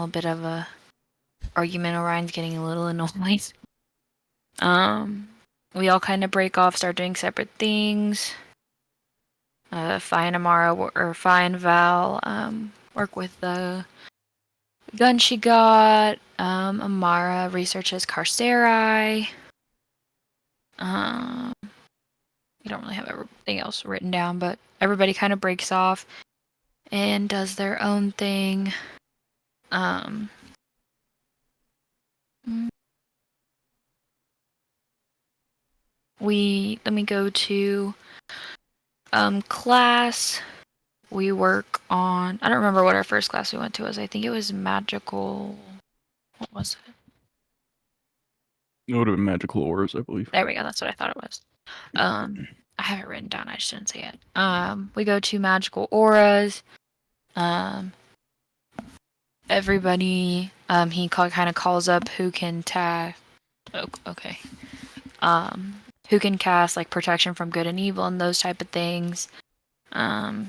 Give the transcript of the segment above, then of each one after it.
A bit of a argument. Orion's getting a little annoyed. We all kind of break off, start doing separate things. Fi and Amara, or Fi and Val, work with the gun she got. Amara researches carceri. We don't really have everything else written down, but everybody kind of breaks off and does their own thing. Then we go to class. We work on, I don't remember what our first class we went to was. I think it was magical. What was it? It would have been magical auras, I believe. There we go. That's what I thought it was. I have it written down. I just didn't say it. We go to magical auras. Everybody, he kind of calls up who can okay. Who can cast like protection from good and evil and those type of things.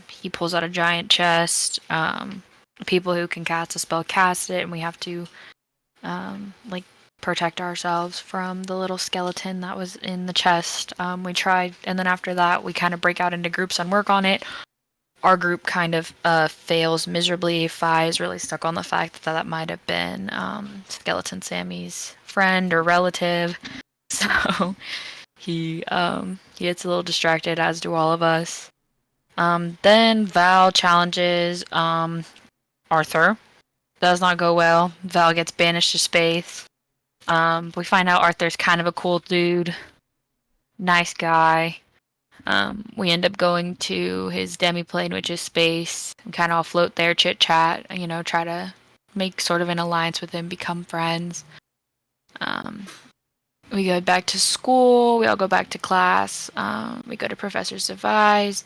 He pulls out a giant chest. People who can cast a spell cast it, and we have to like protect ourselves from the little skeleton that was in the chest. We tried, and then after that, we kind of break out into groups and work on it. Our group kind of fails miserably. Fi is really stuck on the fact that might have been Skeleton Sammy's friend or relative. So he gets a little distracted, as do all of us. Then Val challenges Arthur. Does not go well. Val gets banished to space. We find out Arthur's kind of a cool dude. Nice guy. We end up going to his demi-plane, which is space. We kind of all float there, chit-chat, try to make sort of an alliance with him, become friends. We go back to school. We all go back to class. We go to Professor's Devise.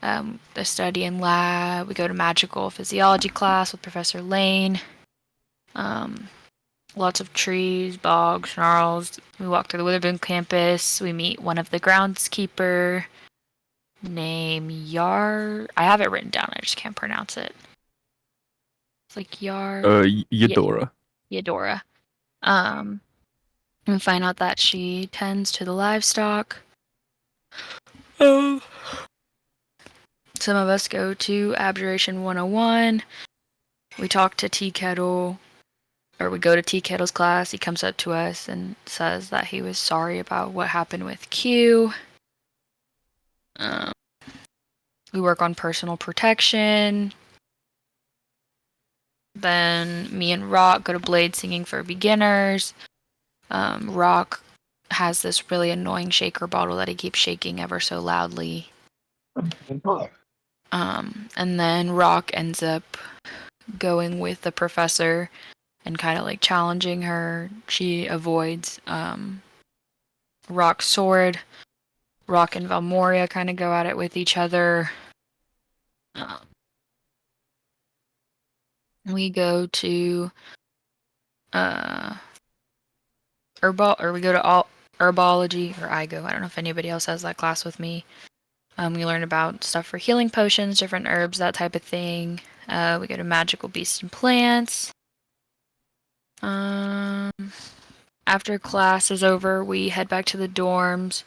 The study and lab. We go to magical physiology class with Professor Lane. Lots of trees, bogs, snarls. We walk through the Witherboom campus. We meet one of the groundskeeper named Yar. I have it written down. I just can't pronounce it. It's like Yar. Eudora. Eudora. We find out that she tends to the livestock. Oh. Some of us go to Abjuration 101. We talk to Tea Kettle, or we go to Tea Kettle's class. He comes up to us and says that he was sorry about what happened with Q. We work on personal protection. Then me and Rock go to Blade Singing for Beginners. Rock has this really annoying shaker bottle that he keeps shaking ever so loudly. And then Rock ends up going with the professor and kind of like challenging her. She avoids Rock's sword. Rock and Valmoria kind of go at it with each other. We go to we go to herbology, or I go. I don't know if anybody else has that class with me. We learn about stuff for healing potions, different herbs, that type of thing. We go to magical beasts and plants. After class is over, we head back to the dorms.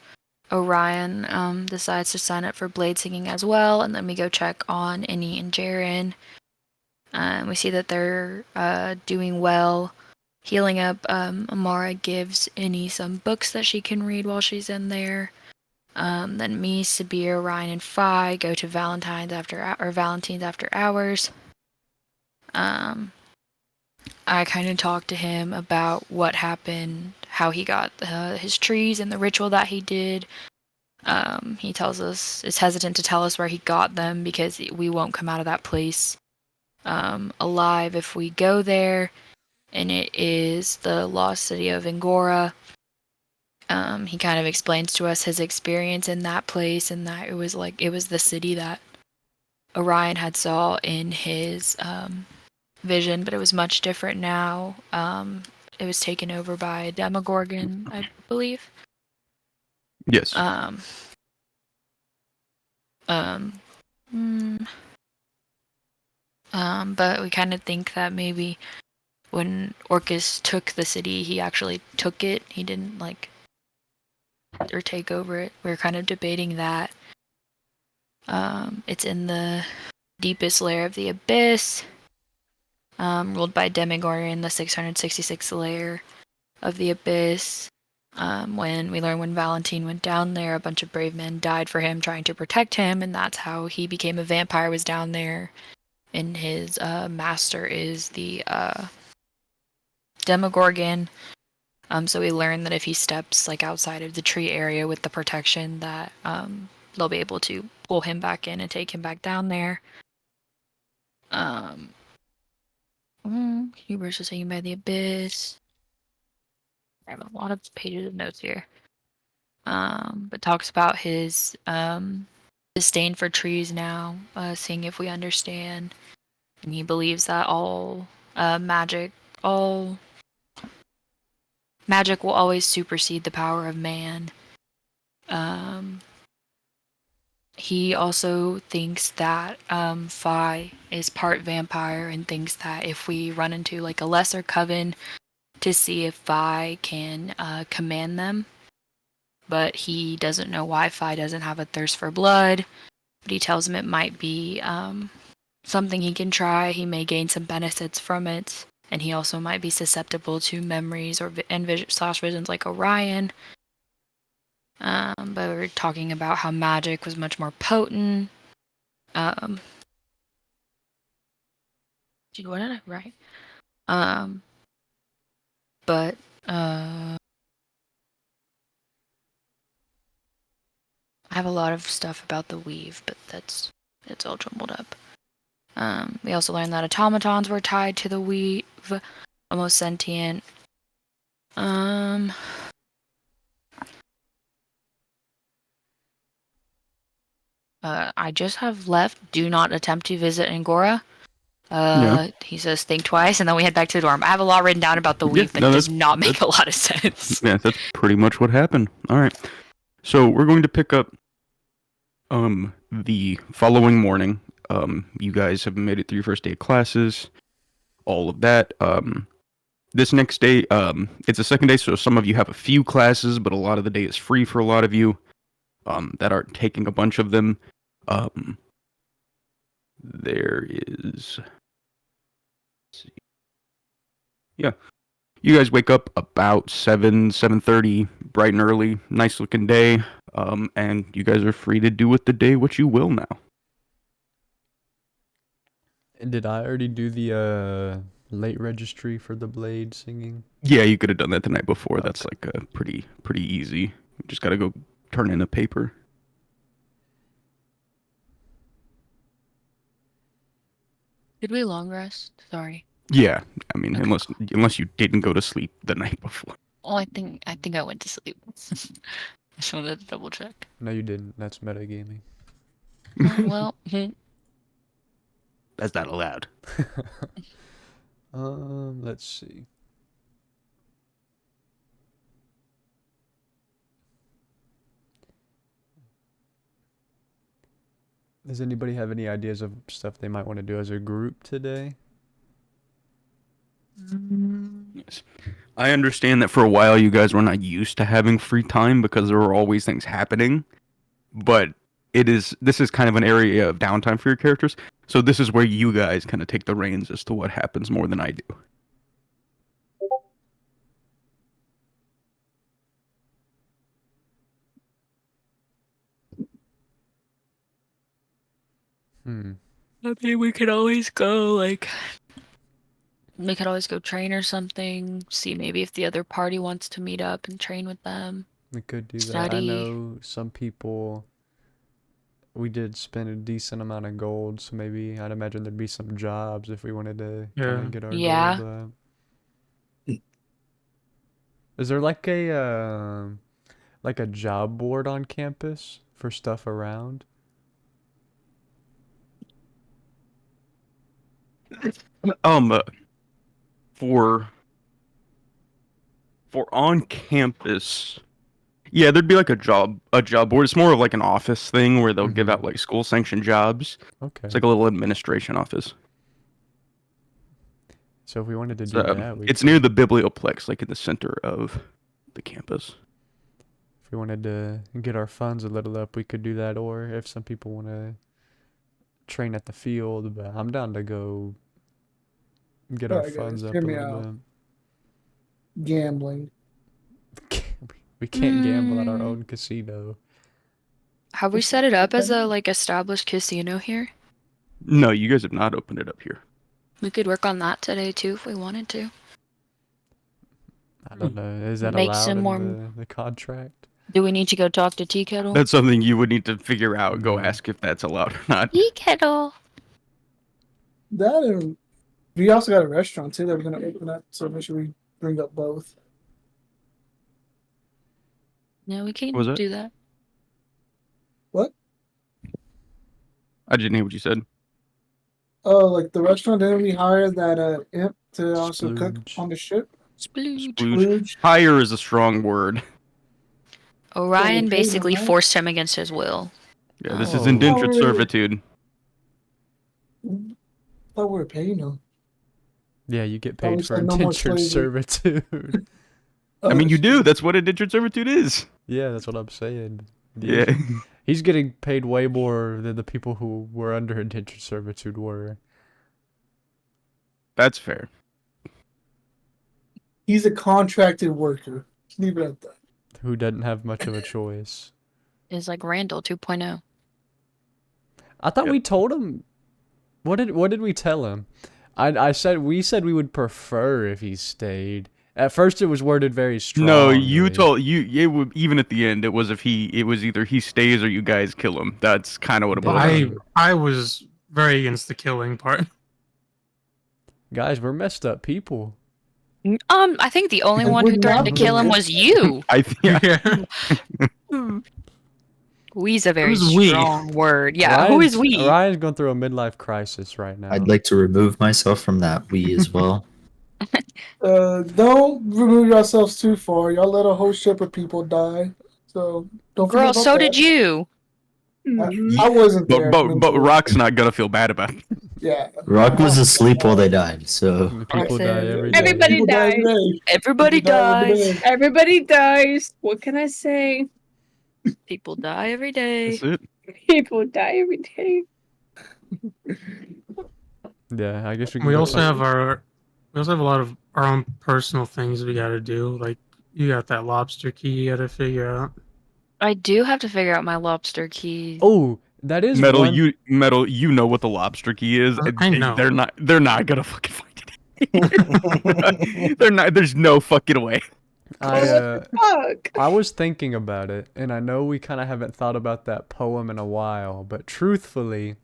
Orion decides to sign up for blade singing as well, and then we go check on Innie and Jaren. We see that they're doing well. Healing up, Amara gives Innie some books that she can read while she's in there. Then me, Sabir, Ryan, and Fi go to Valentine's after hours. I kind of talk to him about what happened, how he got his trees and the ritual that he did. He is hesitant to tell us where he got them because we won't come out of that place alive if we go there. And it is the lost city of Angora. He kind of explains to us his experience in that place, and that it was the city that Orion had saw in his vision, but it was much different now. It was taken over by a Demogorgon, I believe. Yes. But we kind of think that maybe when Orcus took the city, he actually took it. He didn't like or take over it. We're kind of debating that. It's in the deepest layer of the abyss, ruled by Demogorgon, the 666th layer of the abyss. When we learn when Valentine went down there, a bunch of brave men died for him, trying to protect him, and that's how he became a vampire. Was down there, and his master is the Demogorgon. So we learn that if he steps like outside of the tree area with the protection, that they'll be able to pull him back in and take him back down there. Hubris is taken by the abyss. I have a lot of pages of notes here. But talks about his disdain for trees now, seeing if we understand, and he believes that all magic will always supersede the power of man. He also thinks that Phi is part vampire and thinks that if we run into like a lesser coven to see if Phi can command them, but he doesn't know why Phi doesn't have a thirst for blood, but he tells him it might be something he can try. He may gain some benefits from it, and he also might be susceptible to memories or visions like Orion. But we were talking about how magic was much more potent. Dude, what did I write? But I have a lot of stuff about the weave, but it's all jumbled up. We also learned that automatons were tied to the weave, almost sentient. I just have left. Do not attempt to visit Angora. He says think twice, and then we head back to the dorm. I have a lot written down about the weave that does not make a lot of sense. Yeah, that's pretty much what happened. All right. So we're going to pick up the following morning. You guys have made it through your first day of classes, all of that. This next day, it's a second day, so some of you have a few classes, but a lot of the day is free for a lot of you that aren't taking a bunch of them. There is... Let's see. Yeah. You guys wake up about 7:30, bright and early, nice looking day, and you guys are free to do with the day what you will now. Did I already do the late registry for the blade singing? Yeah, you could have done that the night before. Okay. That's like pretty easy. You just gotta go turn in a paper. Did we long rest? Sorry. Yeah, I mean, Okay, unless you didn't go to sleep the night before. Well, I think I went to sleep. Just wanted to double check. No, you didn't. That's metagaming. Well, That's not allowed. Let's see. Does anybody have any ideas of stuff they might want to do as a group today? Yes. I understand that for a while you guys were not used to having free time because there were always things happening, but this is kind of an area of downtime for your characters. So this is where you guys kind of take the reins as to what happens more than I do. I mean, we could always go we could always go train or something. See maybe if the other party wants to meet up and train with them. We could do that. Study. I know some people. We did spend a decent amount of gold, so maybe I'd imagine there'd be some jobs if we wanted to kind of get our gold. Is there like a job board on campus for stuff around? For on campus, yeah, there'd be like a job board. It's more of like an office thing where they'll give out like school sanctioned jobs. Okay. It's like a little administration office. So if we wanted to It's, do that, we it's could. near the Biblioplex, like in the center of the campus. If we wanted to get our funds a little up, we could do that. Or if some people want to train at the field, but I'm down to go get our Alright, funds guys, up hear a me little out. Gambling. bit. We can't gamble at our Mm. own casino. Have we set it up as a like established casino here? No, you guys have not opened it up here. We could work on that today too if we wanted to. I don't know. Is that Make allowed some in more- the contract? Do we need to go talk to Tea Kettle? That's something you would need to figure out. Go Yeah. ask if that's allowed or not. Tea Kettle. That and we also got a restaurant too that we're gonna open up, so make sure we bring up both. No, we can't Was it? do that. I didn't hear what you said. Oh, like the restaurant, didn't we hire that imp to also cook Splooge. on the ship? Splooge. Splooge. Hire is a strong word. Orion Okay, basically alright. forced him against his will. Yeah, this is Oh. indentured Oh. servitude. Thought we were paying them. Yeah, you get Oh, we paid for said no more indentured slavery. servitude. Oh, I mean, you do. That's what indentured servitude is. Yeah, that's what I'm saying. Yeah. He's getting paid way more than the people who were under indentured servitude were. That's fair. He's a contracted worker. Leave it at that. Who doesn't have much of a choice. Is like Randall 2.0. I thought Yep. we told him. What did we tell him? I said we would prefer if he stayed. At first, it was worded very strong. No, you told you. It would, even at the end, it was it was either he stays or you guys kill him. That's kind of what it Yeah. was. I was very against the killing part. Guys, we're messed up people. I think the only And one we're who threatened to not kill him the- was you. I think. Yeah. We's a very Who's we? strong word. Yeah, who is we? Ryan's going through a midlife crisis right now. I'd like to remove myself from that we as well. Don't remove yourselves too far. Y'all let a whole ship of people die. So don't forget Girl, about so that. did you. I wasn't there. But Rock's not gonna feel bad about it. Yeah. Rock was asleep while they died, so People die said- every day. Everybody People die every dies. day. Everybody People die every dies. day. Everybody dies. What can I say? People die every day. That's it. People die every day. Yeah, I guess we can. We go also talk- have a lot of our own personal things we gotta do. Like you got that lobster key you gotta figure out. I do have to figure out my lobster keys. Oh, that is Metal, one... you know what the lobster key is. I know. They're not gonna fucking find it. They're not. There's no fucking way. Fuck. I was thinking about it, and I know we kind of haven't thought about that poem in a while, but truthfully,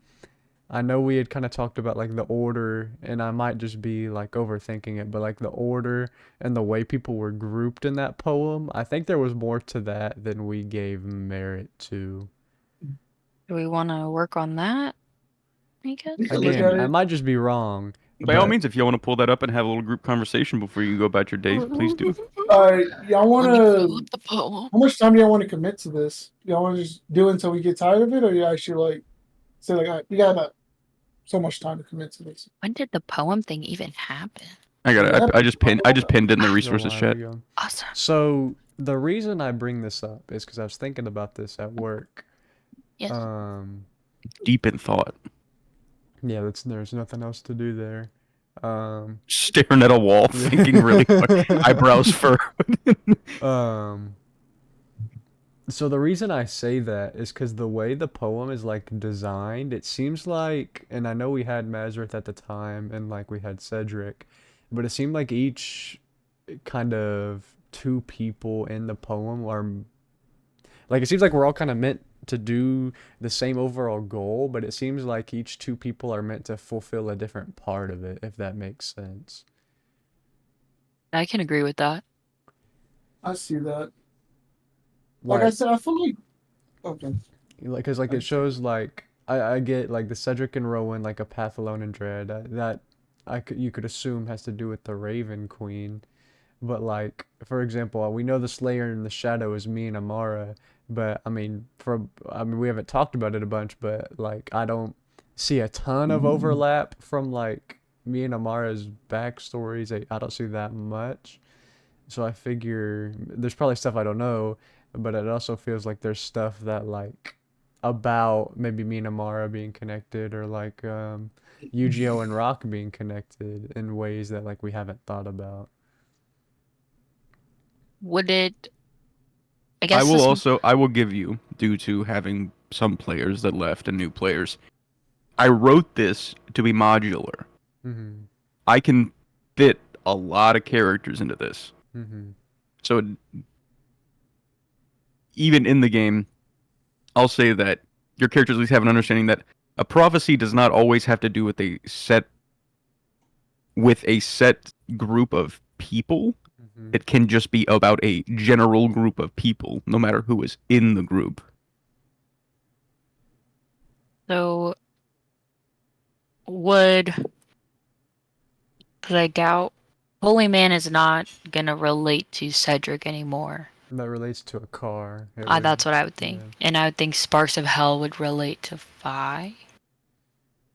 I know we had kind of talked about like the order, and I might just be like overthinking it, but like the order and the way people were grouped in that poem, I think there was more to that than we gave merit to. Do we want to work on that? I guess. You can look Again, at I it. might just be wrong. By all but- means, if you want to pull that up and have a little group conversation before you go about your days, please do. Alright, y'all Let me wanna pull up the poem. how much time do y'all want to commit to this? Y'all wanna just do it until we get tired of it, or you actually like say like, alright, we got about so much time to commit to this? When did the poem thing even happen? I got it. I just pinned in the a resources while chat. ago. Awesome. So the reason I bring this up is because I was thinking about this at work. Yes. Deep in thought, Yeah, there's nothing else to do there. staring at a wall, thinking really quick, eyebrows furrowed. So the reason I say that is because the way the poem is like designed, it seems like, and I know we had Mazareth at the time, and like we had Cedric, but it seemed like each kind of two people in the poem are, like it seems like we're all kind of meant to do the same overall goal, but it seems like each two people are meant to fulfill a different part of it, if that makes sense. I can agree with that. I see that. Like I said, I feel like okay. Like, cause like it shows like I get like the Cedric and Rowan like a path alone in dread that you could assume has to do with the Raven Queen, but like for example we know the Slayer in the Shadow is me and Amara, but I mean we haven't talked about it a bunch, but like I don't see a ton of overlap from like me and Amara's backstories, I don't see that much. So I figure there's probably stuff I don't know, but it also feels like there's stuff that like about maybe me and Amara being connected or like Yu-Gi-Oh and Rock being connected in ways that like we haven't thought about. Would it? I I guess will this. also I will give you, due to having some players that left and new players, I wrote this to be modular. Mm-hmm. I can fit a lot of characters into this. Mm-hmm. So even in the game, I'll say that your characters at least have an understanding that a prophecy does not always have to do with a set group of people. Mm-hmm. It can just be about a general group of people, no matter who is in the group. So would, because I doubt Holy Man is not gonna relate to Cedric anymore. That relates to a car. That's what I would think, yeah. and I would think Sparks of Hell would relate to Fi.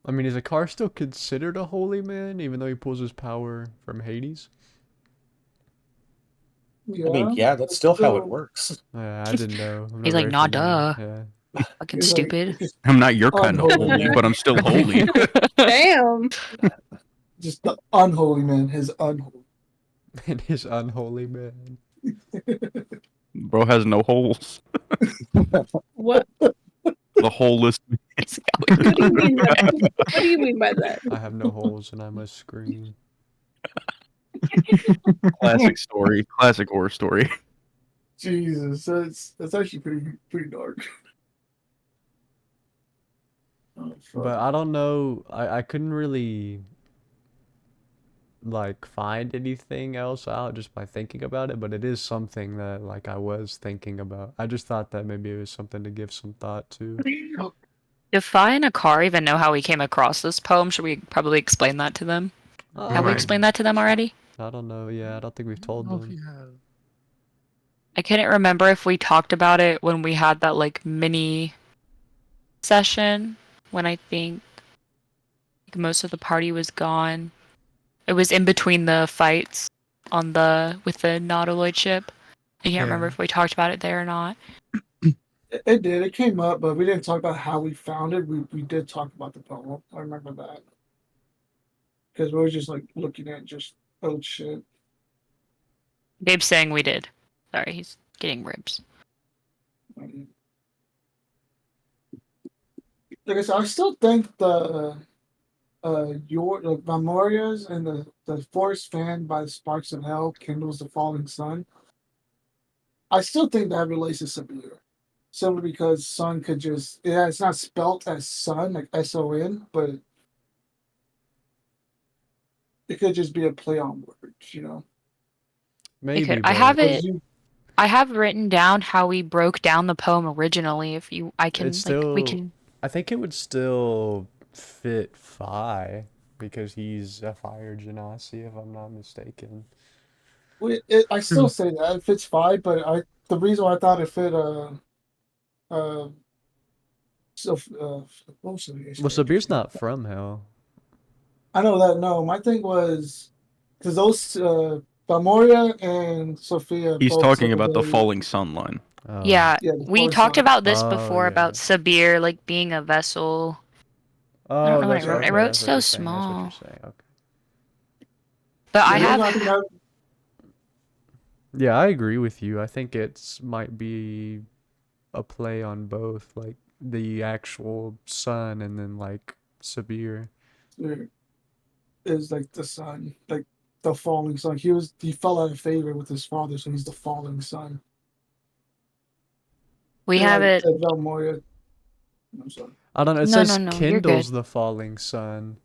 I mean, is a car still considered a holy man, even though he pulls his power from Hades? Yeah. I mean, yeah, that's still how it works. I didn't know. I'm He's not like, very nah, familiar. Yeah. Fucking He's like, stupid. just I'm not your kind of Unholy. holy, but I'm still holy. Damn. just the unholy man, his unholy. And his unholy man. Bro has no holes. What? The holeless. What do you mean by that? What do you mean by that? I have no holes and I must scream. Classic story. Classic horror story. Jesus, that's actually pretty dark. Oh, fuck. But I don't know. I couldn't really like find anything else out just by thinking about it, but it is something that like I was thinking about. I just thought that maybe it was something to give some thought to. Do Fi and Akar even know how we came across this poem? Should we probably explain that to them? Have we Right. explained that to them already? I don't know. Yeah, I don't think we've told them. I couldn't remember if we talked about it when we had that like mini session when I think like, most of the party was gone. It was in between the fights on with the Nautiloid ship. I can't remember Yeah. if we talked about it there or not. It did. It came up, but we didn't talk about how we found it. We did talk about the poem. I remember that because we were just like looking at just old shit. Gabe's saying we did. Sorry, he's getting ribs. Like I said, I still think the your like Memorias and the Forest Fan by Sparks of Hell kindles the falling sun. I still think that relates to Sabir. Simply because sun could just it's not spelt as sun, like SON, but it could just be a play on words, you know. Maybe. I have but it. I have written down how we broke down the poem originally. I can It's like we still- can. I think it would still fit Fi because he's a fire genasi, if I'm not mistaken. I still say that it fits fine, but the reason why I thought it fit so what was it? Well, Sabir's not from hell. I know that. No, my thing was because those Valmoria and Sophia. He's both talking said about the they- falling sun line. Oh. Yeah, Yeah, the we falling talked sun. about this Oh, before yeah. about Sabir like being a vessel. Oh, don't know what that's I wrote. I okay, wrote that's what so you're saying, that's what small. you're saying, okay. But Yeah, I you're have. not gonna have- Yeah, I agree with you. I think it's might be a play on both, like the actual sun and then like Sabir. there is like the sun, like the falling sun. He fell out of favor with his father, so he's the falling sun. We And have I it. said Valmoria. I'm sorry. I don't know. It No, says no, you're kindles good. the falling sun.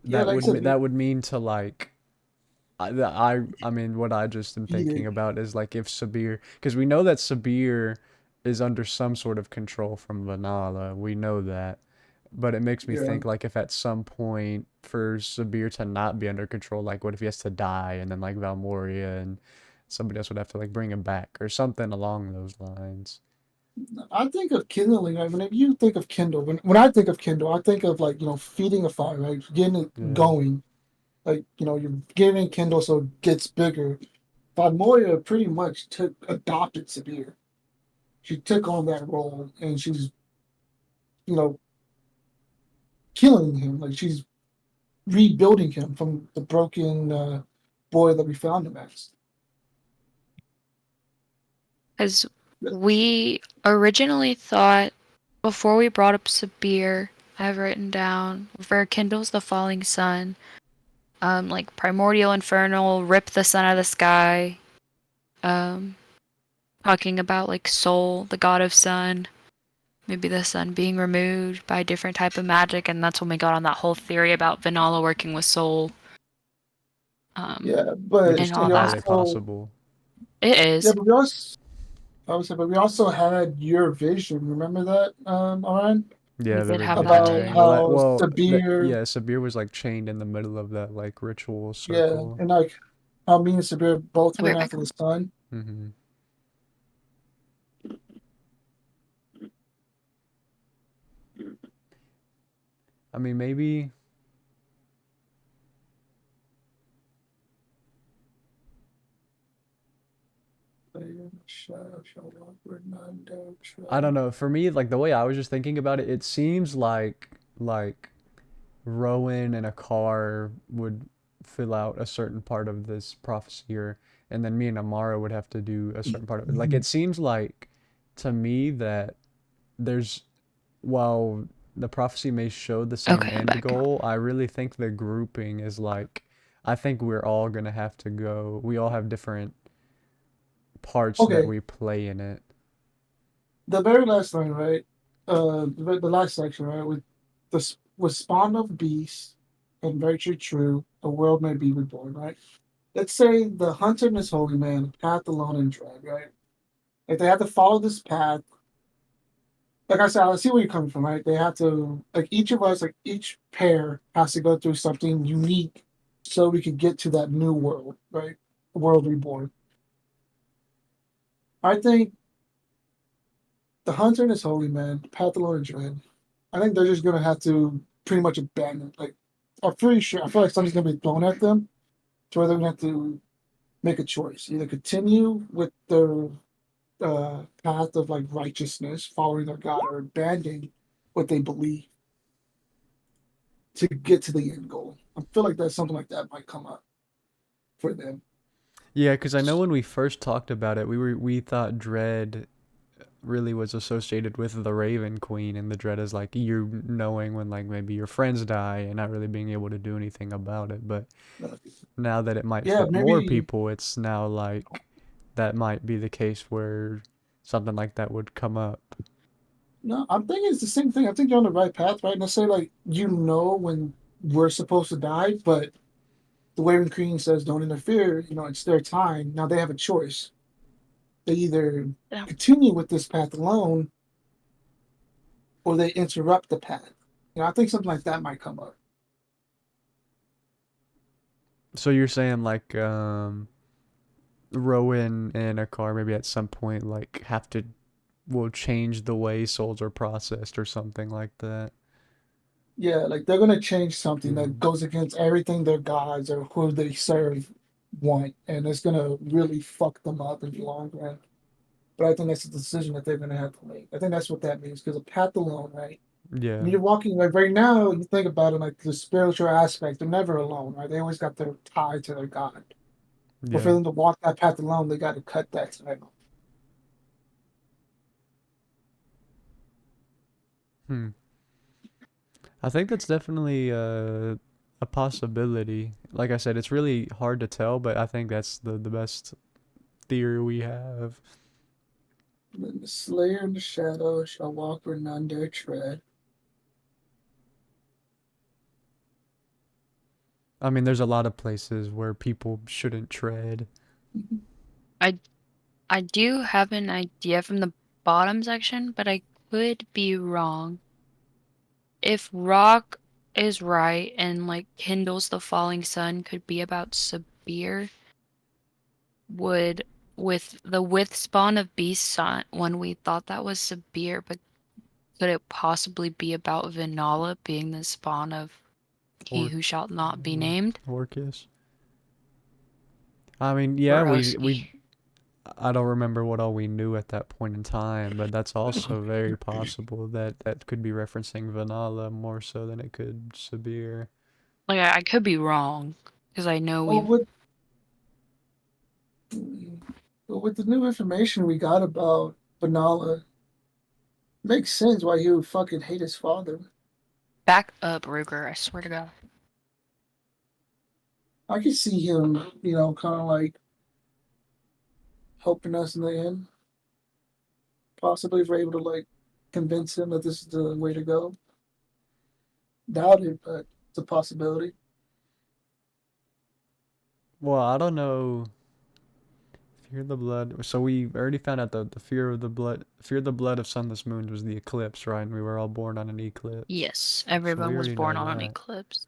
Yeah, That like would Sabir. that would mean to like. I mean, what I just am thinking Yeah. about is like if Sabir, because we know that Sabir is under some sort of control from Vanala. We know that. But it makes me Yeah. think like if at some point for Sabir to not be under control, like what if he has to die and then like Valmoria and somebody else would have to like bring him back or something along those lines. I think of kindling. Like, whenever you think of kindle, when I think of kindle, I think of like feeding a fire, right? Getting it Yeah. going. like you're giving Kindle so it gets bigger. Moya pretty much adopted Sabir. She took on that role, and she's you know killing him. Like she's rebuilding him from the broken boy that we found him as. Because we originally thought, before we brought up Sabir, I have written down, where kindles the falling sun, like primordial infernal, rip the sun out of the sky, talking about like Sol, the god of sun, maybe the sun being removed by a different type of magic, and that's when we got on that whole theory about Vanilla working with Sol. Yeah, but Which is and all we that. totally also possible. It yeah, is. but we also I would say, but we also had your vision. Remember that, Aaron? Yeah, We the did have rebellion. that About too. how Yeah, Sabir, Sabir was like chained in the middle of that like ritual yeah, circle. and like how me and Sabir both I'll be went right after back. the sun. Mm-hmm. I mean, maybe. I don't know. For me, like the way I was just thinking about it, it seems like Rowan and a car would fill out a certain part of this prophecy, and then me and Amara would have to do a certain part of it. Like it seems like to me that there's while the prophecy may show the same Okay, I'm end back. goal, I really think the grouping is like I think we're all gonna have to go. We all have different parts that Okay, we play in it. the very last line, right? The last section, right? With spawn of beasts and virtue true, a world may be reborn, right? Let's say the hunter and his holy man, path alone and dread, right? If they have to follow this path, like I said, I see where you're coming from, right? They have to, like each of us, like each pair has to go through something unique so we can get to that new world, right? World reborn. I think the hunter and his holy man, path alone and dread, I think they're just gonna have to pretty much abandon. Like, I'm pretty sure. I feel like something's gonna be thrown at them, to where they're gonna have to make a choice: either continue with their path of like righteousness, following their God, or abandon what they believe to get to the end goal. I feel like that something like that might come up for them. Yeah, because I know when we first talked about it, we thought dread really was associated with the Raven Queen, and the dread is like you knowing when like maybe your friends die and not really being able to do anything about it. But now that it might Yeah, fit more maybe. people, it's now like that might be the case where something like that would come up. No, I'm thinking it's the same thing. I think you're on the right path, right? Let's say like when we're supposed to die, but the Raven Queen says don't interfere. It's their time. Now they have a choice. They either Yeah. continue with this path alone, or they interrupt the path. I think something like that might come up. So you're saying like Rowan and a car maybe at some point like have to will change the way souls are processed or something like that. Yeah, like they're gonna change something that goes against everything their gods or who they serve want, and it's gonna really fuck them up in the long run. But I think that's a decision that they're gonna have to make. I think that's what that means because a path alone, right? Yeah. When you're walking, like right now, you think about it, like the spiritual aspect. They're never alone, right? They always got their tie to their God. But for Yeah. them to walk that path alone, they got to cut that cycle. Hmm. I think that's definitely a possibility. Like I said, it's really hard to tell, but I think that's the best theory we have. Then the Slayer in the shadow shall walk where none dare tread. I mean, there's a lot of places where people shouldn't tread. I do have an idea from the bottom section, but I could be wrong. If Rock is right and like kindles the falling sun could be about Sabir, would with spawn of beast son when we thought that was Sabir, but could it possibly be about Vinala being the spawn of He Or who shall not be named. Orcus. I mean, yeah, Or else I don't remember what all we knew at that point in time, but that's also very possible that that could be referencing Vanilla more so than it could Sabir. like I could be wrong because I know Well, we. with the new information we got about Banala, makes sense why he would fucking hate his father. Back up, Ruger. I swear to God. I can see him, kind of like helping us in the end. Possibly if we're able to like convince him that this is the way to go. Doubt it, but it's a possibility. Well, I don't know. Fear the blood. So we already found out the fear of the blood of sunless moons was the eclipse, right? And we were all born on an eclipse. Yes, So we everyone was already born know on an that. eclipse.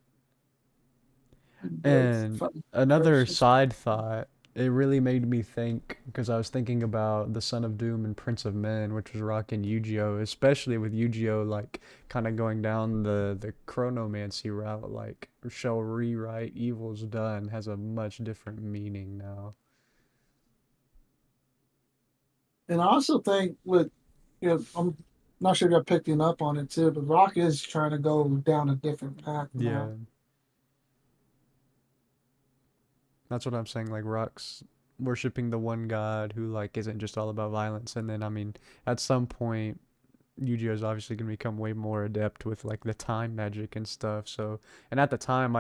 And another side thought, it really made me think because I was thinking about the Son of Doom and Prince of Men, which was rocking Yu-Gi-Oh, especially with Yu-Gi-Oh like kind of going down the chronomancy route, like shall rewrite evil's done has a much different meaning now. And I also think I'm not sure if you're picking up on it too, but Rock is trying to go down a different path Yeah. now. That's what I'm saying, like Rock's worshiping the one god who like isn't just all about violence, and then I mean at some point Yu-Gi-Oh is obviously gonna become way more adept with like the time magic and stuff. So, and at the time,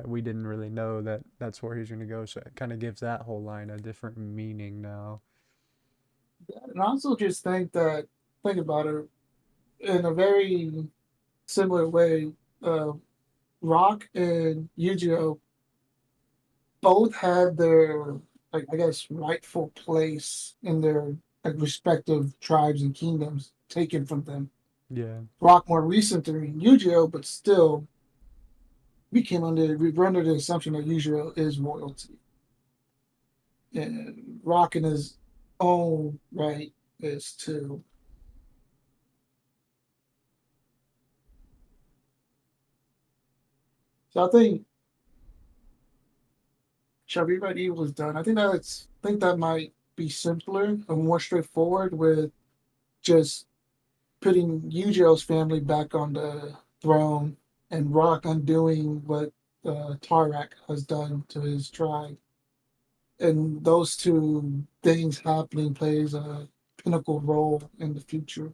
we didn't really know that that's where he's gonna go. So it kind of gives that whole line a different meaning now. And I also just think about it in a very similar way. Uh, Rock and Yu-Gi-Oh both had their, like, I guess, rightful place in their like respective tribes and kingdoms taken from them. Yeah. Rock more recent than Yu-Gi-Oh, but still we were under the assumption that Yu-Gi-Oh is royalty. And Rock in his own right is too. So I think Shall We Ride Evil is done. I think that might be simpler and more straightforward with just putting Yu-Gi-Oh's family back on the throne and Rock undoing what Tarak has done to his tribe. And those two things happening plays a pinnacle role in the future.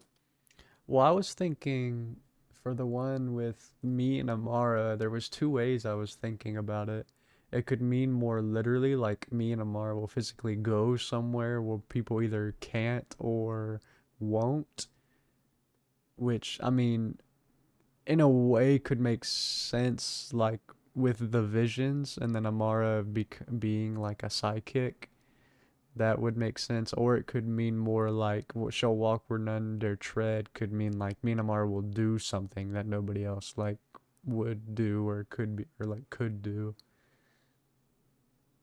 Well, I was thinking for the one with me and Amara, there was two ways I was thinking about it. It could mean more literally, like me and Amara will physically go somewhere where people either can't or won't, which I mean, in a way could make sense, like with the visions and then Amara being like a psychic. That would make sense, or it could mean more like what shall walk where none dare tread could mean like Minamar will do something that nobody else like would do or could be or like could do.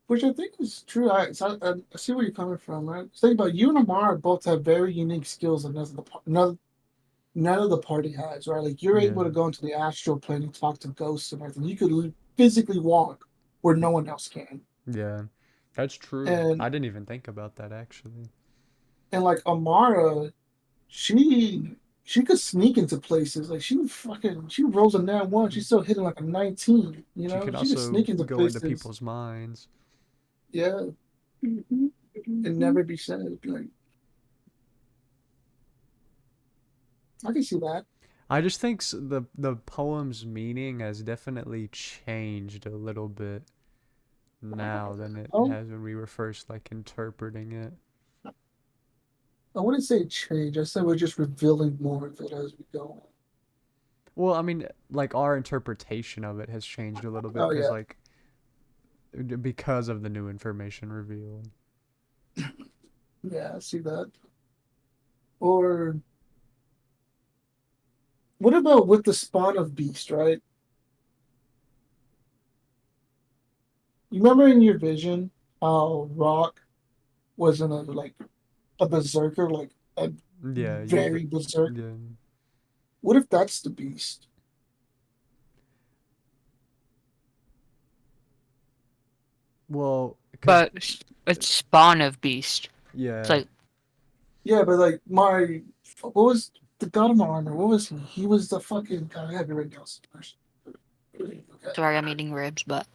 Which I think is true. I see where you're coming from, right? Think about you and Amara both have very unique skills that none of the party has, right? Like you're Yeah. able to go into the astral plane and talk to ghosts and everything. You could physically walk where no one else can. Yeah. That's true. And I didn't even think about that actually. like Amara, she she could sneak into places. Like she rolls a nat one. She's still hitting like a 19. She could She could also sneak into go into places. people's minds. Yeah, and never be said. Like I can see that. I just think the poem's meaning has definitely changed a little bit now than it Oh, has when we were first like interpreting it. I wouldn't say change. I said we're just revealing more of it as we go. Well, I mean, like our interpretation of it has changed a little bit Oh yeah, because of the new information revealed. yeah, I see that. Or what about with the spawn of beast? Right? You remember in your vision how Rock was in a berserker, like a Yeah, very berserk. yeah. What if that's the beast? Well, But it's spawn of beast. yeah. It's like Yeah, but like what was the god of my armor? What was he? He was the fucking god. I have it written down somewhere. Okay. sorry, I'm eating ribs, but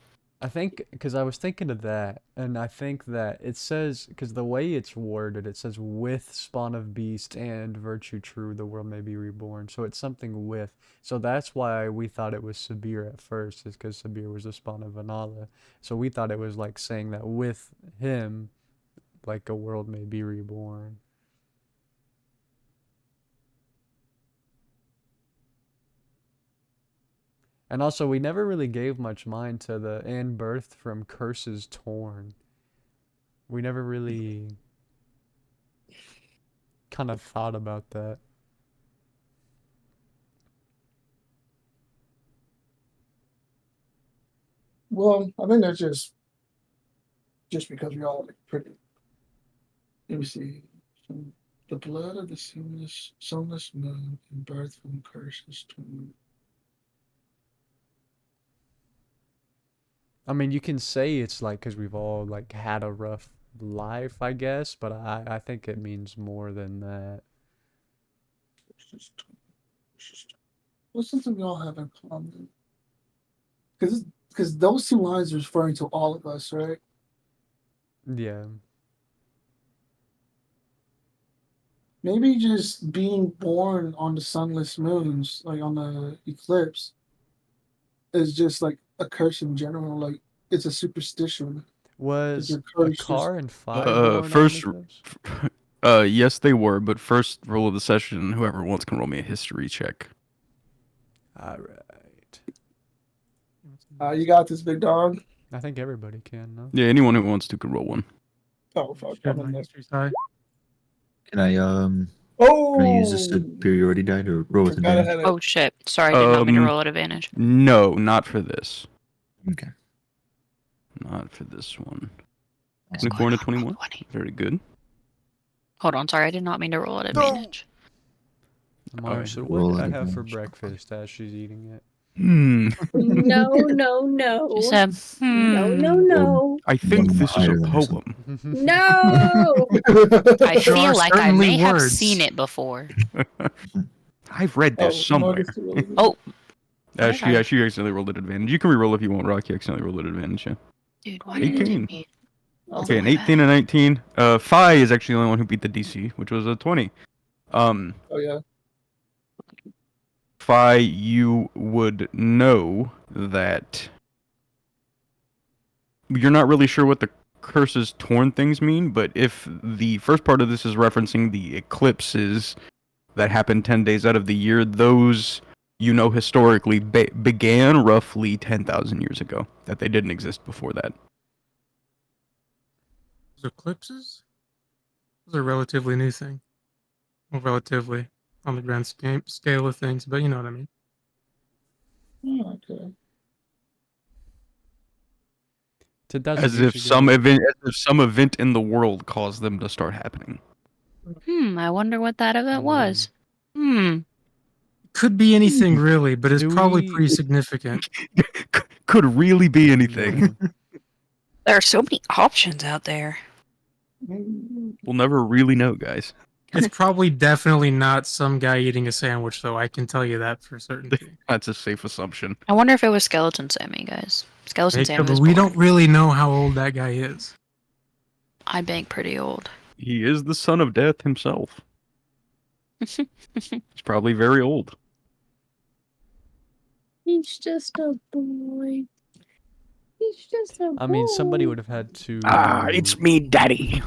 I think because I was thinking of that, and I think that it says because the way it's worded, it says with spawn of beast and virtue true, the world may be reborn. So it's something with. So that's why we thought it was Sabir at first, is because Sabir was the spawn of Vanala. So we thought it was like saying that with him, like a world may be reborn. And also, we never really gave much mind to the and birthed from curses torn. We never really kind of thought about that. Well, I think that's just because we all like pretty. Let me see. So, the blood of the sunless moon and birth from curses to I mean, you can say it's like because we've all like had a rough life, I guess, but I think it means more than that. what's something we all have in common? Because those two lines are referring to all of us, right? Yeah. Maybe just being born on the sunless moons, like on the eclipse, is just like a curse in general. Like it's a superstition. Was your a curse car and Phi born First, on Eclipse? yes, they were, but first rule of the session, whoever wants can roll me a history check. Alright. You got this, big dog. I think everybody can, no? Yeah, anyone who wants to can roll one. Oh fuck! Shit, I'm my in there. history's high. Can I Oh, use a superiority die to roll with forgot I advantage? had it. oh shit! Sorry, I did not mean to Um, roll at advantage. No, not for this. Okay. Not for this one. What's Unicorn going at on? 21. 20. Very good. Hold on, sorry, I did not mean to roll at advantage. Amara, so what Roll did I at have for advantage. breakfast as she's eating it? No, no, She no. said, No, no, "Hmm." no. I think One this is higher a than poem. No. I There feel are like I certainly may have words. seen it before. I've read this somewhere. Oh, She okay. accidentally rolled at advantage. You can re-roll if you want, Rocky. Accidentally rolled at advantage. Yeah. Dude, why did it 18. take me all Okay, the an way 18 back? and 19. Phi is actually the only one who beat the DC, which was a 20. Oh yeah. Phi, you would know that you're not really sure what the curses torn things mean, but if the first part of this is referencing the eclipses that happen 10 days out of the year, those, you know, historically began roughly 10,000 years ago, that they didn't exist before that. Those eclipses? Those are a relatively new thing. Well, relatively on the grand scale of things, but you know what I mean. Oh, okay. As if some event in the world caused them to start happening. I wonder what that event was. Could be anything really, but it's Do probably we- pretty significant. Could really be anything. Yeah. There are so many options out there. We'll never really know, guys. It's probably definitely not some guy eating a sandwich, though. I can tell you that for certainty. That's a safe assumption. I wonder if it was Skeleton Sammy, guys. Skeleton Sammy But was we born. don't really know how old that guy is. I bank pretty old. He is the son of death himself. He's probably very old. He's just a boy. He's just a boy. I mean, somebody would have had to. It's me, Daddy.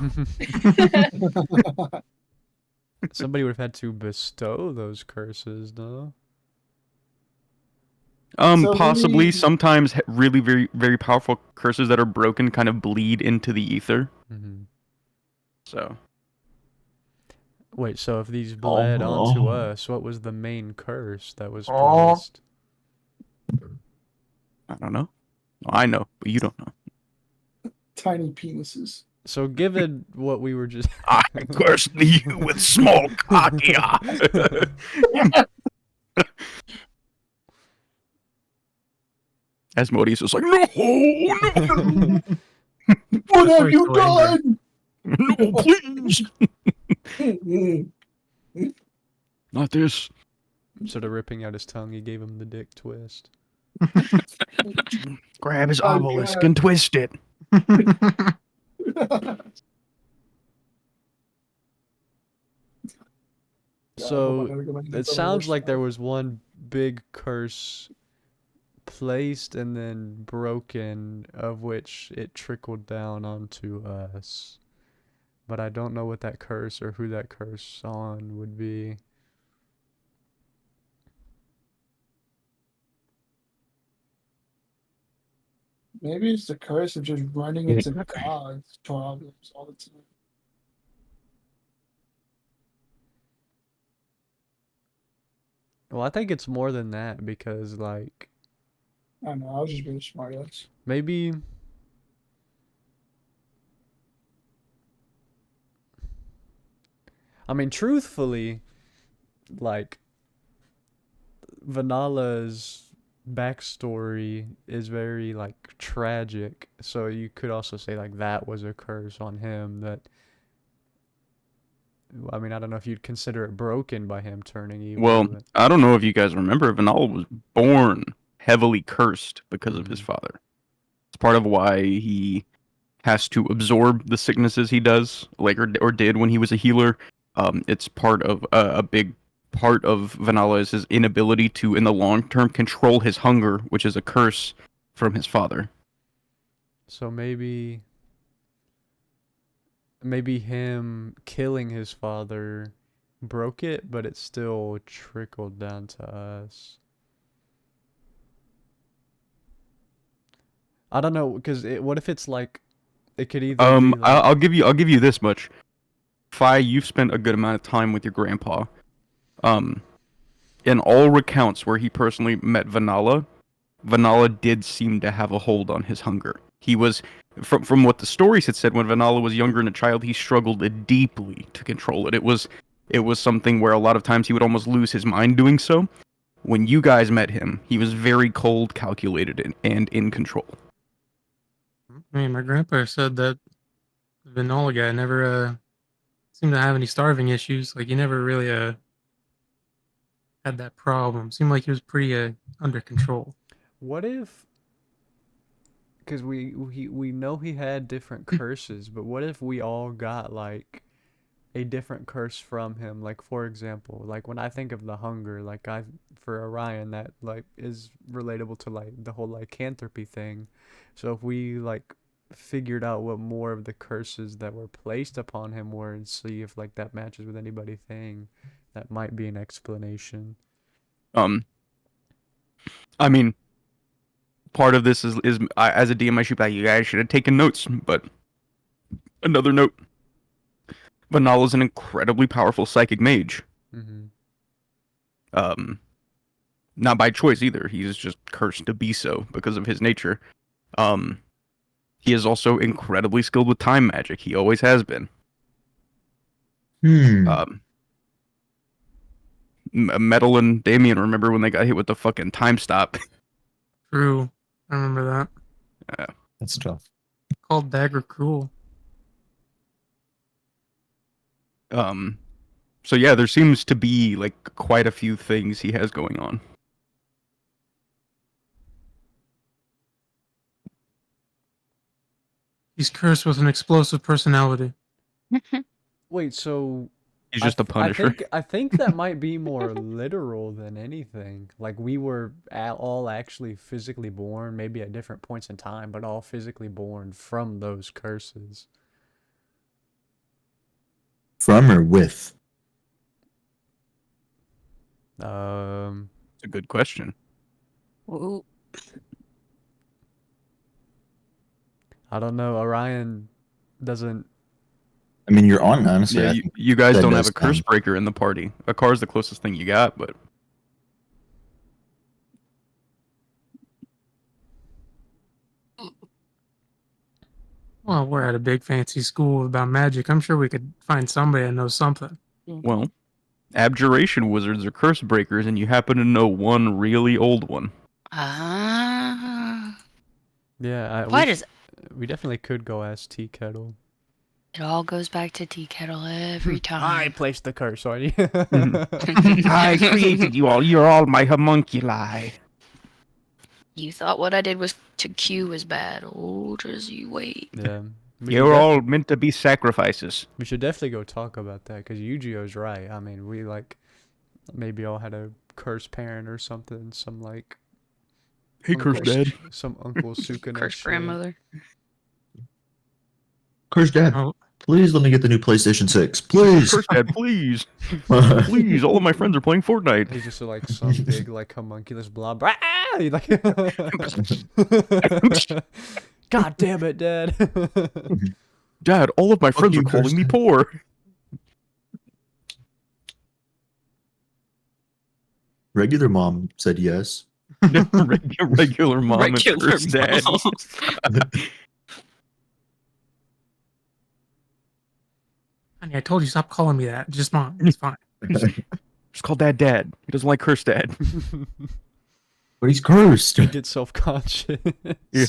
Somebody would have had to bestow those curses, no? So Possibly. maybe- Sometimes really very, very powerful curses that are broken kind of bleed into the ether. Mm-hmm. So Wait, so if these bled onto Oh. us, what was the main curse that was Oh. placed? I don't know. I know, but you don't know. Tiny penises. So given what we were just I curse thee with small cock. Asmodeus was like, no. What That's why have he's you so angry. done? No, please. Not this. Instead of ripping out his tongue, he gave him the dick twist. Grab his Oh, obelisk God. and twist it. So gotta go back and get it some sounds worse like there stuff. was one big curse placed and then broken, of which it trickled down onto us. But I don't know what that curse or who that curse on would be. Maybe it's the curse of just running into God's problems all the time. Well, I think it's more than that because, like, I don't know. I was just being smart ass. maybe. I mean, truthfully, like, Vanala's backstory is very, like, tragic. So you could also say, like, that was a curse on him that. I mean, I don't know if you'd consider it broken by him turning evil. Well, But... I don't know if you guys remember, Vanal was born heavily cursed because of his father. It's part of why he has to absorb the sicknesses he does, like or did when he was a healer. It's part of a big part of Vanala is his inability to, in the long term, control his hunger, which is a curse from his father. So maybe him killing his father broke it, but it still trickled down to us. I don't know, because what if it's like, it could either be like... I'll give you this much. Fi, you've spent a good amount of time with your grandpa. In all recounts where he personally met Vanala, Vanala did seem to have a hold on his hunger. He was, from what the stories had said, when Vanala was younger and a child, he struggled deeply to control it. It was something where a lot of times he would almost lose his mind doing so. When you guys met him, he was very cold, calculated, and in control. I mean, my grandpa said that the Vinola guy never seemed to have any starving issues. Like, he never really had that problem. Seemed like he was pretty under control. What if... Because we know he had different curses, but what if we all got, like, a different curse from him? Like, for example, like, when I think of the hunger, like, for Orion, that, like, is relatable to, like, the whole lycanthropy thing. So if we, like, figured out what more of the curses that were placed upon him were and see if, like, that matches with anybody's thing, that might be an explanation. I mean, part of this is as a DM, I should you guys should have taken notes. But another note: Vanal is an incredibly powerful psychic mage. Mm-hmm. Not by choice either. He's just cursed to be so because of his nature. He is also incredibly skilled with time magic. He always has been. Metal and Damien, remember when they got hit with the fucking time stop? True. I remember that. That's tough. Called Dagger Cruel. So yeah, there seems to be like quite a few things he has going on. He's cursed with an explosive personality. Wait, so He's just a punisher. I think that might be more literal than anything. Like, we were all actually physically born, maybe at different points in time, but all physically born from those curses. From or with? It's a good question. Ooh. I don't know. Orion doesn't... I mean, you're on, honestly. Yeah, I think you guys that don't have does a curse count. breaker in the party. A car's the closest thing you got, but Well, we're at a big fancy school about magic. I'm sure we could find somebody that knows something. well, abjuration wizards are curse breakers, and you happen to know one really old one. Ah. Yeah, Why does We definitely could go ask Tea Kettle. It all goes back to Tea Kettle every I time. placed the curse on you. I created you all. You're all my homunculi. You thought what I did was to Q was bad. Oh, just you wait. Yeah. We You're should all meant to be sacrifices. we should definitely go talk about that because Yu-Gi-Oh's right. I mean, we like maybe all had a cursed parent or something. Some like Hey, Uncle- cursed dad. Some Uncle Suka. Cursed grandmother. Curse Dad, Oh, please let me get the new PlayStation 6. Please. Cursed dad, please. Please, all of my friends are playing Fortnite. He's just like some big like homunculus blob. Ah! He, like God damn it, Dad. Dad, all of my Fuck friends you, are calling cursed me dad. poor. Regular mom said yes. Regular mom and Regular cursed dad. mom. honey, I told you stop calling me that. Just mom. It's fine. Just call dad dad. He doesn't like cursed dad. But he's cursed. He gets self-conscious. Yeah.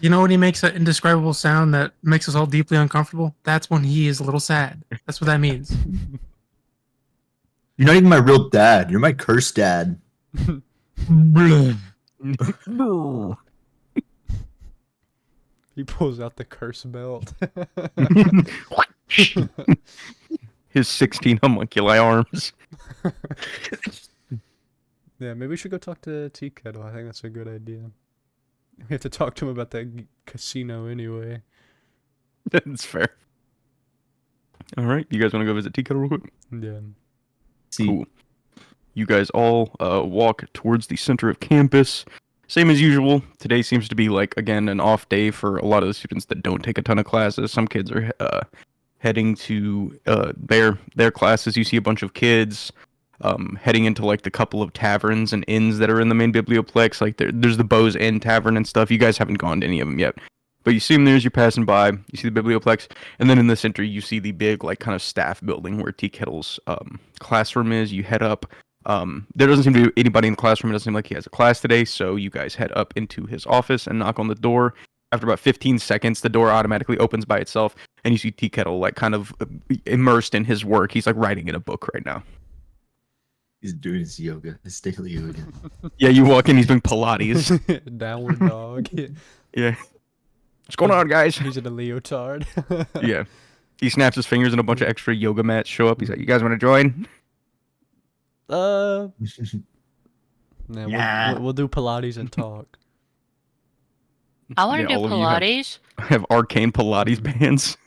You know when he makes that indescribable sound that makes us all deeply uncomfortable? That's when he is a little sad. That's what that means. You're not even my real dad. You're my cursed dad. He pulls out the curse belt. His 16 homunculi arms. Yeah, maybe we should go talk to Tea Kettle. I think that's a good idea. We have to talk to him about that casino anyway. That's fair. All right, you guys want to go visit Tea Kettle real quick? Yeah. See, Cool. You guys all walk towards the center of campus. Same as usual. Today seems to be like again an off day for a lot of the students that don't take a ton of classes. Some kids are heading to their classes. You see a bunch of kids heading into like the couple of taverns and inns that are in the main biblioplex. Like there's the Bow's Inn Tavern and stuff. You guys haven't gone to any of them yet. But you see them there as you're passing by. You see the biblioplex, and then in the center you see the big like kind of staff building where Tea Kettle's classroom is. You head up. There doesn't seem to be anybody in the classroom. It doesn't seem like he has a class today, so you guys head up into his office and knock on the door. After about 15 seconds, the door automatically opens by itself, and you see Tea Kettle like kind of immersed in his work. He's like writing in a book right now. he's doing his yoga, his daily yoga. Yeah, you walk in, he's doing Pilates. Downward dog. Yeah. What's going on, guys? He's in a leotard. Yeah. He snaps his fingers and a bunch of extra yoga mats show up. He's like, you guys want to join? Yeah, Yeah. we'll do Pilates and talk. I want Yeah, to do all of you have- Pilates. Have arcane Pilates bands.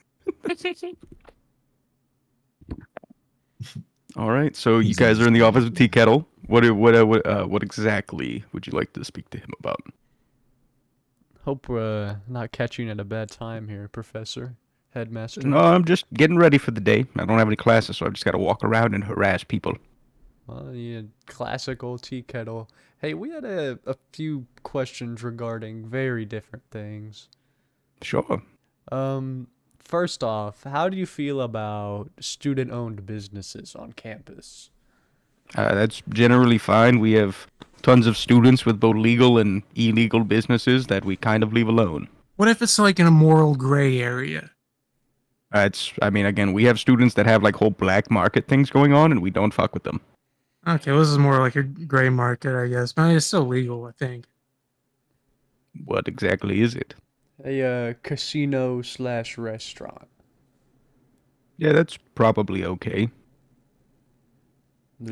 All right, so you guys are in the office with Tea Kettle. What exactly would you like to speak to him about? Hope we're not catching at a bad time here, Professor, Headmaster. No, I'm just getting ready for the day. I don't have any classes, so I've just got to walk around and harass people. Well, yeah, classical Tea Kettle. Hey, we had a few questions regarding very different things. Sure. First off, how do you feel about student-owned businesses on campus? That's generally fine. We have tons of students with both legal and illegal businesses that we kind of leave alone. What if it's like in a moral gray area? Again, we have students that have like whole black market things going on, and we don't fuck with them. Okay, well, this is more like a gray market, I guess. But it's still legal, I think. What exactly is it? A casino/restaurant. Yeah, that's probably okay.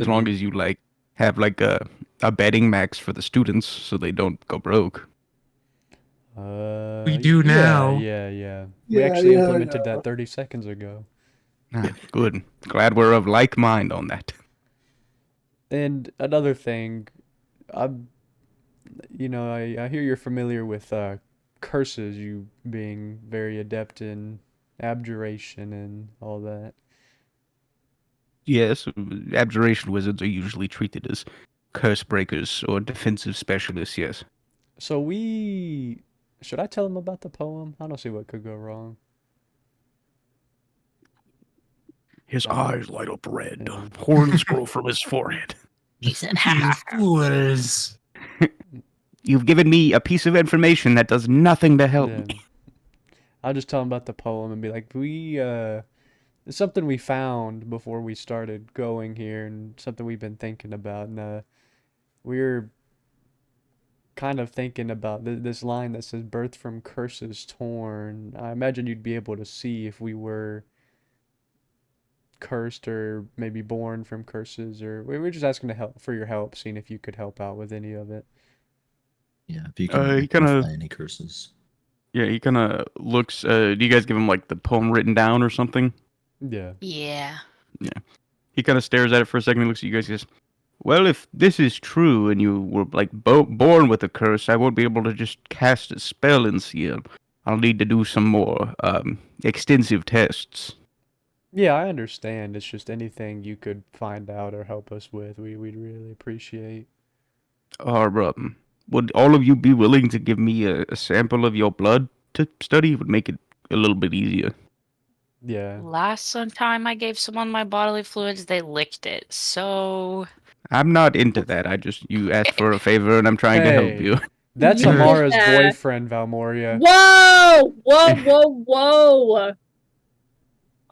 As long as you like have like a betting max for the students so they don't go broke. We do now. Yeah. We Yeah, actually yeah, implemented yeah. that 30 seconds ago. Ah, good. Glad we're of like mind on that. And another thing, I hear you're familiar with curses, you being very adept in abjuration and all that. Yes, abjuration wizards are usually treated as curse breakers or defensive specialists, yes. So should I tell him about the poem? I don't see what could go wrong. His eyes light up red. Yeah. Horns grow from his forehead. He said, You fools. You've given me a piece of information that does nothing to help Yeah. me. I'll just tell him about the poem and be like, it's something we found before we started going here and something we've been thinking about. And we're kind of thinking about this line that says, birth from curses torn. I imagine you'd be able to see if we were cursed or maybe born from curses, or we were just asking to help for your help, seeing if you could help out with any of it. Yeah, if you can He kind identify of any curses. he kind of looks. Do you guys give him like the poem written down or something? Yeah. Yeah. He kind of stares at it for a second and looks at you guys and says, well, if this is true and you were like born with a curse, I won't be able to just cast a spell and seal. I'll need to do some more extensive tests. Yeah, I understand. It's just anything you could find out or help us with, we'd really appreciate. Or would all of you be willing to give me a sample of your blood to study? It would make it a little bit easier. Yeah. Last time I gave someone my bodily fluids, they licked it. So I'm not into that. You asked for a favor and I'm trying to help Hey, you. that's You did Amara's that. boyfriend, Valmoria. Whoa! Whoa! Whoa! Whoa!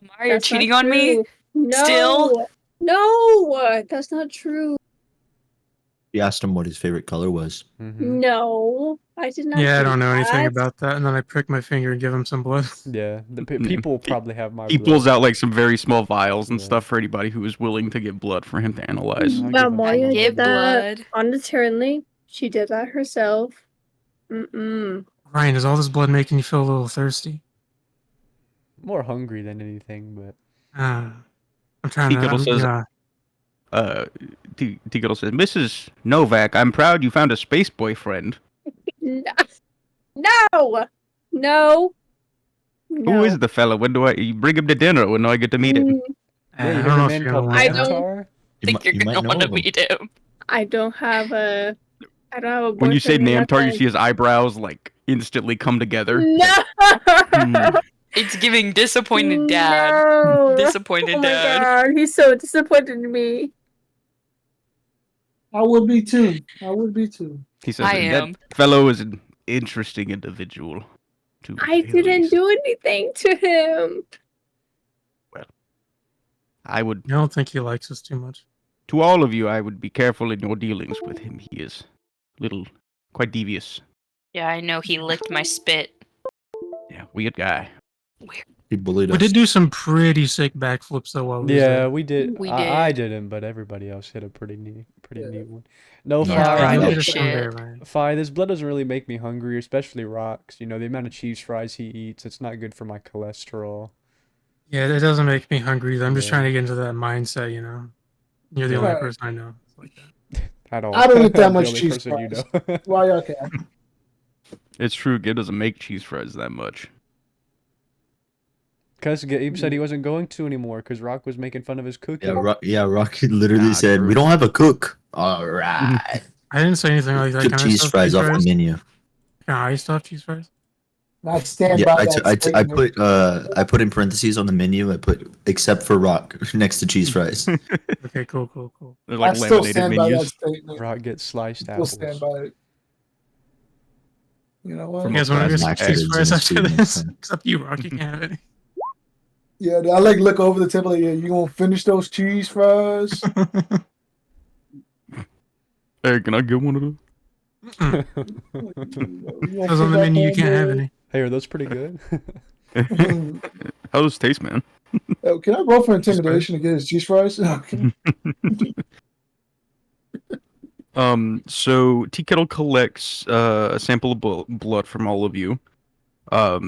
Amara, you're That's not cheating on me? true. Still? No, that's not true. You asked him what his favorite color was. Mm-hmm. No, I did not. Yeah, I do don't know anything that. about that. And then I prick my finger and give him some blood. Yeah, Yeah. people probably have my He blood. pulls out like some very small vials and Yeah. stuff for anybody who is willing to give blood for him to analyze. I'll give him Valmoria some of Give did my that blood. unnecessarily. She did that herself. Mm-mm. Ryan, is all this blood making you feel a little thirsty? More hungry than anything, but I'm trying to. Teakettle says, Teakettle says, Mrs. Novak, I'm proud you found a space boyfriend. No, no, no. Who is the fella? When do you bring him to dinner? When do I get to meet him? yeah, I you don't heard know a if man you're called gonna I like that. don't- Namtar? I think you're gonna want to him. meet him. I don't have a. I don't have a boyfriend. When you say in that Namtar, you time. see his eyebrows like instantly come together. No. Hmm. It's giving disappointed dad. No. Disappointed Oh my dad. god, he's so disappointed in me. I would be too. I would be too. He says, I that am. fellow is an interesting individual. To I say the didn't least. do anything to him. I would, I don't think he likes us too much. to all of you, I would be careful in your dealings with him. He is quite devious. Yeah, I know he licked my spit. Yeah, weird guy. He bullied We us. did do some pretty sick backflips though while we was Yeah, there. we did. We I did. didn't, but everybody else hit a pretty neat one. No, No, Yeah, Fi, I Ryan, know you did a shit. fun there, Ryan. Fi, this blood doesn't really make me hungry, especially Rocks. You know, the amount of cheese fries he eats, it's not good for my cholesterol. Yeah, it doesn't make me hungry either. I'm just Yeah. trying to get into that mindset, you know. You're the Yeah. only Right. person I know. It's like that. At all. I don't eat that I'm the much only cheese person you fries. know. Why? Okay. It's true, Gid doesn't make cheese fries that much. Cuz Gabe said he wasn't going to anymore because Rock was making fun of his cooking. Rocky literally Nah, said, true. "We don't have a cook." All right. I didn't say anything like that. Took Can I cheese stuff fries cheese off the fries? menu. Can I stuff cheese fries? I stand Yeah, by I that. I put in parentheses on the menu. I put except for rock next to cheese fries. Okay, cool. They're I like still laminated stand by that menus. statement. Rock gets sliced Still apples. stand by it. You know what? From You guys want to Have get some laxatives cheese in fries his after food next this? time. Except you, Rocky, can't have any. Yeah, I like look over the table. Like, yeah, you gonna finish those cheese fries? Hey, can I get one of those? Those on the menu, you can't have any. Hey, are those pretty good? How does it taste, man? Oh, can I roll for intimidation to get his cheese fries? Okay. So Tea Kettle collects a sample of blood from all of you.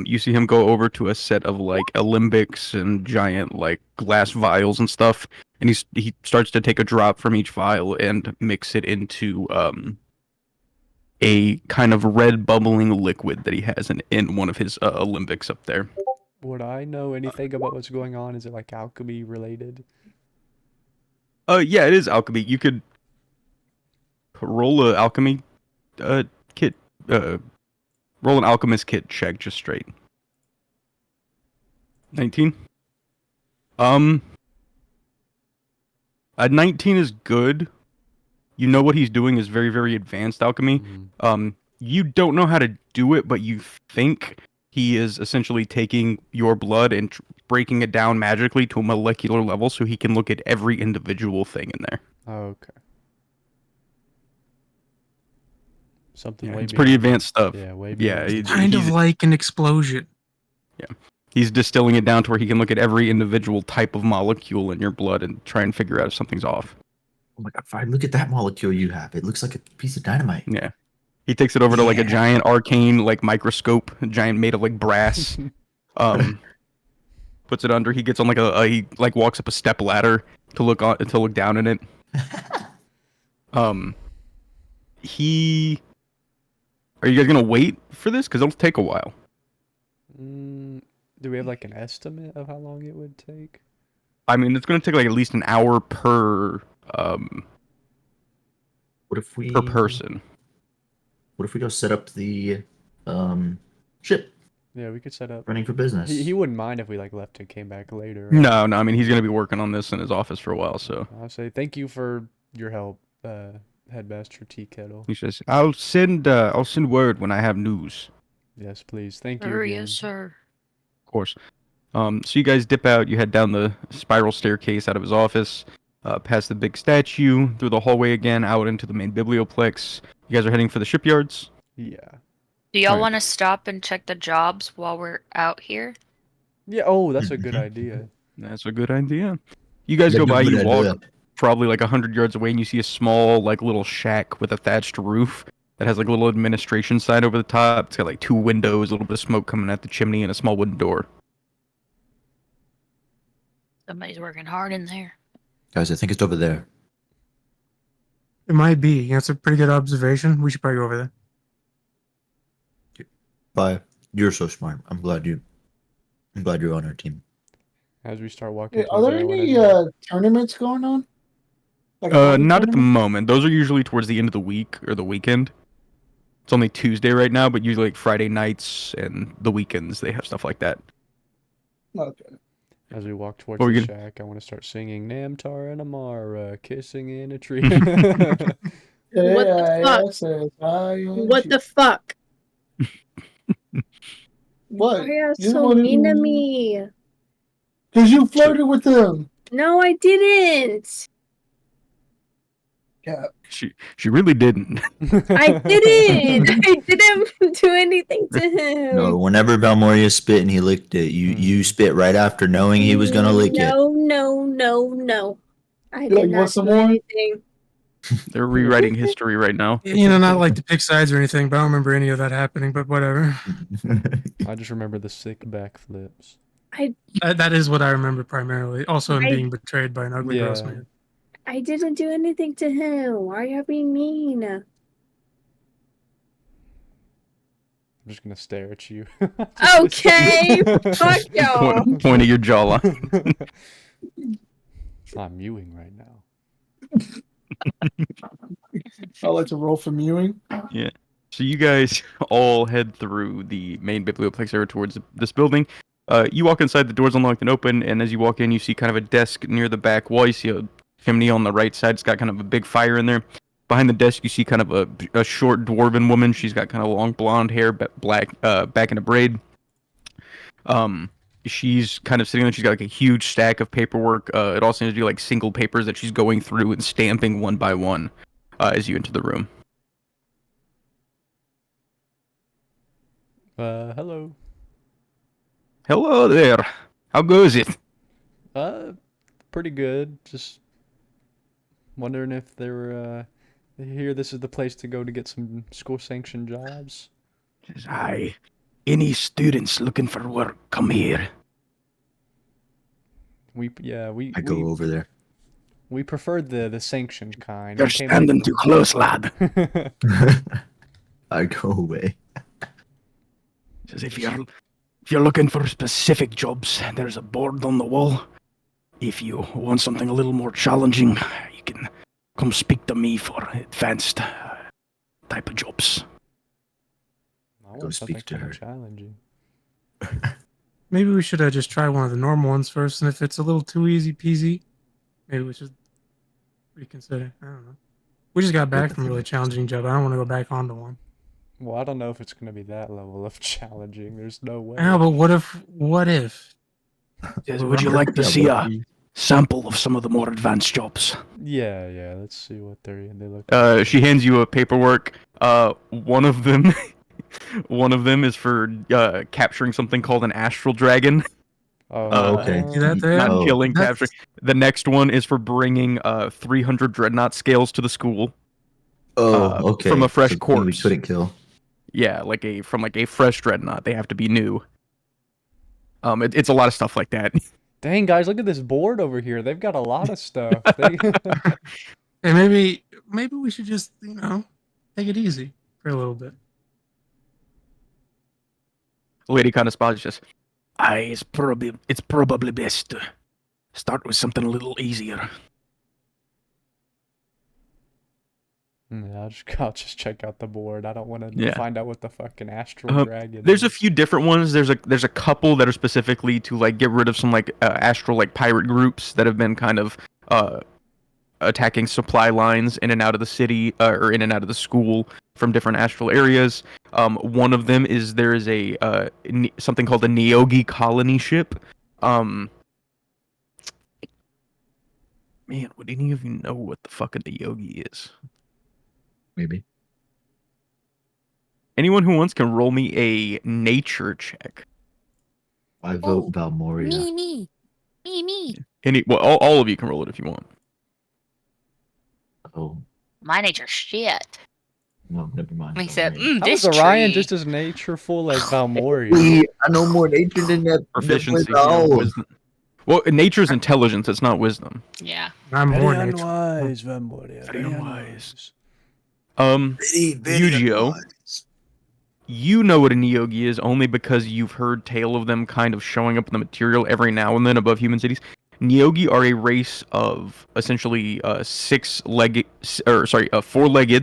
You see him go over to a set of like alembics and giant like glass vials and stuff, and he starts to take a drop from each vial and mix it into a kind of red bubbling liquid that he has in one of his alembics up there. Would I know anything about what's going on? Is it like alchemy related? Yeah, it is alchemy. You could roll a alchemy kit. Roll an alchemist kit check just straight. 19. A 19 is good. You know what he's doing is very, very advanced alchemy. You don't know how to do it, but you think he is essentially taking your blood and breaking it down magically to a molecular level so he can look at every individual thing in there. Okay. Something way It's pretty beyond advanced stuff. Yeah, way Yeah, beyond. Kind of like an explosion. he's distilling it down to where he can look at every individual type of molecule in your blood and try and figure out if something's off. Oh my god, fine. Look at that molecule you have. It looks like a piece of dynamite. Yeah. He takes it over to like a Yeah. giant arcane like microscope, a giant made of like brass. Puts it under. He gets on like he like walks up a step ladder to look down in it. Are you guys gonna wait for this? Because it'll take a while. Do we have like an estimate of how long it would take? I mean, it's gonna take like at least an hour per What if we per person. What if we go set up the ship Yeah, we could set up. running for business? He wouldn't mind if we like left and came back later. Right? No. I mean, he's gonna be working on this in his office for a while. So I'll say thank you for your help, Headmaster Tea Kettle. he says, "I'll send word when I have news." Yes, please. Thank you. Hurry, Again. yes, sir. Of course. So you guys dip out. You head down the spiral staircase out of his office, past the big statue, through the hallway again, out into the main biblioplex. You guys are heading for the shipyards. Yeah. Do y'all Right. want to stop and check the jobs while we're out here? Yeah. Oh, that's a good idea. That's a good idea. You guys Yeah, go by. good You idea. walk probably like 100 yards away, and you see a small like little shack with a thatched roof that has like a little administration sign over the top. It's got like 2 windows, a little bit of smoke coming out the chimney, and a small wooden door. Somebody's working hard in there. Guys, I think it's over there. It might be. That's a pretty good observation. We should probably go over there. Bye. You're so smart. I'm glad you're on our team. As we start walking. Are towards there I wanna any know- tournaments going on? Like hockey Not at the tournaments? moment. Those are usually towards the end of the week or the weekend. It's only Tuesday right now, but usually like Friday nights and the weekends they have stuff like that. Okay. As we walk towards What were the you shack, I want to start singing Namtar and Amara kissing in a tree. What the fuck? What the fuck? What? Why are you You so wanna- mean to me? Because you flirted with him. No, I didn't. Yeah. She really didn't. I didn't. I didn't do anything to him. No, whenever Balmoria spit and he licked it, you spit right after knowing he was gonna lick it. No. I You did want not some do more? anything. They're rewriting history right now. You know, not like to pick sides or anything, but I don't remember any of that happening, but whatever. I just remember the sick backflips. That is what I remember primarily. Also, him I- being betrayed by an ugly gross Yeah. man. I didn't do anything to him. Why are you being mean? I'm just gonna stare at you. Okay, fuck y'all. Point of your jawline. I'm mewing right now. I like to roll for mewing. So you guys all head through the main biblioplex area towards this building. You walk inside, the door's unlocked and open, and as you walk in, you see kind of a desk near the back wall. You see a chimney on the right side. It's got kind of a big fire in there. Behind the desk, you see kind of a short dwarven woman. She's got kind of long blonde hair, black, back in a braid. She's kind of sitting there. She's got like a huge stack of paperwork. It all seems to be like single papers that she's going through and stamping one by one as you enter the room. Hello. Hello there. How goes it? Pretty good. Just wondering if here this is the place to go to get some school sanctioned jobs. Aye. Any students looking for work, come here. We I go over there. we preferred the sanctioned kind. You're We came standing too close, lad. I go away. Says if you're looking for specific jobs, there's a board on the wall. If you want something a little more challenging, you can come speak to me for advanced type of jobs. I want Go something speak to kinda her. challenging. Maybe we should just try one of the normal ones first, and if it's a little too easy peasy, maybe we should reconsider. I don't know. We just got back from a really challenging job. I don't want to go back onto one. Well, I don't know if it's gonna be that level of challenging. There's no way. I know, but what if? Would you like to see a sample of some of the more advanced jobs? Yeah. Let's see what they look. She hands you a paperwork. One of them, one of them is for capturing something called an astral dragon. Oh, okay. See that there? Not Oh. killing, That's- capturing. The next one is for bringing 300 dreadnought scales to the school. Oh, okay. From a fresh So thing corpse. we couldn't kill. Yeah, from a fresh dreadnought. They have to be new. It's a lot of stuff like that. Dang, guys, look at this board over here. They've got a lot of stuff. Hey, maybe we should just take it easy for a little bit. Lady kind of spots just. It's probably best to start with something a little easier. Yeah, I'll just check out the board. I don't want to Yeah. find out what the fucking astral dragon. There's a is. few different ones. There's a couple that are specifically to like get rid of some like astral like pirate groups that have been kind of attacking supply lines in and out of the city or in and out of the school from different astral areas. One of them is there is a something called a Neogi colony ship. Man, would any of you know what the fuck a Neogi is? Maybe. Anyone who wants can roll me a nature check. I vote Valmoria. Me. Well, all of you can roll it if you want. Oh, My nature's shit. no, never mind. Except, Valmoria. How this is Orion tree. just as natureful as Valmoria? I know more nature than that. Proficiency. Oh, Wisdom. Well, nature's intelligence. It's not wisdom. Yeah. I'm more nature. unwise, Valmoria. Very unwise. Yu-Gi-Oh! You know what a Neogi is only because you've heard tale of them kind of showing up in the material every now and then above human cities. Neogi are a race of essentially four-legged,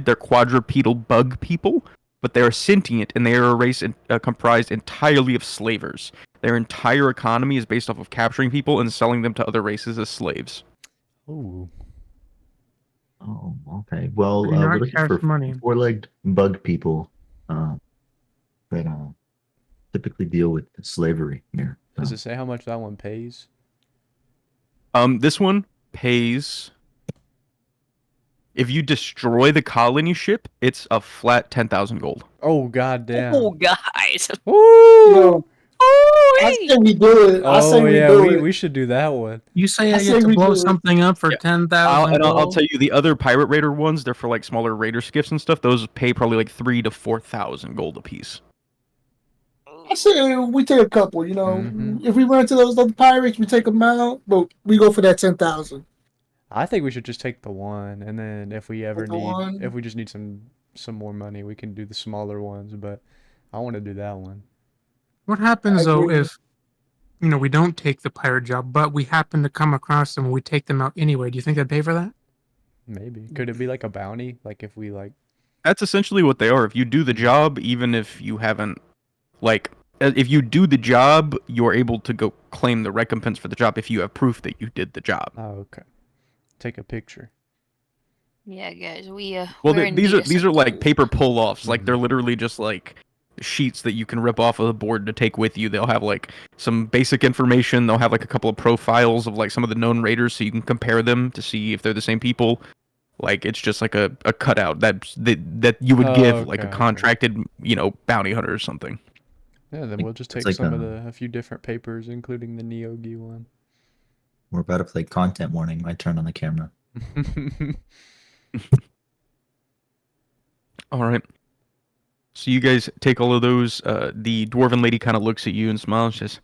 they're quadrupedal bug people, but they are sentient and they are a race comprised entirely of slavers. Their entire economy is based off of capturing people and selling them to other races as slaves. Ooh. Oh, okay. Well, You know, we're I looking cash for money. four-legged bug people that typically deal with slavery here. Does it say how much that one pays? This one pays. If you destroy the colony ship, it's a flat 10,000 gold. Oh, goddamn. Oh, guys. Woo! Yo, I say we do it. I say Oh, we yeah, do it. we should do that one. You say I I say get to we blow do it. something up for Yeah. 10,000? I'll tell you, the other pirate raider ones, they're for like smaller raider skiffs and stuff. Those pay probably like 3,000 to 4,000 gold apiece. I say we take a couple. You know, Mhm. if we run into those other pirates, we take them out, but we go for that 10,000. I think we should just take the one, and then if we ever Take the one? if we just need some more money, we can do the smaller ones. But I want to do that one. What happens I though agree. if we don't take the pirate job, but we happen to come across them and we take them out anyway? Do you think they'd pay for that? Maybe could it be like a bounty? Like if we That's essentially what they are. If you do the job, even if you haven't, like, if you do the job, you're able to go claim the recompense for the job if you have proof that you did the job. oh, okay, take a picture. Yeah, guys, Well, we're in these need are of these some are like gold. paper pull-offs. Like Mhm. they're literally just like sheets that you can rip off of the board to take with you. They'll have like some basic information. They'll have like a couple of profiles of like some of the known raiders, so you can compare them to see if they're the same people. Like it's just like a cutout that you would Oh, give like a okay. contracted bounty hunter or something. Yeah, then we'll just take It's like some of a few different papers, including the Neogi one. We're about to play content warning. My turn on the camera. All right. So you guys take all of those. The dwarven lady kind of looks at you and smiles. She says,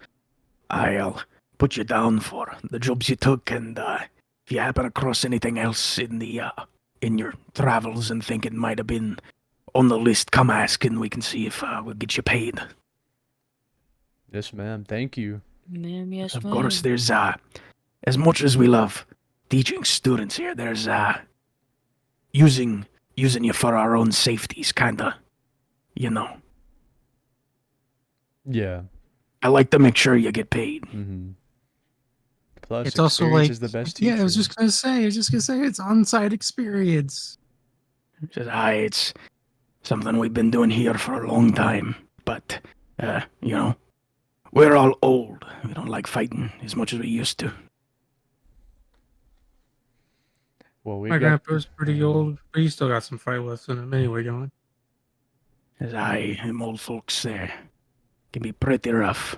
I'll put you down for the jobs you took, and if you happen across anything else in your travels and think it might have been on the list, come ask, and we can see if we'll get you paid. Yes, ma'am. Thank you. Ma'am, yes, Of ma'am. course, there's as much as we love teaching students here, there's using you for our own safeties, kinda. Yeah. I like to make sure you get paid. Mm-hmm. Plus, It's also experience like is the best teacher. yeah, I was just gonna say it's on-site experience. He says, "Aye, it's something we've been doing here for a long time, but you know, we're all old. We don't like fighting as much as we used to." Well, we My got grandpa's pretty old, but he's still got some fight left in him anyway going. He says, "Aye, them old folks can be pretty rough."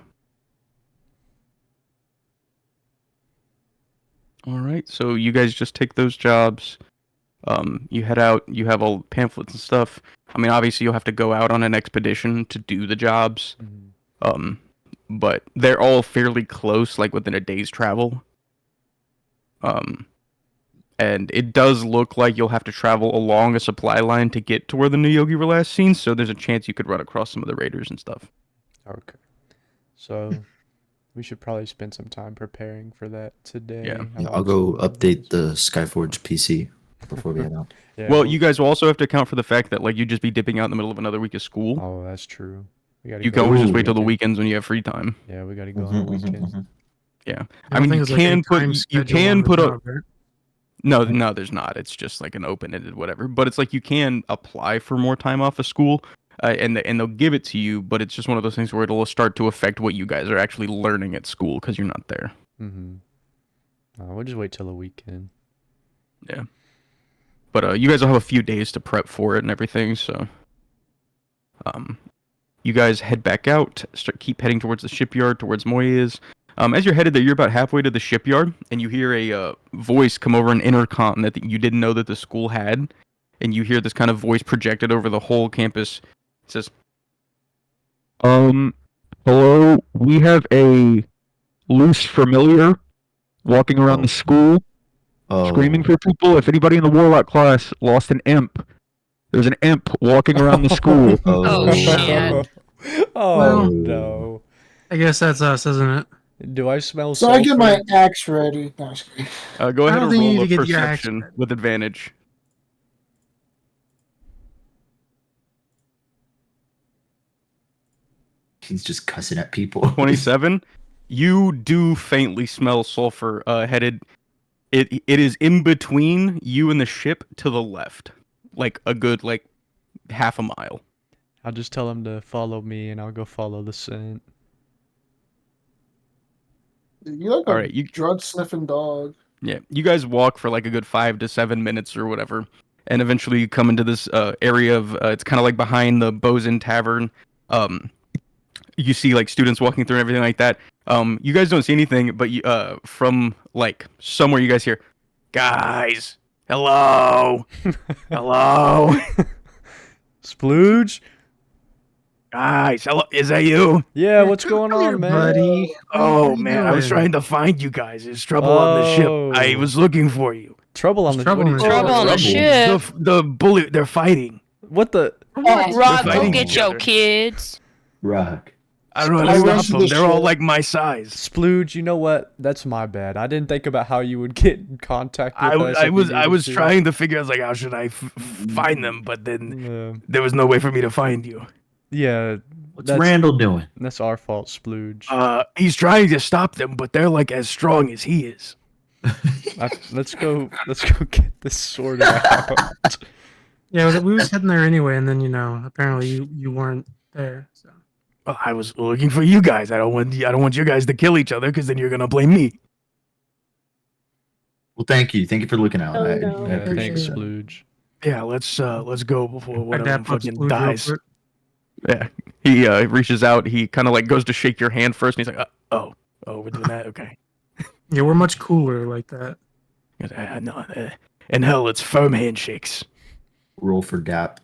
All right, so you guys just take those jobs. You head out. You have all pamphlets and stuff. I mean, obviously, you'll have to go out on an expedition to do the jobs. But they're all fairly close, like within a day's travel. And it does look like you'll have to travel along a supply line to get to where the new Yogi were last seen. So there's a chance you could run across some of the raiders and stuff. Okay. So we should probably spend some time preparing for that today. Yeah. Yeah, I'll go update the Skyforge PC before we head out. Yeah, Well, you guys will also have to account for the fact that like you'd just be dipping out in the middle of another week of school. Oh, that's true. We gotta You go can always on just the wait till the weekend. weekends when you have free time. Yeah, we gotta go on the weekend. Yeah. I I mean, don't think you it's like a can put time you schedule can on the put a job, right? no, there's not. It's just like an open-ended whatever. But it's like you can apply for more time off of school, and they'll give it to you. But it's just one of those things where it'll start to affect what you guys are actually learning at school because you're not there. We'll just wait till the weekend. Yeah. But you guys will have a few days to prep for it and everything. So, you guys head back out. Keep heading towards the shipyard, towards Moya's. As you're headed there, you're about halfway to the shipyard, and you hear a voice come over an intercom that you didn't know that the school had, and you hear this kind of voice projected over the whole campus. It says, hello, we have a loose familiar walking around the school, screaming for people. If anybody in the Warlock class lost an imp, there's an imp walking around the school. Oh, shit. Oh, Well- no. I guess that's us, isn't it? Do I smell So I get my sulfur? axe ready. No, I'm just kidding. Go I ahead don't and think you roll need a to get your axe perception ready. with advantage. He's just cussing at people. 27. You do faintly smell sulfur headed. It is in between you and the ship to the left, like a good like half a mile. I'll just tell him to follow me, and I'll go follow the scent. You like All a right, you drug sniffing dog. Yeah, you guys walk for like a good 5 to 7 minutes or whatever, and eventually you come into this area of it's kind of like behind the Bosun Tavern. You see like students walking through and everything like that. You guys don't see anything, but you from like somewhere you guys hear, guys, hello, hello, Splooge? guys, hello, is that you? Yeah, what's going Come here, on, man? buddy. Oh What are you man, I was doing? trying to find you guys. There's trouble on the ship. I Oh. was looking for you. Trouble on the Trouble what on are the you- ship. Trouble on the Trouble. ship. The bully, they're fighting. What the? Rob, go fighting get each your other. kids. Rock. I don't know I how to went stop to them. the They're all ship. like my size. Splooge, you know what? That's my bad. I didn't think about how you would get in contact with us. I if was you I needed was to. trying to figure out like how should I find them, but then Yeah, there was no way for me to find you. yeah, What's that's Randall doing? that's our fault, Splooge. He's trying to stop them, but they're like as strong as he is. Let's go get this sorted out. Yeah, we was heading there anyway, and then apparently you weren't there. So Well, I was looking for you guys. I don't want you guys to kill each other because then you're gonna blame me. Well, thank you. Thank you for looking out. Oh, I no. Yeah, appreciate thanks, that. Splooge. Yeah, let's go before one I of them dap up fucking Splooge real dies. quick. Yeah, he reaches out. He kind of like goes to shake your hand first, and he's like, Oh, we're doing that. Okay. Yeah, we're much cooler like that. No, in hell, it's firm handshakes. Roll for DAP.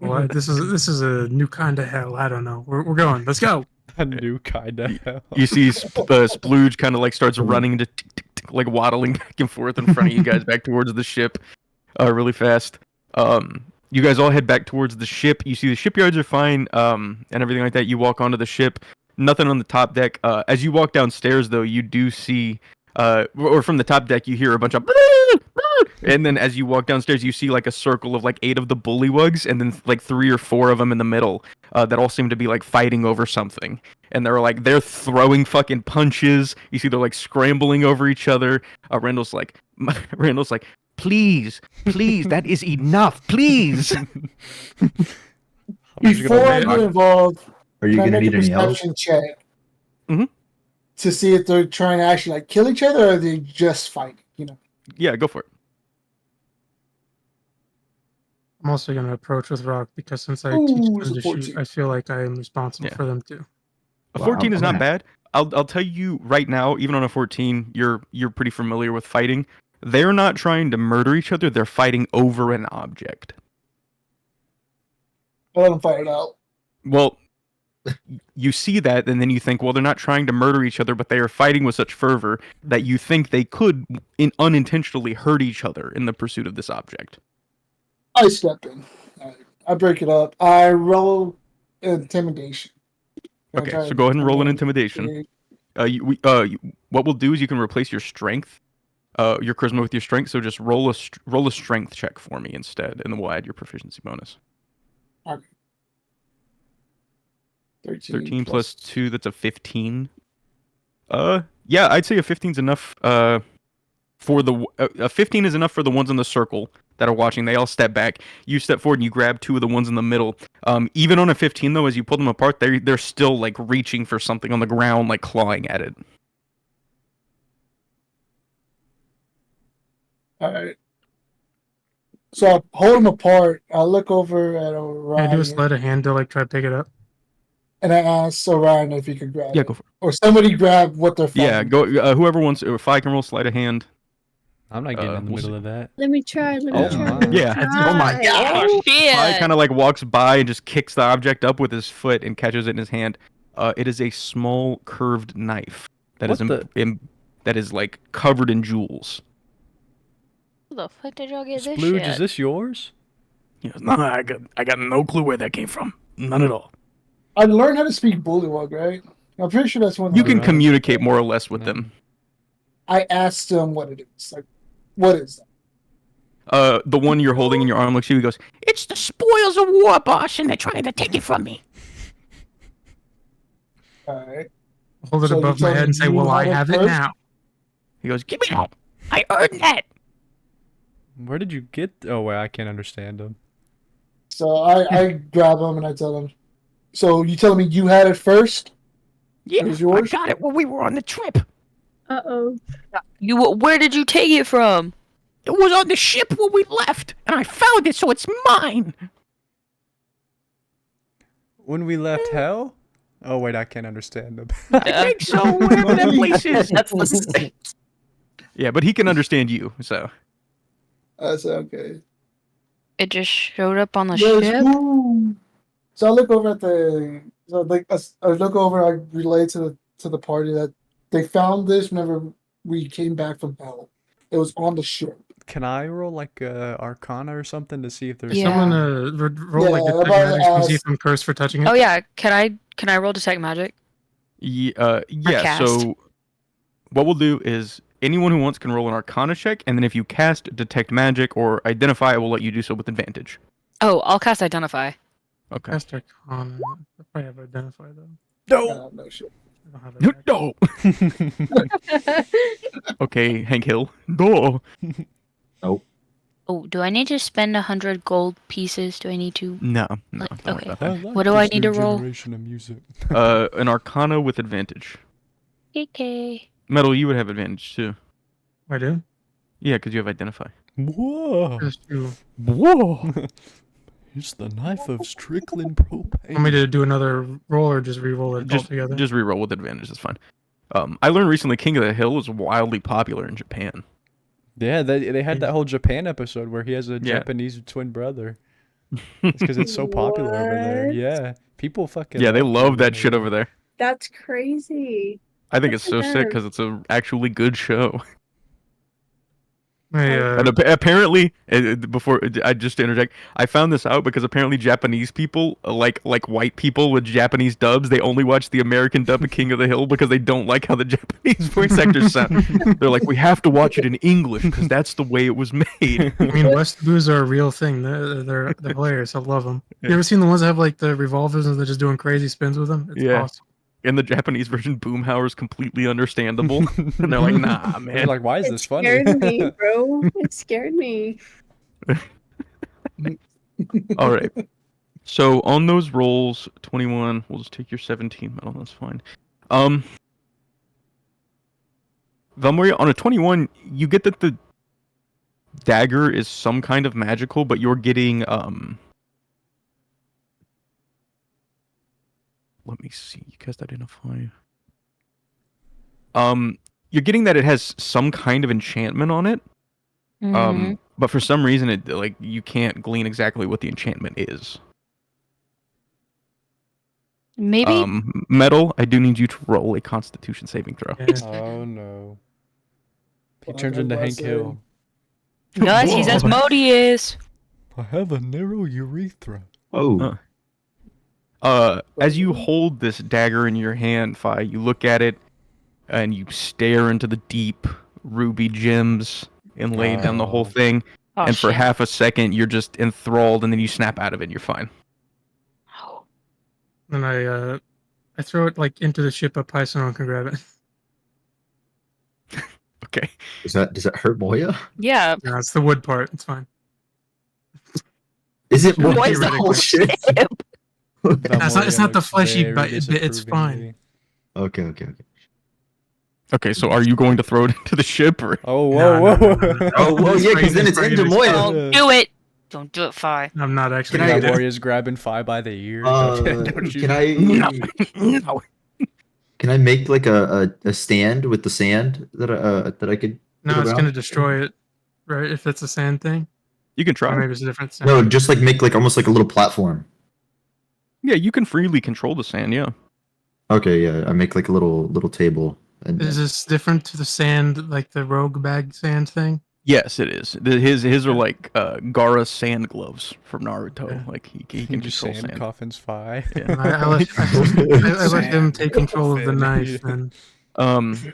Well, this is a new kind of hell. I don't know. We're going. Let's go. A new kind of hell. You see Splooge kind of like starts running to like waddling back and forth in front of you guys back towards the ship really fast. You guys all head back towards the ship. You see the shipyards are fine and everything like that. You walk onto the ship. Nothing on the top deck. As you walk downstairs, though, you do see or from the top deck, you hear a bunch of and then as you walk downstairs, you see like a circle of like 8 of the bullywugs and then like 3 or 4 of them in the middle that all seem to be like fighting over something. And they're throwing fucking punches. You see they're like scrambling over each other. Randall's like, Please, that is enough. Please. Before I get involved, Are you can I gonna make a need any help? perception check Mhm. to see if they're trying to actually like kill each other or are they just fighting? You know. Yeah, go for it. I'm also going to approach with Rock because since I Ooh, teach it's them a to shoot, 14. I feel like I am responsible Yeah. for them too. A Well, 14 is I'm not gonna- bad. I'll tell you right now, even on a 14, you're pretty familiar with fighting. They're not trying to murder each other, they're fighting over an object. I let them fight it out. Well, you see that, and then you think, well, they're not trying to murder each other, but they are fighting with such fervor that you think they could unintentionally hurt each other in the pursuit of this object. I step in. I break it up. I roll intimidation. I Okay, try so to go ahead and roll an intimidate. intimidation. What we'll do is you can replace your strength, your charisma with your strength. So just roll a strength check for me instead, and then we'll add your proficiency bonus. 13 plus 2, that's a 15. Yeah, I'd say a 15's enough. For the a 15 is enough for the ones in the circle that are watching. They all step back. You step forward and you grab two of the ones in the middle. Even on a 15 though, as you pull them apart, they're still like reaching for something on the ground, like clawing at it. All right. So I hold them apart. I look over at Can I Orion do a sleight of hand to like try to pick it up? and I ask Orion if he could grab Yeah, it. go for it. Or somebody grab what they're fighting. Yeah, go. Whoever wants. If I can roll sleight of hand. I'm not getting in the we'll middle see. of that. Let me try. Let me Oh try. my. Let me Yeah. try. Oh my Oh I shit! kind of like walks by and just kicks the object up with his foot and catches it in his hand. It is a small curved knife that What is the- that is like covered in jewels. Who the fuck did y'all get this Splooge, shit? is this yours? He goes, no, I got no clue where that came from. None at all. I learned how to speak Bullywug, right? I'm pretty sure that's one. You of can the- communicate more or less with Yeah. them. I asked him what it is. Like, what is that? The one you're holding in your arm looks at you. He goes, It's the spoils of war, boss, and they're trying to take it from me. All right. Hold it So you above my tell head me and say, you "Well, I have it have it first? now." he goes, Give me that. I earned that. Where did you get? Oh wait, I can't understand him. So I grab him and I tell him. So you telling me you had it first? Yeah, It was I yours? got it when we were on the trip. Uh-oh. Where did you take it from? It was on the ship when we left, and I found it, so it's mine. When we left hell? Oh wait, I can't understand him. I think so, whatever that place is. That's the same. yeah, but he can understand you. So I said, okay. It just showed up on the Yes, ship. woo. So I look over at the. So like I look over. I relay to the party that they found this whenever we came back from hell. It was on the ship. Can I roll like Arcana or something to see if there's? Yeah. Someone roll like Yeah, detect about magic and see ask- if I'm cursed for touching it. Oh yeah, can I roll detect magic? yeah. cast. So what we'll do is anyone who wants can roll an Arcana check, and then if you cast Detect Magic or Identify, I will let you do so with advantage. Oh, I'll cast identify. Okay. Cast Arcana. I probably have identify though. No shit. I don't have that. No. Okay, Hank Hill. No. Oh, do I need to spend 100 gold pieces? Do I need to? No. Like, Don't worry okay. about that. What do I need to roll? Generation of music. An Arcana with advantage. Okay. Metal, you would have advantage too. I do. Yeah, because you have Identify. Whoa! Just to Whoa! It's the knife of Strickland propane. want me to do another roll or just re-roll it Just altogether? reroll with advantage. That's fine. I learned recently King of the Hill is wildly popular in Japan. Yeah, they had that whole Japan episode where he has a Yeah. Japanese twin brother. It's because it's so popular over there. What? Yeah, people fucking. Yeah, they love King that of the shit Hill. over there. That's crazy. I think it's Good so for sick them. because it's a actually good show. My, And apparently, before I just to interject, I found this out because apparently Japanese people, like white people with Japanese dubs, they only watch the American dub of King of the Hill because they don't like how the Japanese voice actors sound. They're like, we have to watch it in English because that's the way it was made. I mean, West Boos are a real thing. They're hilarious. I love them. You ever seen the ones that have like the revolvers and they're just doing crazy spins with them? It's Yeah. awesome. in the Japanese version, Boomhauer is completely understandable, and they're like, "Nah, They're man." like, why is It this funny? scared me, bro. It scared me. All right. So on those rolls, 21. We'll just take your 17 metal. That's fine. Valmoria, on a 21, you get that the dagger is some kind of magical, but you're getting Let me see. You cast identify. You're getting that it has some kind of enchantment on it. Mhm. But for some reason, it like you can't glean exactly what the enchantment is. Maybe. Metal, I do need you to roll a Constitution saving throw. Yeah. Oh no. He Well, turns I was into about to Hank say- Hill. Guys, he's Whoa. Asmodeus. I have a narrow urethra. Oh, As you hold this dagger in your hand, Fi, you look at it and you stare into the deep ruby gems inlaid down the whole Oh. thing. Oh, And for shit. half a second, you're just enthralled, and then you snap out of it, and you're fine. Oh. Then I throw it like into the ship up high so no one can grab it. Okay. does that hurt Moya? Yeah. No, it's the wood part. It's fine. Is it What Moya? is the Oh whole shit. It's not the looks fleshy very bit, it's fine. disapprovingly. Okay. Okay, so are you going to throw it into the ship, or? Oh, No, whoa, no, whoa. no, no, no. Oh, well, yeah, because then it's into Moya. Don't do it. Don't do it, Fi. I'm not actually Can I- gonna do it. Warrior's grabbing Fi by the ear. Don't you? Can I No. can I make like a stand with the sand that I could No, get it's around? gonna destroy it, right? If it's a sand thing, You can or try. maybe it's a different sand. No, just like make like almost like a little platform. Yeah, you can freely control the sand, yeah. Okay, yeah, I make like a little table. And Is this different to the sand, like the rogue bag sand thing? Yes, it is. His are like Gaara sand gloves from Naruto. Yeah. Like he can just control sand sand. coffins Fi. Yeah. I let him Sand take control of the coffin. knife, and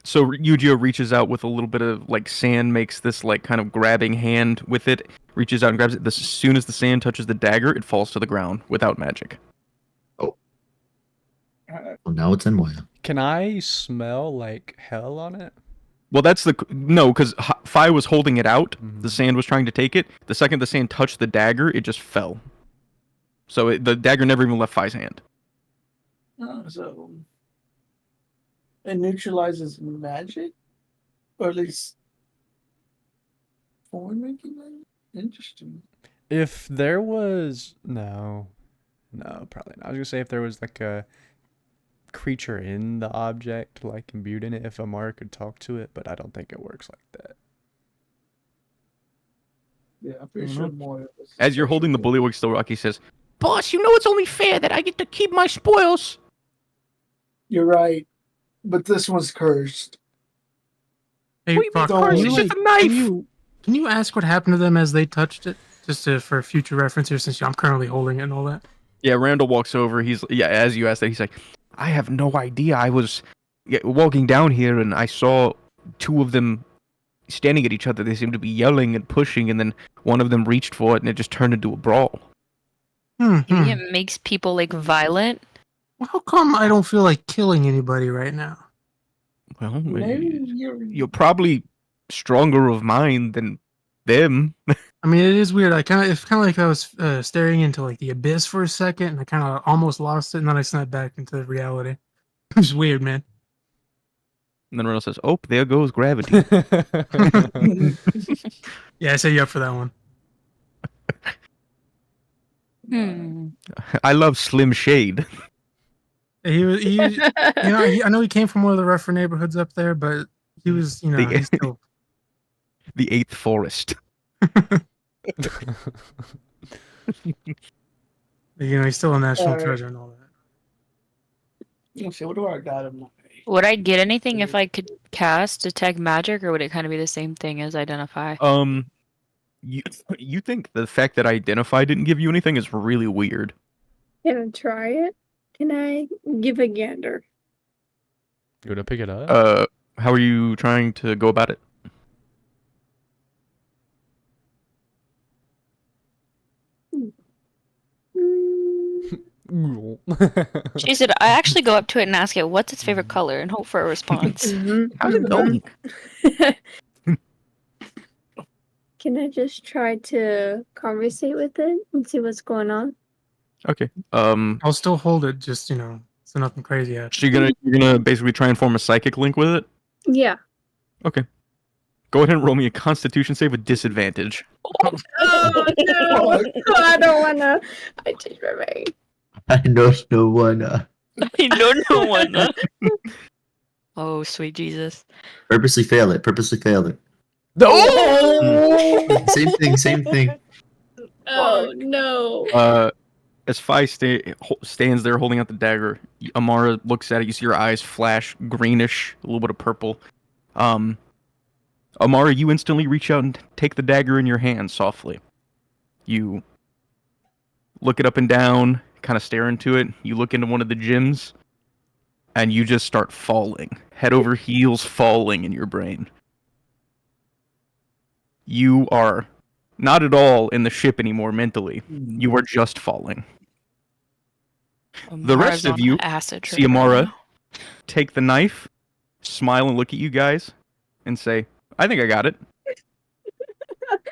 So Yujiro reaches out with a little bit of like sand, makes this like kind of grabbing hand with it, reaches out and grabs it. As soon as the sand touches the dagger, it falls to the ground without magic. well, now it's in Moya. Can I smell like hell on it? Well, that's no, because Fi was holding it out. Mhm. The sand was trying to take it. The second the sand touched the dagger, it just fell. So the dagger never even left Fi's hand. So it neutralizes magic, or at least form making magic. Interesting. If there was no, probably not. I was gonna say if there was like a creature in the object, like imbued in it, if Amara could talk to it, but I don't think it works like that. Yeah, I'm pretty I don't sure know. more. As you're holding the Bullywug still, Rocky says, "Boss, you know it's only fair that I get to keep my spoils." You're right, but this one's cursed. hey, What do you mean, Fuck, Don't can Carson? you, It's worry. just a knife. can you ask what happened to them as they touched it, just for future reference here, since I'm currently holding it and all that? Yeah, Randall walks over. He's as you asked that, he's like, "I have no idea. I was walking down here and I saw two of them standing at each other. They seemed to be yelling and pushing, and then one of them reached for it, and it just turned into a brawl." You think it makes people like violent? Well, how come I don't feel like killing anybody right now? Well, Maybe you're probably stronger of mind than them. I mean, it is weird. It's kind of like I was staring into like the abyss for a second, and I kind of almost lost it, and then I snapped back into reality. It was weird, man. And then Randall says, "Oh, there goes gravity." Yeah, I set you up for that one. Hmm. I love Slim Shade. He was, I know he came from one of the rougher neighborhoods up there, but he was, he's still. The Eighth Forest. He's still a national Alright. treasure and all that. Let's see, what do I got in my? Would I get anything if I could cast detect magic, or would it kind of be the same thing as identify? You think the fact that identify didn't give you anything is really weird. Can I try it? Can I give a gander? You wanna pick it up? How are you trying to go about it? Mm, She said, I actually go up to it and ask it what's its favorite color and hope for a response. How's it going? Can I just try to conversate with it and see what's going on? Okay. I'll still hold it, just so nothing crazy happens. So you're gonna basically try and form a psychic link with it? Yeah. Okay. Go ahead and roll me a Constitution save with disadvantage. Oh no! I don't wanna. I changed my mind. I know no one. I don't know what. Oh, sweet Jesus. Purposely fail it. Oh! Same thing. Oh no! As Fi stands there holding out the dagger, Amara looks at it. You see her eyes flash greenish, a little bit of purple. Amara, you instantly reach out and take the dagger in your hand softly. You look it up and down, kind of stare into it. You look into one of the gyms, and you just start falling, head over heels, falling in your brain. You are not at all in the ship anymore mentally. You are just falling. The rest of you see Amara take the knife, smile and look at you guys, and say, I think I got it.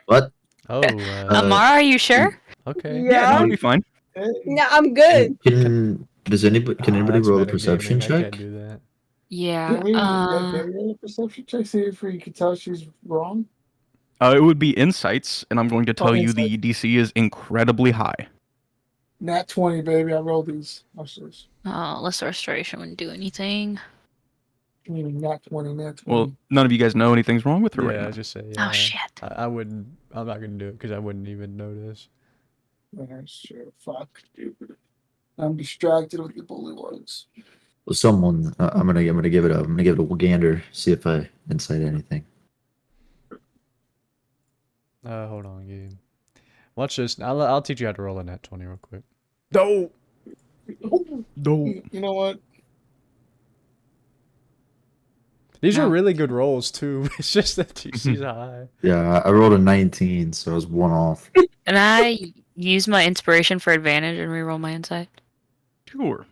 What? Oh, Amara, are you sure? okay. Yeah, no, it'll be fine. No, I'm good. Can anybody That's roll a metagaming, perception I check? can't do that. Yeah. Can we roll a perception check, see if we can tell she's wrong? It would be insights, and I'm going to tell you the insights. DC is incredibly high. Nat 20, baby. I rolled these. Watch this. Oh, less restoration wouldn't do anything. Nat 20, Nat 20. Well, none of you guys know anything's wrong with her right Yeah, now. I just say. Oh, shit. I wouldn't. I'm not gonna do it because I wouldn't even notice. Sure. Fuck, dude. I'm distracted with the bullywugs. Well, someone. I'm gonna give it a gander. See if I insight anything. Hold on, Gabe. Watch this. I'll teach you how to roll a nat 20 real quick. No. No. You know what? These are No. really good rolls too. It's just that DC's high. Yeah, I rolled a 19, so I was one off. And I use my inspiration for advantage and reroll my insight. Sure.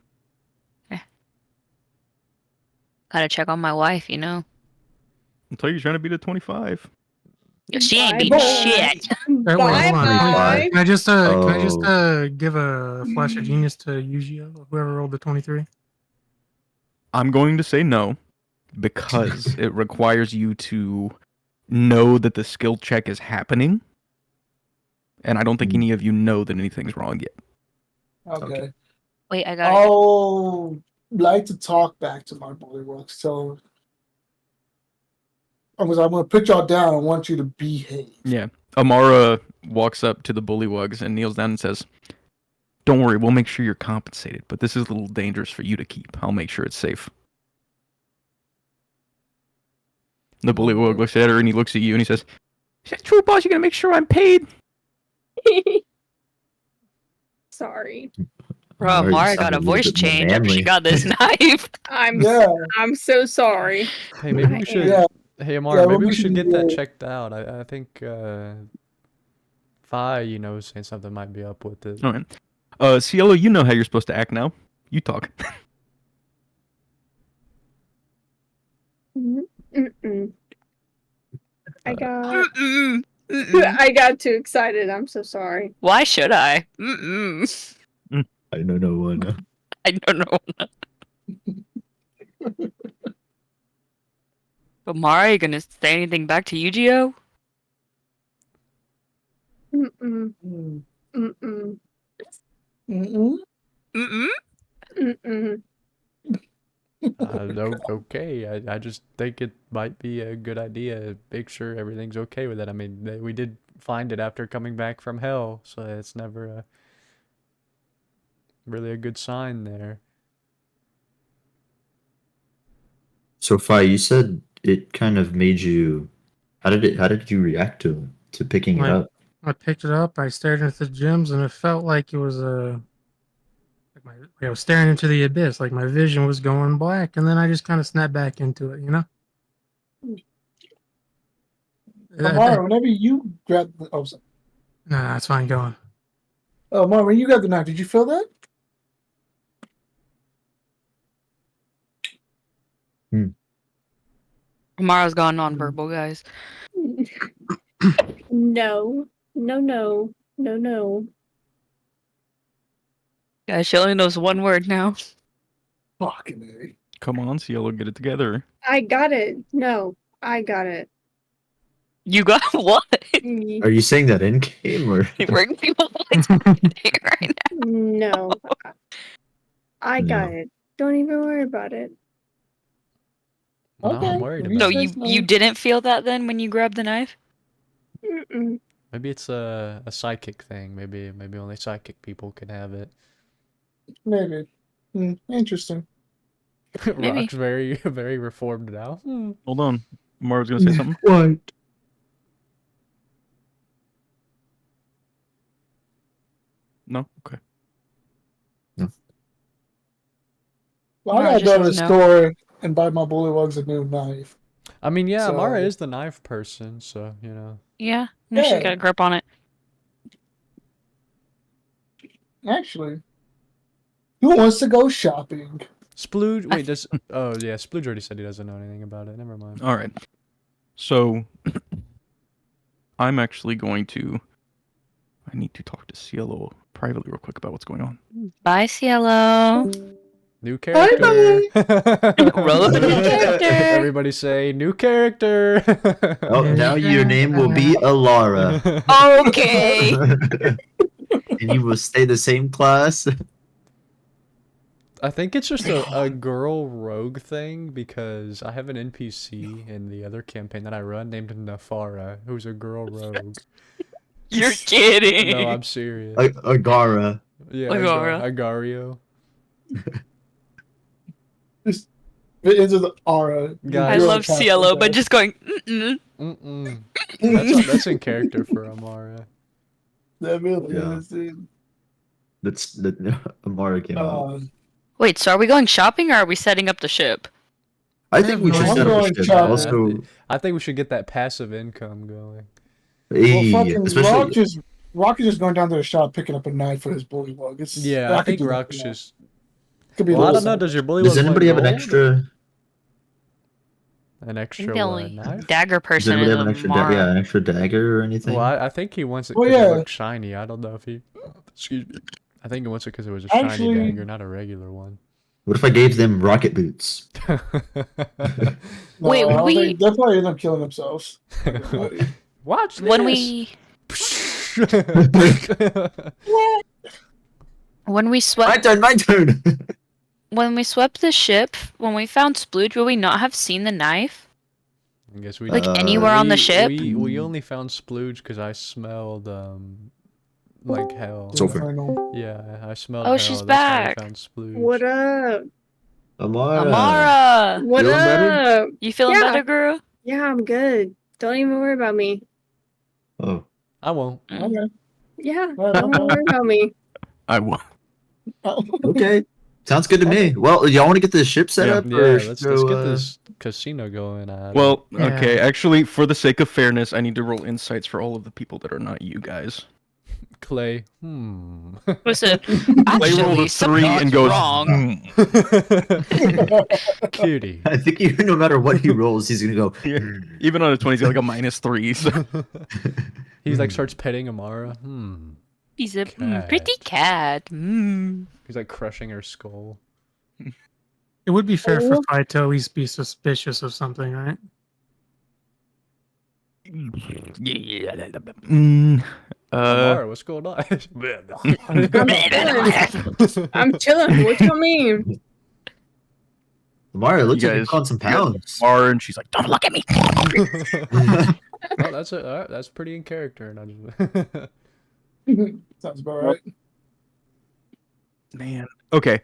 Gotta check on my wife, you know. Until you're trying to beat a 25. She ain't beating Bye-bye. shit. Wait, hold on. Bye-bye. Can I just Oh. give a flash of genius to Yu-Gi-Oh, whoever rolled the 23? I'm going to say no, because it requires you to know that the skill check is happening. And I don't think any of you know that anything's wrong yet. Okay. Wait, I got it. I'll like to talk back to my bullywugs. So, I'm going to put y'all down. I want you to behave. Yeah. Amara walks up to the bullywugs and kneels down and says, don't worry, we'll make sure you're compensated, but this is a little dangerous for you to keep. I'll make sure it's safe. The bullywug looks at her and he looks at you and he says, is that true, boss? You gonna make sure I'm paid? Sorry. Bro, Alright, Amara you got sound a a little voice bit more change after she manly. got this knife. I'm so sorry. Hey, maybe we should. Yeah. Hey, Amara, Yeah, maybe we we should should get do that that. checked out. I think Fi, saying something might be up with it. All right. Cielo, you know how you're supposed to act now. You talk. Mm-mm. I got Mm-mm. Mm-mm. I got too excited. I'm so sorry. Why should I? Mm-mm. I know no one. I don't know. But Mara, you gonna say anything back to Yu-Gi-Oh? Mm-mm. Mm. Mm-mm. Mm-mm. Mm-mm. Mm-mm. Okay. I just think it might be a good idea to make sure everything's okay with it. I mean, we did find it after coming back from hell, so it's never really a good sign there. So, Fi, you said it kind of made you. How did you react to picking it up? I picked it up. I stared into the gems, and it felt like it was I was staring into the abyss, like my vision was going black, and then I just kind of snapped back into it, Amara, whenever you grab the... Oh, sorry. Nah, it's fine. Go on. Amara, when you grabbed the knife, did you feel that? Amara's gone nonverbal, guys. No. No, no. No, no. Guys, she only knows one word now. Fucking A. Come on, Cielo, get it together. I got it. No, I got it. You got what? Are you saying that in game or? We're people right now. No. I got No. it. Don't even worry about it. No, I'm Okay, worried if about you No, it. say you didn't feel that then when you grabbed the knife? Mm-mm. Maybe it's a psychic thing. Maybe only psychic people can have it. Maybe. Interesting. Maybe. Rock's very reformed now. Hold on. Mara's gonna say something. What? No? Okay. Well, I Mara gotta just go to the says no. store and buy my Bullywugs a new knife. I mean, yeah, So- Amara is the knife person, so you know. Yeah, no, she's Yeah. got a grip on it. Actually, who wants to go shopping? Splooge, wait, does oh yeah, Splooge already said he doesn't know anything about it. Never mind. All right. So, I'm actually going to. I need to talk to Cielo privately real quick about what's going on. Bye, Cielo. New character. Roll the new character. Everybody say new character. Oh, now your name will be Alara. Okay. And you will stay the same class. I think it's just a girl rogue thing because I have an NPC in the other campaign that I run named Nafara, who's a girl rogue. You're kidding. No, I'm serious. Agara. Yeah, Agara. Agario. Just it ends with Aura. Guys. I Girl love Cielo, but just going. Mm-mm. Mm-mm. That's in character for Amara. That really Yeah. is. Dude. That's Amara came out. Wait, so are we going shopping or are we setting up the ship? I think we should I'm set up going a ship. shopping. Also, I think we should get that passive income going. hey, Well, fucking especially Rock is just going down to the shop picking up a knife for his Bullywug. It's Yeah, I could think do that Rock's for now. just. Could be Well, I little don't know. something. Does your bully does look anybody have an gold? extra? An I extra think the what, only knife? dagger Does person anybody is have an extra? Amara. Yeah, an extra dagger or anything? Well, I think he wants it Well, because it yeah. looked shiny. I don't know if he. Excuse me. I think he wants it because it was a shiny Actually- dagger, not a regular one. What if I gave them rocket boots? No, Wait, I don't we- think- they'll probably end up killing themselves. Watch this. When we swept My turn. when we swept the ship, when we found Splooge, would we not have seen the knife? I guess we Like Uh, anywhere on the ship? We only found Splooge because I smelled like hell. Sulfur. Final. Yeah, I smelled Oh, hell. she's That's why back. I found Splooge. What up? Amara. Amara, What Feeling better? up? you feeling Yeah. better, girl? Yeah, I'm good. Don't even worry about me. Oh, I won't. Okay. Yeah, Well, don't worry about me. I will. okay. Sounds good to me. Well, y'all want to get this ship set Yeah. up? Yeah, or let's should, get this casino going. Well, Yeah. okay. Actually, for the sake of fairness, I need to roll insights for all of the people that are not you guys. Clay. Listen, Clay rolled actually, a 3 and something's goes wrong. Cutie. I think even no matter what he rolls, he's gonna go. Yeah. Even on a 20, he's got like a -3. So. He's like starts petting Amara. He's a Cat. pretty cat. Mm. He's like crushing her skull. It would be fair for Oh. Fi to at least be suspicious of something, right? Amara, what's going on? I'm chilling. What you mean? Amara, it looks You like you're guys- calling some pounds. Bar, and she's like, "Don't look at me." Oh, that's it. That's pretty in character. Not just... Sounds about right. Man. Okay.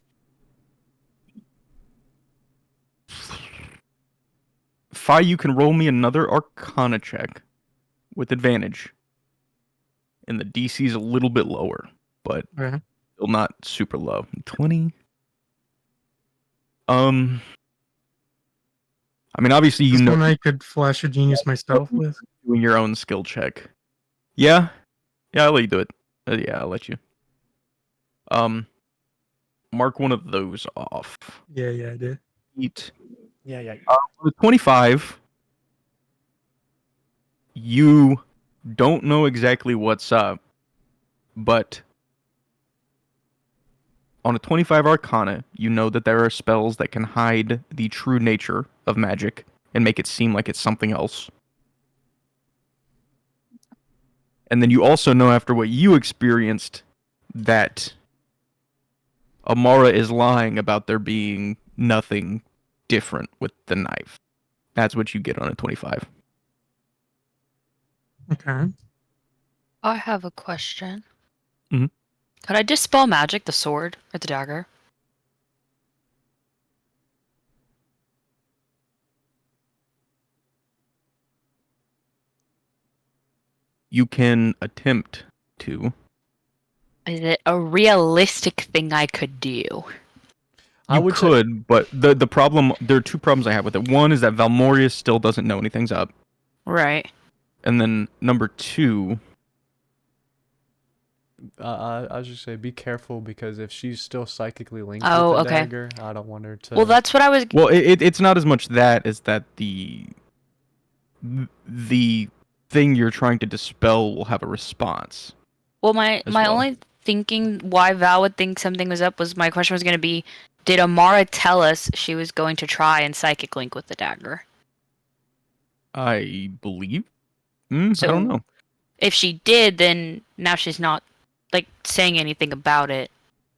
Fi, you can roll me another Arcana check with advantage. And the DC is a little bit lower, but Okay. still not super low. 20. I mean, obviously, you This know one I could flash a genius myself with. doing your own skill check. Yeah, I'll let you do it. Yeah, I'll let you. Mark one of those off. Yeah, I did. Eat. Yeah. With 25, You don't know exactly what's up, but on a 25 Arcana, you know that there are spells that can hide the true nature of magic and make it seem like it's something else. And then you also know after what you experienced that Amara is lying about there being nothing different with the knife. That's what you get on a 25. Okay. I have a question. Mhm. Could I dispel magic the sword or the dagger? You can attempt to. Is it a realistic thing I could do? I You would say- could, but the problem, there are two problems I have with it. One is that Valmorius still doesn't know anything's up. Right. And then number two, I was just say be careful because if she's still psychically linked Oh, with the okay. dagger, I don't want her to. Well, that's what I was. well, it's not as much that as that the thing you're trying to dispel will have a response. Well, my as my well. only thinking why Val would think something was up was my question was going to be, did Amara tell us she was going to try and psychic link with the dagger? I believe. So I don't know. if she did, then now she's not like saying anything about it.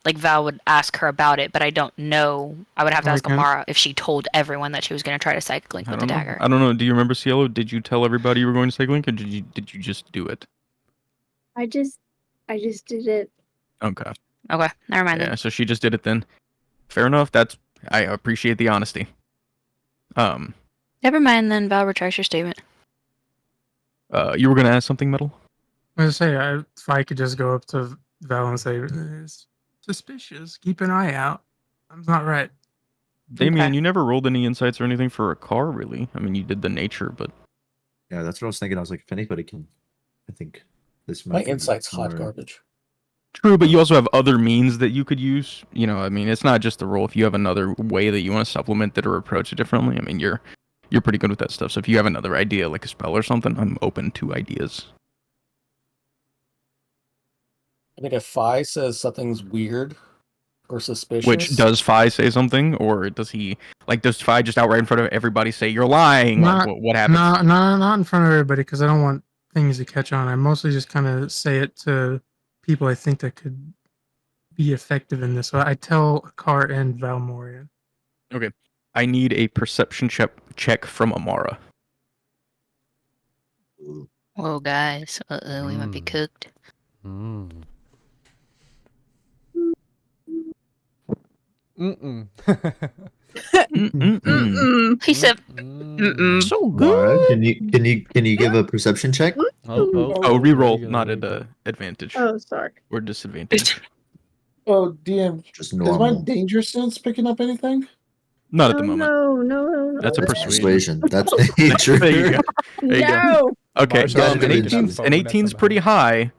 Like Val would ask her about it, but I don't know. I would have to Well, we ask can- Amara if she told everyone that she was going to try to psychic link I with the don't know. dagger. I don't know. Do you remember Cielo? Did you tell everybody you were going to Psych Link, or did you just do it? I just did it. Okay. Okay, never mind Yeah. then. So she just did it then. Fair enough. I appreciate the honesty. Never mind then. Val, retract your statement. You were gonna ask something, Metal? I was gonna say, if I could just go up to Val and say, it's suspicious, keep an eye out. Something's not right. Damien, Okay. you never rolled any insights or anything for a car, really. I mean, you did the nature, but Yeah, that's what I was thinking. I was like, if anybody can, I think this might My be insight's hot more- garbage. true. But you also have other means that you could use. You know, I mean, it's not just the roll. If you have another way that you want to supplement it or approach it differently, I mean, you're pretty good with that stuff. So if you have another idea, like a spell or something, I'm open to ideas. I mean, if Phi says something's weird or suspicious, Which does Fi say something, or does he does Fi just outright in front of everybody say you're lying? Like, what happens? Not in front of everybody because I don't want things to catch on. I mostly just kind of say it to people I think that could be effective in this. So I tell Car and Valmorian. Okay, I need a perception check from Amara. Whoa, guys. We might be cooked. Mm. Mm-mm. He said, Mm. So Mara, good. can you give a perception check? Oh, reroll, regular, not regular. at advantage Oh, sorry. or disadvantage. Oh, DM, Just is my normal. danger sense picking up anything? Not at Oh, the moment. no. That's a That's persuasion. That's nature. There you go. There you go. No. Okay, Marshall an did it 18's just- an 18's pretty high,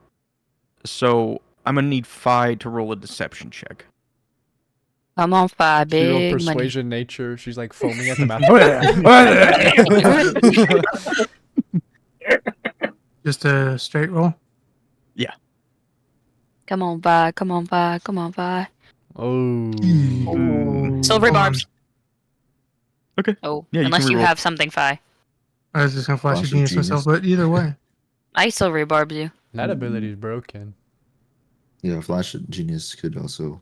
so I'm gonna need Fi to roll a deception check. come on, Fi, She rolled big money. persuasion nature. She's like foaming at the mouth. Just a straight roll. Come on, Fi. Come on, Fi. Come on, Fi. Oh. Silvery Hold on. barbs. Okay. Oh, Yeah, you unless can you reroll. have something, Fi. I was just gonna flash a Flash of genius genius. myself, but either way. I silvery barbs you. That ability is broken. Yeah, Flash of Genius could also.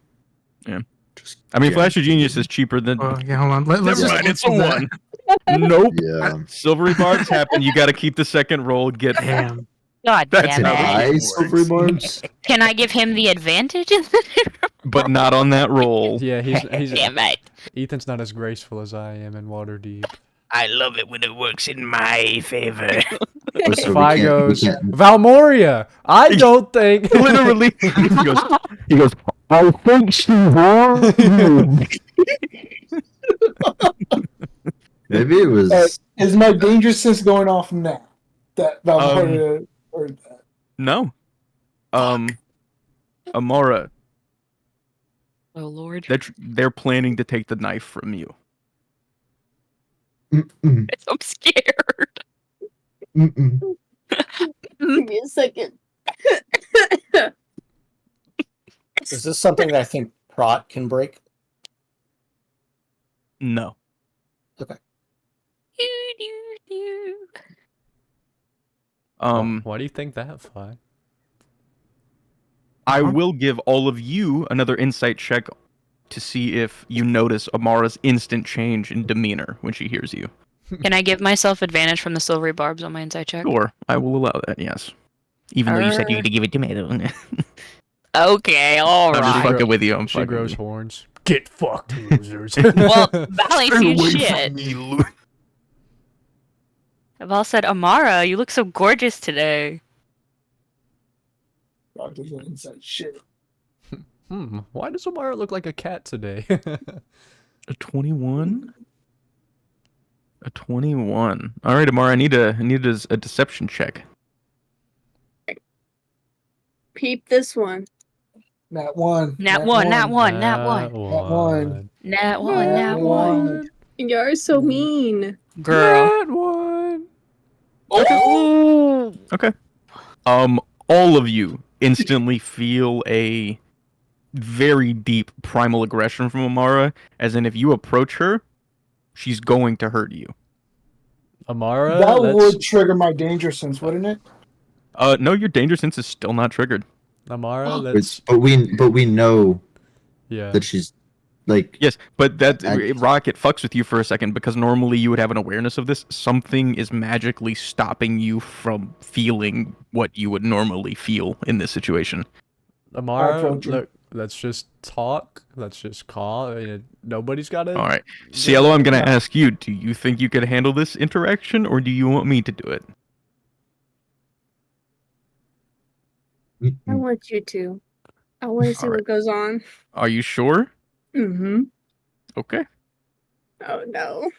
Yeah. Just I mean, jam. Flash of Genius is cheaper than. Well, yeah, hold on. Let's Never just mind, it's a cancel that. one. Nope. Yeah. Silvery barbs happen. You got to keep the second roll. Get Damn. God That's damn how it. the High works. silvery barbs. Can I give him the advantage? but not on that roll. Yeah, he's Damn it. Ethan's not as graceful as I am in Waterdeep. I love it when it works in my favor. Oh, so we Fi can't- we goes, can't- Valmoria, I don't think. Literally, he goes. I think she won. Maybe it was. Is my danger sense going off now? That Valmoria heard that. No. Amara, Oh, Lord. they're planning to take the knife from you. Mm-mm, I'm scared. mm-mm. second. Is this something that I think Prot can break? No. Why do you think that, Fly? I will give all of you another insight check to see if you notice Amara's instant change in demeanor when she hears you. Can I give myself advantage from the silvery barbs on my insight check? Sure, I will allow that, yes. Even though you said you had to give it tomato. Okay, all I'm just right. fucking with you. I'm She fucking grows with you. horns. Get fucked, losers. Well, Val ain't seen shit. me, Val said, Amara, you look so gorgeous today. Rock doesn't inside shit. Why does Amara look like a cat today? A 21? A 21. All right, Amara, I need a deception check. Peep this one. Nat 1. Nat 1, Nat 1, Nat 1. Nat 1. Nat 1, Nat 1. You're so mean. Girl. That one. Oh! Okay. All of you instantly feel a very deep primal aggression from Amara, as in if you approach her, she's going to hurt you. Amara, That let's... would trigger my danger sense, wouldn't it? No, your danger sense is still not triggered. Amara, let's... But we know Yeah. that she's like Yes, but that I- Rocket fucks with you for a second because normally you would have an awareness of this. Something is magically stopping you from feeling what you would normally feel in this situation. Amara, approach her. look, let's just talk. Let's just call. Nobody's got to... All right, Cielo, I'm gonna ask you: do you think you could handle this interaction, or do you want me to do it? I want you to. I want to see Alright. what goes on. Are you sure? Mm-hmm. Okay. Oh no.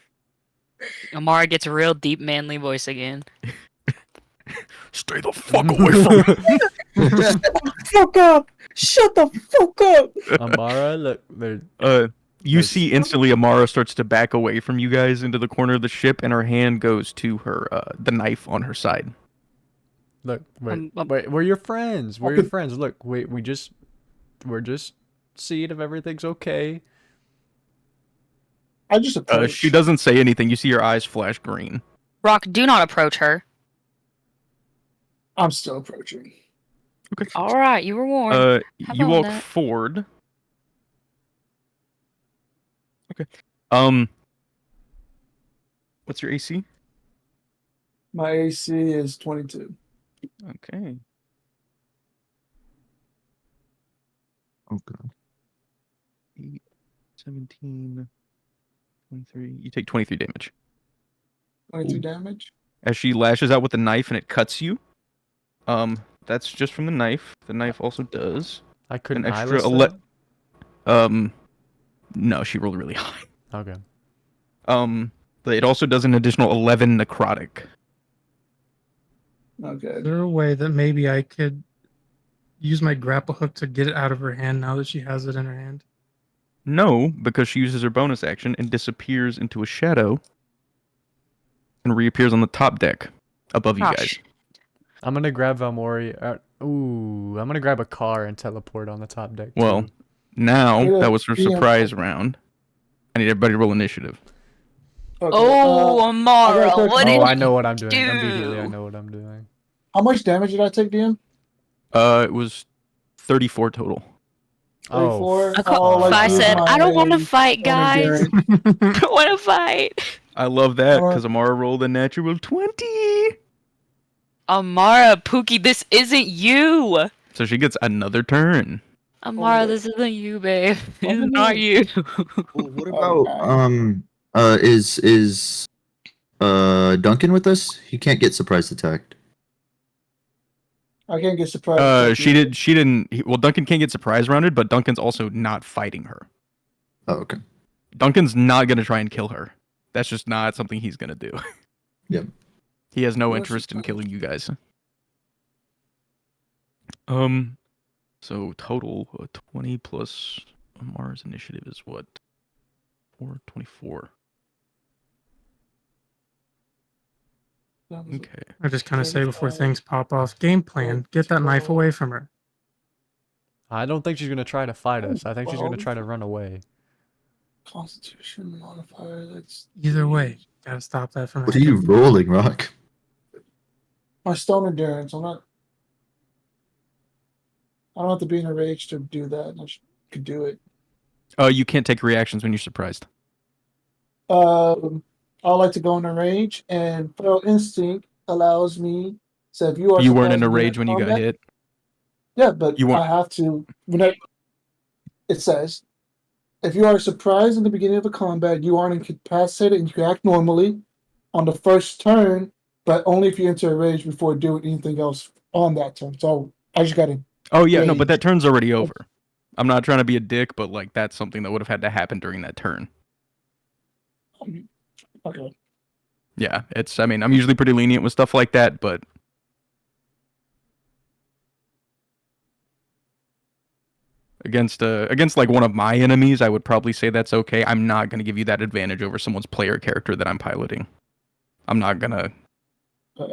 Amara gets a real deep manly voice again. Stay the fuck away from me. Fuck up! Shut the fuck up! Amara, look, they're... You Nice. see instantly Amara starts to back away from you guys into the corner of the ship, and her hand goes to her the knife on her side. Look, wait, Um, wait, we're your friends. We're your friends. Look, we're just seeing if everything's okay. I just approach. She doesn't say anything. You see her eyes flash green. Rock, do not approach her. I'm still approaching. Okay. All right, you were warned. How You about walk that? forward. Okay. What's your AC? My AC is 22. Okay. oh god. 8, 17, 23. You take 23 damage. 22 Ooh. damage. As she lashes out with the knife and it cuts you. That's just from the knife. The knife also does I couldn't an extra eyeless that? No, she rolled really high. Okay. But it also does an additional 11 necrotic. Okay. Is there a way that maybe I could use my grapple hook to get it out of her hand now that she has it in her hand? No, because she uses her bonus action and disappears into a shadow and reappears on the top deck above you Oh, guys. shit. I'm gonna grab Valmori. I'm gonna grab a car and teleport on the top deck. Well, too. now Yeah, that was her yeah. surprise round. I need everybody to roll initiative. Okay. Oh, I Amara, gotta what click- did Oh, I you know what I'm doing. do? Immediately, I know what I'm doing. How much damage did I take, DM? It was 34 total. Oh, 34? Oh, Fi like, said, use I don't want to my fight, guys. endurance. I don't want to fight. I love that Alright. because Amara rolled a natural 20. Amara, Pookie, this isn't you. So she gets another turn. Amara, Oh, this isn't you, babe. Oh, It's not you. Well, what Oh, about is Duncan with us? He can't get surprise attacked. I can't get surprised. She didn't. Well, Duncan can't get surprise rounded, but Duncan's also not fighting her. Oh, okay. Duncan's not gonna try and kill her. That's just not something he's gonna do. Yep. He has no What's interest in the- killing you guys. So total 20 plus Amara's initiative is what? 24. Okay. I just kind of say before things pop off. Game plan: get that knife away from her. I don't think she's gonna try to fight us. I think she's gonna 12. try to run away. Constitution modifier. That's Either way, gotta stop that from What are you happening. rolling, Rock? my stone endurance. I don't have to be in a rage to do that. I could do it. You can't take reactions when you're surprised. I like to go in a rage, and Feral Instinct allows me. So if you are You weren't in surprised a when you're rage when you got combat- hit. Yeah, but You weren't. I have to. Whenever it says, if you are surprised in the beginning of a combat, you aren't incapacitated and you can act normally on the first turn, but only if you enter a rage before doing anything else on that turn. So I just got to. Oh yeah, no, but Rage. that turn's already over. I'm not trying to be a dick, but like that's something that would have had to happen during that turn. Okay. Yeah, it's. I mean, I'm usually pretty lenient with stuff like that, but against like one of my enemies, I would probably say that's okay. I'm not gonna give you that advantage over someone's player character that I'm piloting. I'm not gonna.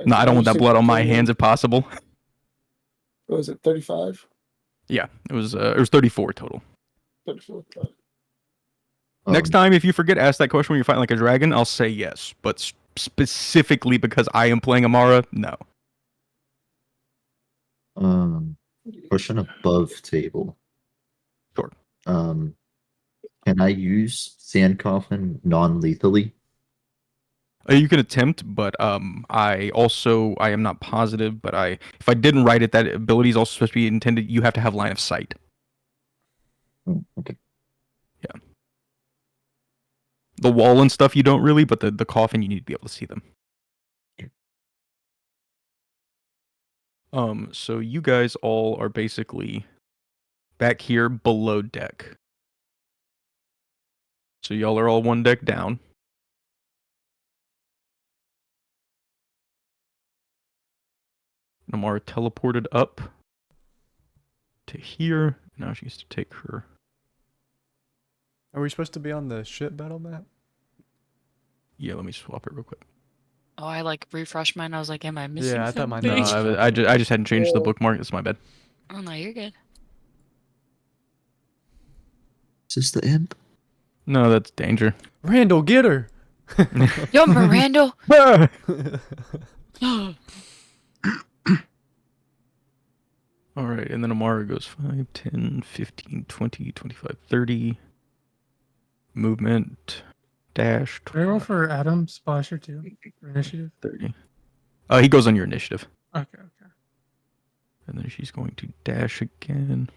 No, I don't want that blood on my hands if possible. What was it? 35. Yeah, it was 34 total. 34. Next time, if you forget to ask that question when you're fighting like a dragon, I'll say yes. But specifically because I am playing Amara, no. Question above table. Sure. Can I use Sand Coffin non-lethally? You can attempt, but I am not positive. But if I didn't write it, that ability is also supposed to be intended. You have to have line of sight. Okay. Yeah. The wall and stuff you don't really, but the coffin you need to be able to see them. So you guys all are basically back here below deck. So y'all are all one deck down. Namara teleported up to here. Now she needs to take her. Are we supposed to be on the ship battle map? Yeah, let me swap it real quick. Oh, I like refreshed mine. I was like, am I missing Yeah, I thought mine something? was- No, I just hadn't changed the bookmark. It's my bad. Oh no, you're good. Is this the imp? No, that's danger. Randall, get her! Yo, Miranda. All right, and then Amara goes 5, 10, 15, 20, 25, 30. Movement, dash, Can I roll for Adam Splasher too for initiative? 30. He goes on your initiative. Okay, okay. And then she's going to dash again.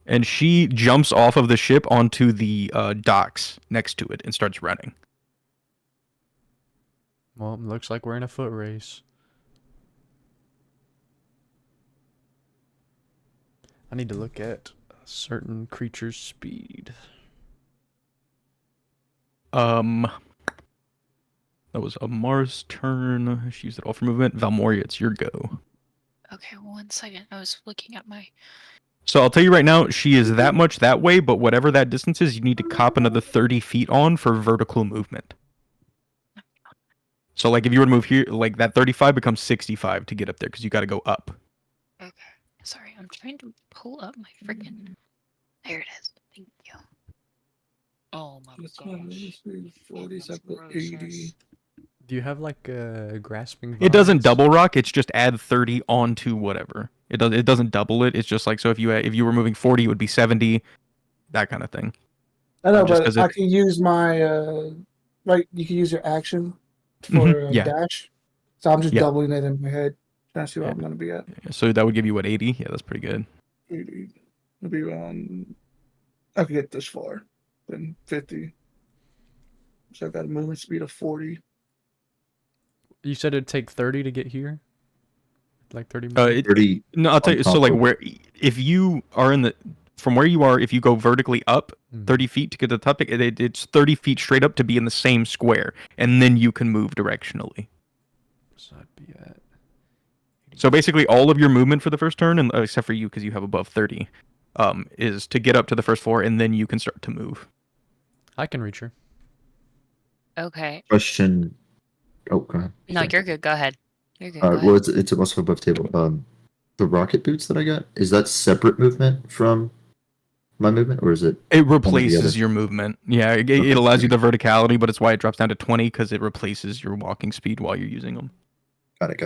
And she jumps off of the ship onto the docks next to it and starts running. Well, looks like we're in a foot race. I need to look at a certain creature's speed. That was Amar's turn. She used it all for movement. Valmoria, it's your go. Okay, 1 second. I was looking at my. So I'll tell you right now, she is that much that way, but whatever that distance is, you need to cop another 30 feet on for vertical movement. So like if you were to move here, like that 35 becomes 65 to get up there because you got to go up. Okay, sorry. I'm trying to pull up my freaking. There it is. Thank you. Oh my gosh. 40, That's 80. gross. Do you have like a grasping? It doesn't vines? double rock. It's just add 30 onto whatever. It doesn't double it. It's just like so if you were moving 40, it would be 70, that kind of thing. I know, Just but 'cause I it- can use my right. You can use your action for yeah. dash. So I'm just Yeah. doubling it in my head. That's where Yeah. I'm gonna be at. So that would give you what 80? Yeah, that's pretty good. 80. It'll be around. I could get this far, then 50. So I've got a movement speed of 40. You said it'd take 30 to get here. Like 30 minutes. 30. No, I'll tell on you. So top like of- where if you are from where you are, if you go vertically up Mhm. 30 feet to get to the top, it's 30 feet straight up to be in the same square, and then you can move directionally. So I'd be at. So basically, all of your movement for the first turn, and except for you because you have above 30, is to get up to the first floor, and then you can start to move. I can reach her. Okay. Question: Oh, go ahead. No, Sorry. you're good. Go ahead. You're good. Go Well, ahead. it's also above table. The rocket boots that I got, is that separate movement from my movement, or is it It one or the replaces other? your movement. Yeah, it Okay, allows you okay. the verticality, but it's why it drops down to 20 because it replaces your walking speed while you're using them. Got it.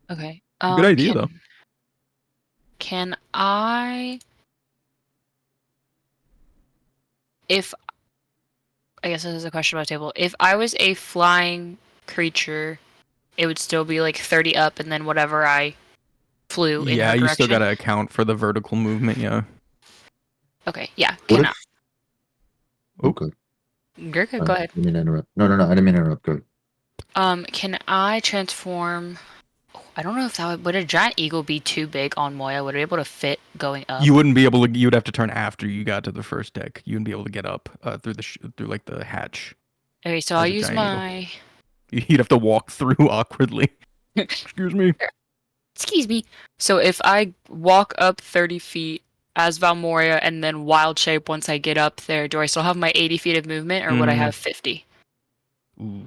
Okay. Good idea, though. Can I, if I guess this is a question about the table. If I was a flying creature, it would still be like 30 up, and then whatever I flew in Yeah, her you still direction. gotta account for the vertical movement. Yeah. Okay. Yeah. What Can if? Oh. Okay. You're good. Go ahead. I didn't mean to interrupt. No, I didn't mean to interrupt. Go ahead. Can I transform? I don't know if that would a giant eagle be too big on Moya? Would it be able to fit going up? You wouldn't be able to. You'd have to turn after you got to the first deck. You wouldn't be able to get up through through like the hatch. Okay, so as I'll a use giant eagle. my. You'd have to walk through awkwardly. Excuse me. Excuse me. So if I walk up 30 feet as Valmoria and then wild shape once I get up there, do I still have my 80 feet of movement, or would I have 50? Ooh.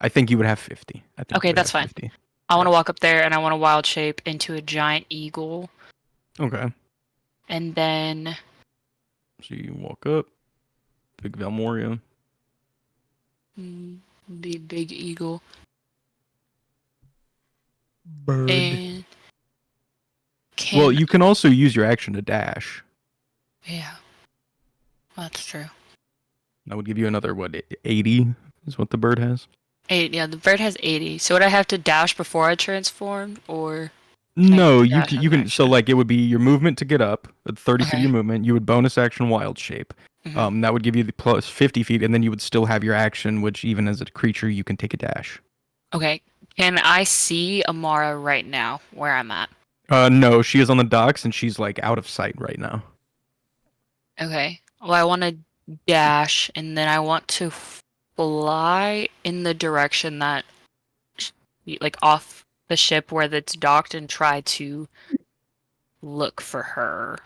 I think you would have 50. I think Okay, you would that's have fine. 50. I want to walk up there and I want to wild shape into a giant eagle, Okay. and then So you walk up, big Valmoria. the big eagle, Bird. and Well, you can also use your action to dash. yeah, that's true. That would give you another 80 is what the bird has. 8, yeah, the bird has 80. So would I have to dash before I transformed, or No, just you dash as you an can. So action? like it would be your movement to get up, 30 feet of Okay. your movement. You would bonus action wild shape. Mhm. That would give you the plus 50 feet, and then you would still have your action, which even as a creature you can take a dash. Okay. Can I see Amara right now where I'm at? No, she is on the docks and she's like out of sight right now. Okay. Well, I want to dash, and then I want to fly in the direction that, like, off the ship where that's docked, and try to look for her.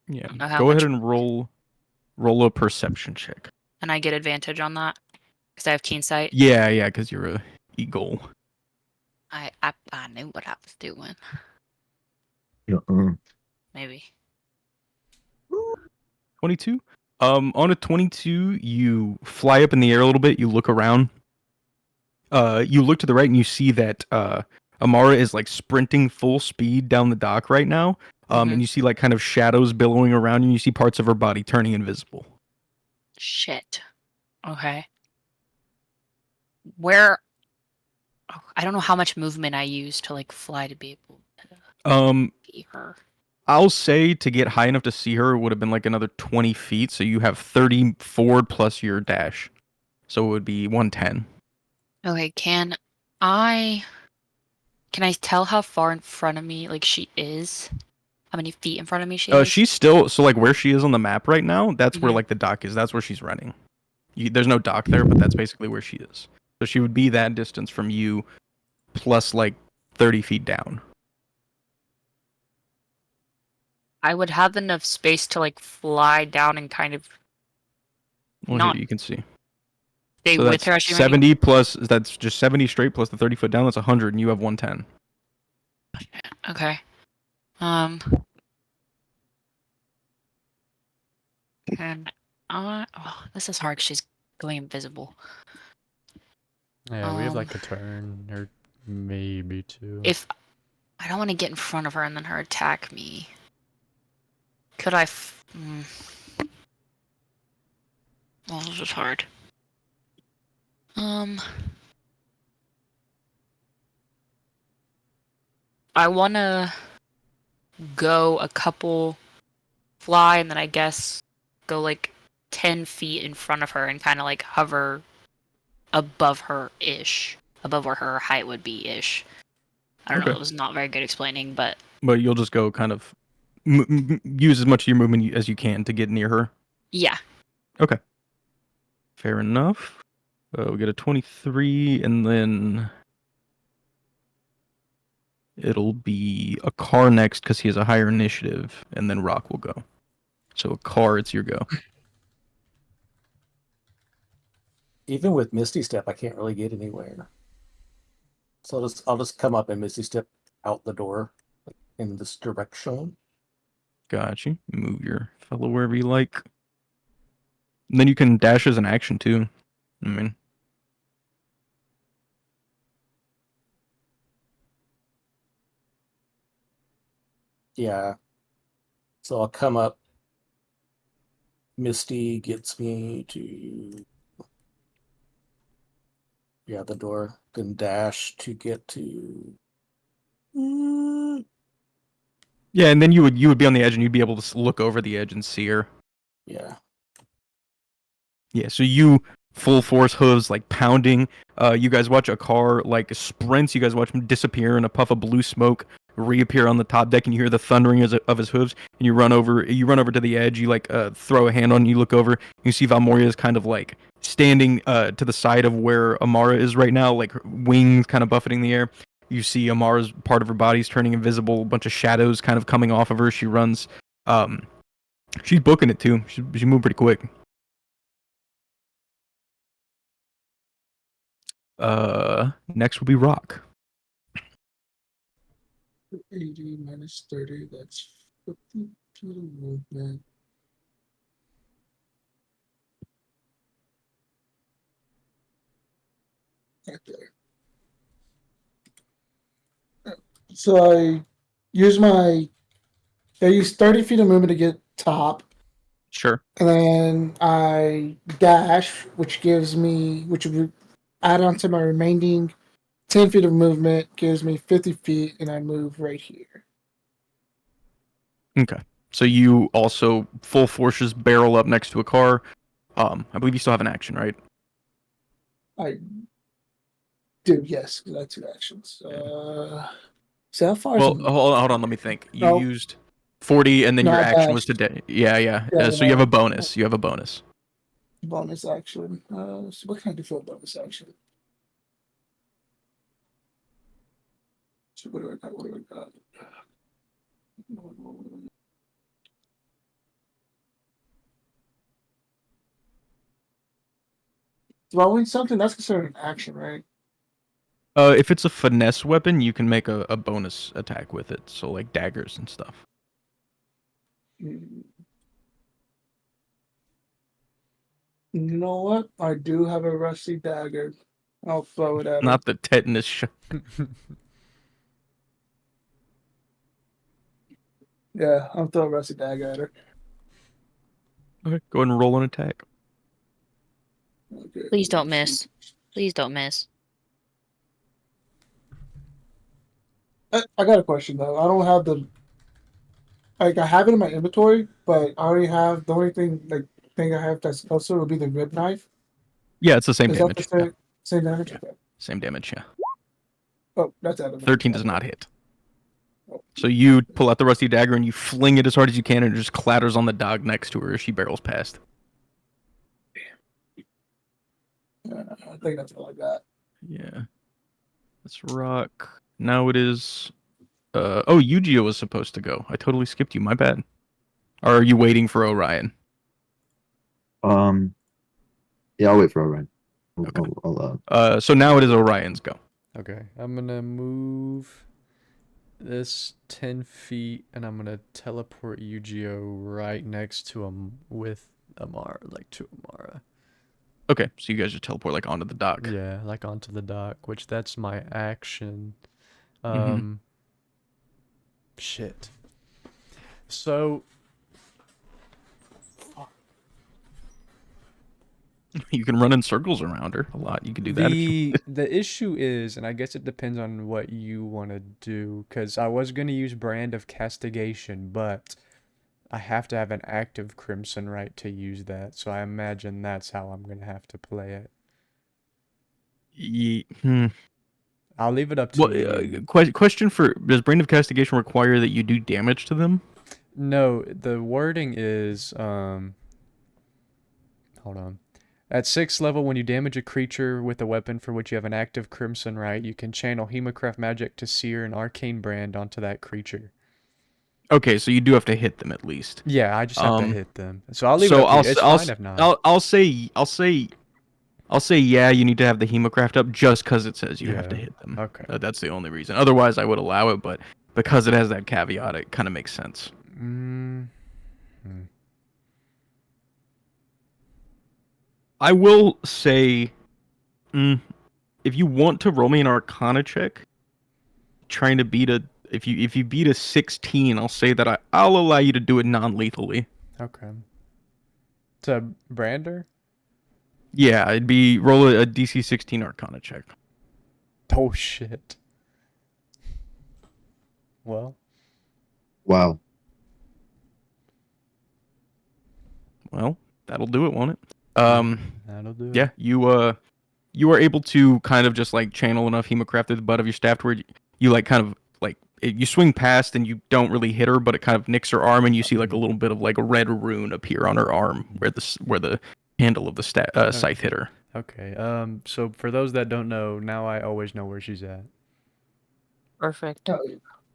Yeah. I don't know how Go ahead much, and roll a perception check. and I get advantage on that because I have keen sight. Yeah, because you're a eagle. I knew what I was doing. Yeah. Maybe. 22. On a 22, you fly up in the air a little bit. You look around. You look to the right and you see that Amara is like sprinting full speed down the dock right now. And you see like kind of shadows billowing around you. And you see parts of her body turning invisible. Shit. Okay. Where? Oh, I don't know how much movement I use to like fly to be able to see her. I'll say to get high enough to see her would have been like another 20 feet. So you have 30 forward plus your dash. So it would be 110. Okay, can I tell how far in front of me like she is? How many feet in front of me she is? She's still so like where she is on the map right now. That's where Mhm. like the dock is. That's where she's running. There's no dock there, but that's basically where she is. So she would be that distance from you, plus like 30 feet down. I would have enough space to like fly down and kind of Well, not here you can see. stay So with that's her as she 70 plus. That's just 70 straight plus the 30 foot down. That's 100, and you have 110. Okay. And this is hard 'cause she's going invisible. Yeah, we have like a turn or maybe two. If I don't want to get in front of her and then her attack me, could I? Well, this is hard. I want to go a couple fly and then I guess go like 10 feet in front of her and kind of like hover above her ish, above where her height would be ish. I don't know. It was not very good explaining, but you'll just go kind of use as much of your movement as you can to get near her. Yeah. Okay. Fair enough. We get a 23, and then it'll be a car next because he has a higher initiative, and then Rock will go. So a car, it's your go. even with Misty Step, I can't really get anywhere. So I'll just come up and Misty Step out the door, like, in this direction. Got you. Move your fellow wherever you like. And then you can dash as an action too. I mean, Yeah. So I'll come up. Misty gets me to the door. Then dash to get to. yeah, and then you would be on the edge, and you'd be able to look over the edge and see her. Yeah. Yeah, so you full force hooves like pounding. You guys watch a car like sprints. You guys watch him disappear in a puff of blue smoke, reappear on the top deck, and you hear the thundering of his hooves. And you run over. You run over to the edge. You like throw a hand on. You look over. You see Valmoria is kind of like standing to the side of where Amara is right now, like her wings kind of buffeting the air. You see Amara's part of her body's turning invisible. A bunch of shadows kind of coming off of her. She runs. She's booking it too. She moved pretty quick. Next will be Rock. 80 minus 30, that's 50 feet of movement. Right there. So I use 30 feet of movement to get top. Sure. And then I dash, which would add on to my remaining 10 feet of movement, gives me 50 feet, and I move right here. Okay. So you also full forces barrel up next to a car. I believe you still have an action, right? I do, yes, because I have 2 actions. So how far Well, is it? hold on, let me think. You No. used 40, and then No, your I action was dashed. to yeah. Yeah, So you have no. a bonus. You have a bonus. Bonus action. So what can I do for a bonus action? So what do I got? What do I got? Throwing something, that's considered an action, right? If it's a finesse weapon, you can make a bonus attack with it. So like daggers and stuff. You know what? I do have a rusty dagger. I'll throw it at him. Not the tetanus shot. Yeah, I'll throw a rusty dagger at her. Okay, go ahead and roll an attack. Okay. Please don't miss. Please don't miss. I got a question though. I don't have I have it in my inventory, but I already have the only thing I have that's closer would be the rib knife. Yeah, it's the same Is that damage. the same damage? Yeah. Okay. Same damage, yeah. Oh, that's out of 13 does not hit. Oh. So you pull out the rusty dagger and you fling it as hard as you can, and it just clatters on the dog next to her as she barrels past. I think that's all I got. Yeah. That's Rock. Now it is... oh, Yu-Gi-Oh was supposed to go. I totally skipped you. My bad. Or are you waiting for Orion? Yeah, I'll wait for Orion. Okay. So now it is Orion's go. Okay, I'm gonna move this 10 feet, and I'm gonna teleport Yu-Gi-Oh right next to him with Amara, like to Amara. Okay, so you guys just teleport like onto the dock. Yeah, like onto the dock, which that's my action. Mhm. Shit. So You can run in circles around her a lot. You can do that. If you... the issue is, and I guess it depends on what you want to do, because I was gonna use Brand of Castigation, but I have to have an active Crimson Right to use that, so I imagine that's how I'm gonna have to play it. I'll leave it up to you. Question for: does Brain of Castigation require that you do damage to them? No, the wording is hold on. At 6th level, when you damage a creature with a weapon for which you have an active Crimson Right, you can channel Hemocraft Magic to sear an arcane brand onto that creature. Okay, so you do have to hit them at least. Yeah, I just have to hit them. So I'll leave it up to you. It's fine if not. I'll say I'll say yeah, you need to have the hemocraft up just because it says you have to Yeah, hit them. okay. That's the only reason. Otherwise, I would allow it, but because it has that caveat, it kind of makes sense. I will say, if you want to roll me an Arcana check, trying to beat a if you beat a 16, I'll say that I'll allow you to do it non-lethally. Okay. To Brander? Yeah, it'd be roll a DC 16 Arcana check. Oh shit. Well. Wow. Well, that'll do it, won't it? That'll do Yeah, it. you are able to kind of just like channel enough hemocraft at the butt of your staff to where you like kind of like you swing past and you don't really hit her, but it kind of nicks her arm, and you see like a little bit of like a red rune appear on her arm where the handle of the scythe hit her. Okay. So for those that don't know, now I always know where she's at. Perfect.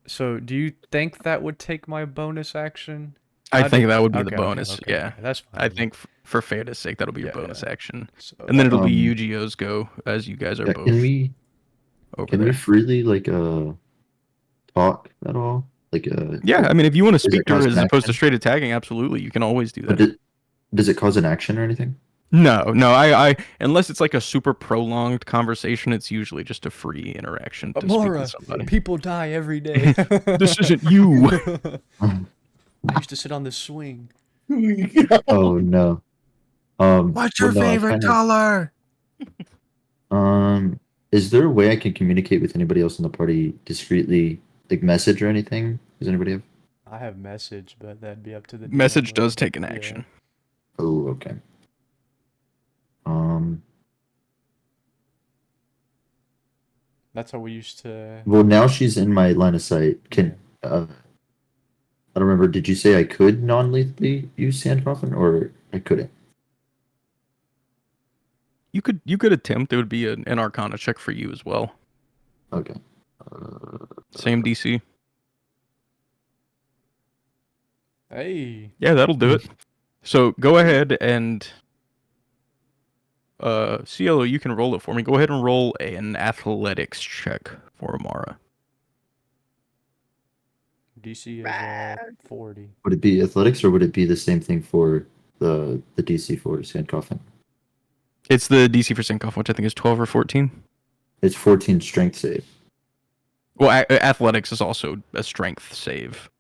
So do you think that would take my bonus action? I think that would be the Okay, bonus. okay, Yeah, that's fine. I think for fairness sake, that'll be your Yeah, bonus yeah. action, So, and then it'll be Um, Yu-Gi-Oh's go as you guys are Yeah, both can we over there. freely like talk at all? Like Yeah, I mean, if you want to does it speak to her cause as an opposed to action? straight attacking, absolutely, you can always do But that. does it cause an action or anything? No, I unless it's like a super prolonged conversation, it's usually just a free interaction to speak with Amara, somebody. people die every day. This isn't you. I used to sit on the swing. Oh no. What's your well, no, I favorite kind of- color? Is there a way I can communicate with anybody else in the party discreetly, like message or anything? Does anybody have? I have message, but that'd be up to the Message DM, does though. take an Yeah. action. Oh, okay. That's how we used to. Well, now she's in my line of sight. Can I don't remember. Did you say I could non-lethally use sand coffin, or I couldn't? You could attempt. It would be an Arcana check for you as well. Okay. Same DC. Hey. Yeah, that'll do it. So go ahead and CLO, you can roll it for me. Go ahead and roll an athletics check for Amara. DC is 40. Would it be athletics, or would it be the same thing for the DC for sand coffin? It's the DC for Sinkoff, which I think is 12 or 14. It's 14 strength save. Well, athletics is also a strength save.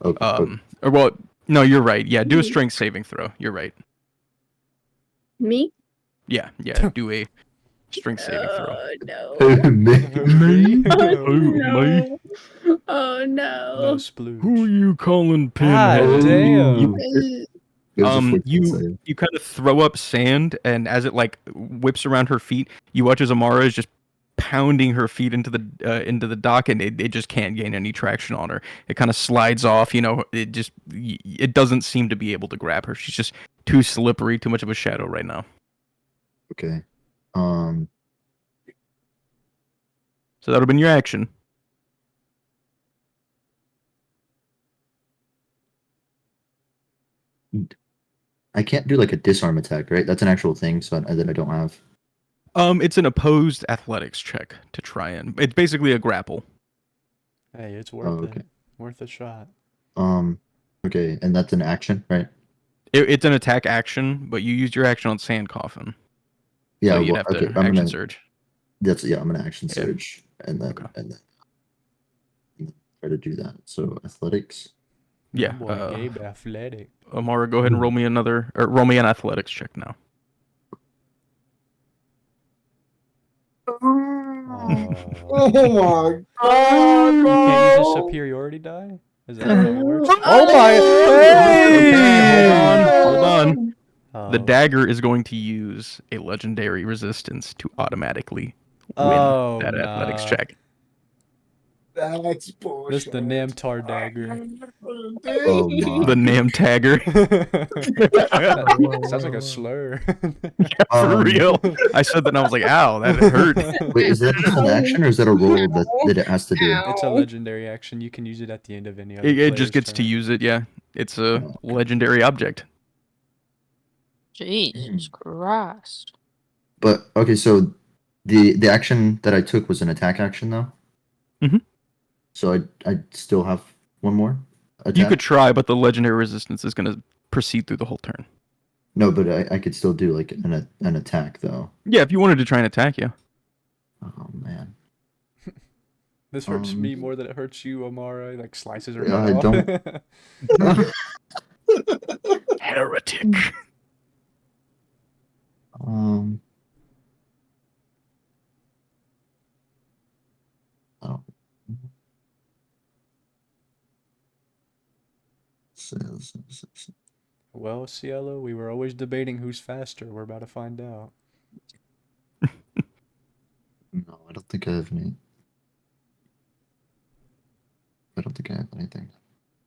Okay. Well, no, you're right. Yeah, do a strength saving throw. You're right. Me? Yeah, do a strength saving throw. Oh no. Me? Oh Me? no. Oh No no. splooge. Who you calling God pinhead? damn. It was a 14 save. You kind of throw up sand, and as it like whips around her feet, you watch as Amara is just pounding her feet into the dock, and it just can't gain any traction on her. It kind of slides off. It doesn't seem to be able to grab her. She's just too slippery, too much of a shadow right now. Okay. So that would have been your action. I can't do like a disarm attack, right? That's an actual thing, so that I don't have. It's an opposed athletics check to try and. It's basically a grapple. Hey, it's worth okay. it. Worth a shot. Okay, and that's an action, right? It's an attack action, but you used your action on Sand Coffin. Yeah, So you'd well, have to okay, I'm action gonna surge. I'm gonna action Yeah. surge and then try to do that. So athletics. Yeah. Boy, Gabe athletic. Amara, go ahead and roll me an athletics check now. Oh my god! You can't use a bro. superiority die? Is that how it works? Oh my! Okay, hold on. Oh. The dagger is going to use a legendary resistance to automatically win that athletics check. That's bullshit. This the Namtar dagger. Oh my. The Nam Tagger. Sounds like a slur. For real. I said that and I was like, ow, that hurt. Wait, is that just an action or is that a roll that it has to do? It's a legendary action. You can use it at the end of any other It just player's gets to turn. use it, yeah. It's a legendary object. Jesus Christ. But okay, so the action that I took was an attack action though. Mhm. So I still have one more attack. You could try, but the legendary resistance is going to proceed through the whole turn. No, but I could still do like an attack though. Yeah, if you wanted to try and attack, yeah. Oh man. This hurts me more than it hurts you, Amara. He, like slices her Yeah, head I off. Heretic. Um. Oh. Well, Cielo, we were always debating who's faster. We're about to find out. No, I don't think I have any. I don't think I have anything.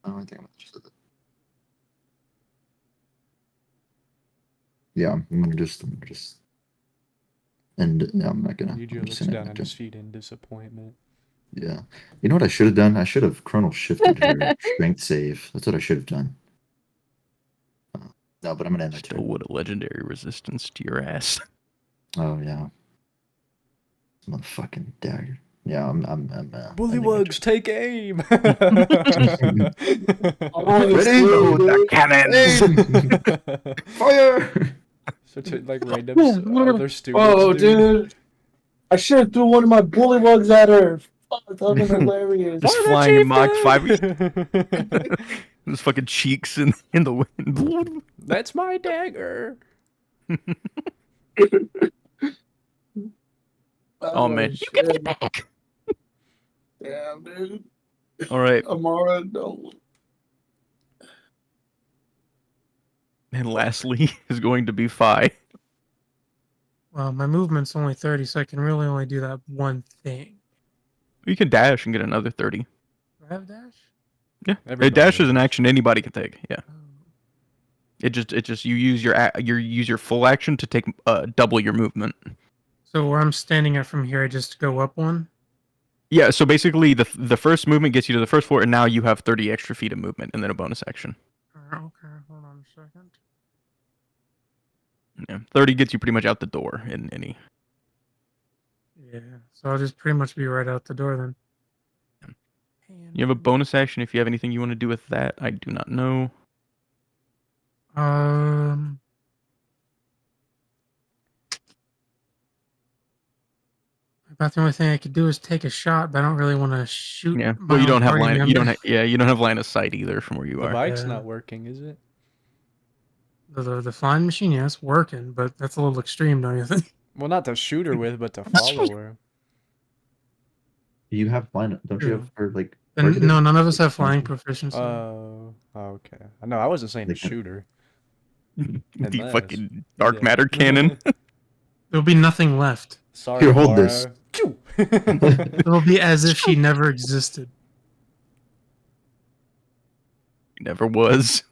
I don't think I'm interested. Yeah, I'm gonna just. And yeah, I'm not gonna. Yuji I'm just looks gonna down at act his it. feet in disappointment. Yeah. You know what I should have done? I should have chronal shifted her strength save. That's what I should have done. No, but I'm gonna end my Still turn. would a legendary resistance to your ass. Oh yeah. Motherfucking dagger. Yeah, I'm ending my Bullywugs, take aim! Ready? Load the cannons. Fire! So to like random other students. Oh, dude. I should have threw one of my bullywugs at her. Fuck, that would have been hilarious. Just flying in Mach 5. His fucking cheeks in the wind. That's my dagger. Oh man. shit. You get it back. Damn, dude. All right. Amara, no. And lastly is going to be Phi. Well, my movement's only 30, so I can really only do that one thing. You can dash and get another 30. Do I have dash? Yeah. Everybody A dash is an does. action anybody can take. Yeah. Oh. It just you use your full action to take double your movement. So where I'm standing at from here, I just go up one? Yeah, so basically the first movement gets you to the first floor, and now you have 30 extra feet of movement, and then a bonus action. Okay, hold on a second. Yeah, 30 gets you pretty much out the door in any. Yeah, so I'll just pretty much be right out the door then. You have a bonus action if you have anything you want to do with that. I do not know. About the only thing I could do is take a shot, but I don't really want to shoot. Yeah, my well, you own don't have party line. You member. don't. You don't have line of sight either from where you The are. bike's Yeah. not working, is it? The flying machine, yeah, it's working, but that's a little extreme, don't you think? Well, not to shoot her with, but to follow her. You have line. Don't you True. have her like? And targeted? no, none of us have flying proficiency. Oh, okay. No, I wasn't saying to They can- shoot her. The Unless- fucking dark Yeah. matter cannon. There'll be nothing left. Sorry, Here, hold Amara. this. Choo! It'll be as if she never existed. Never was.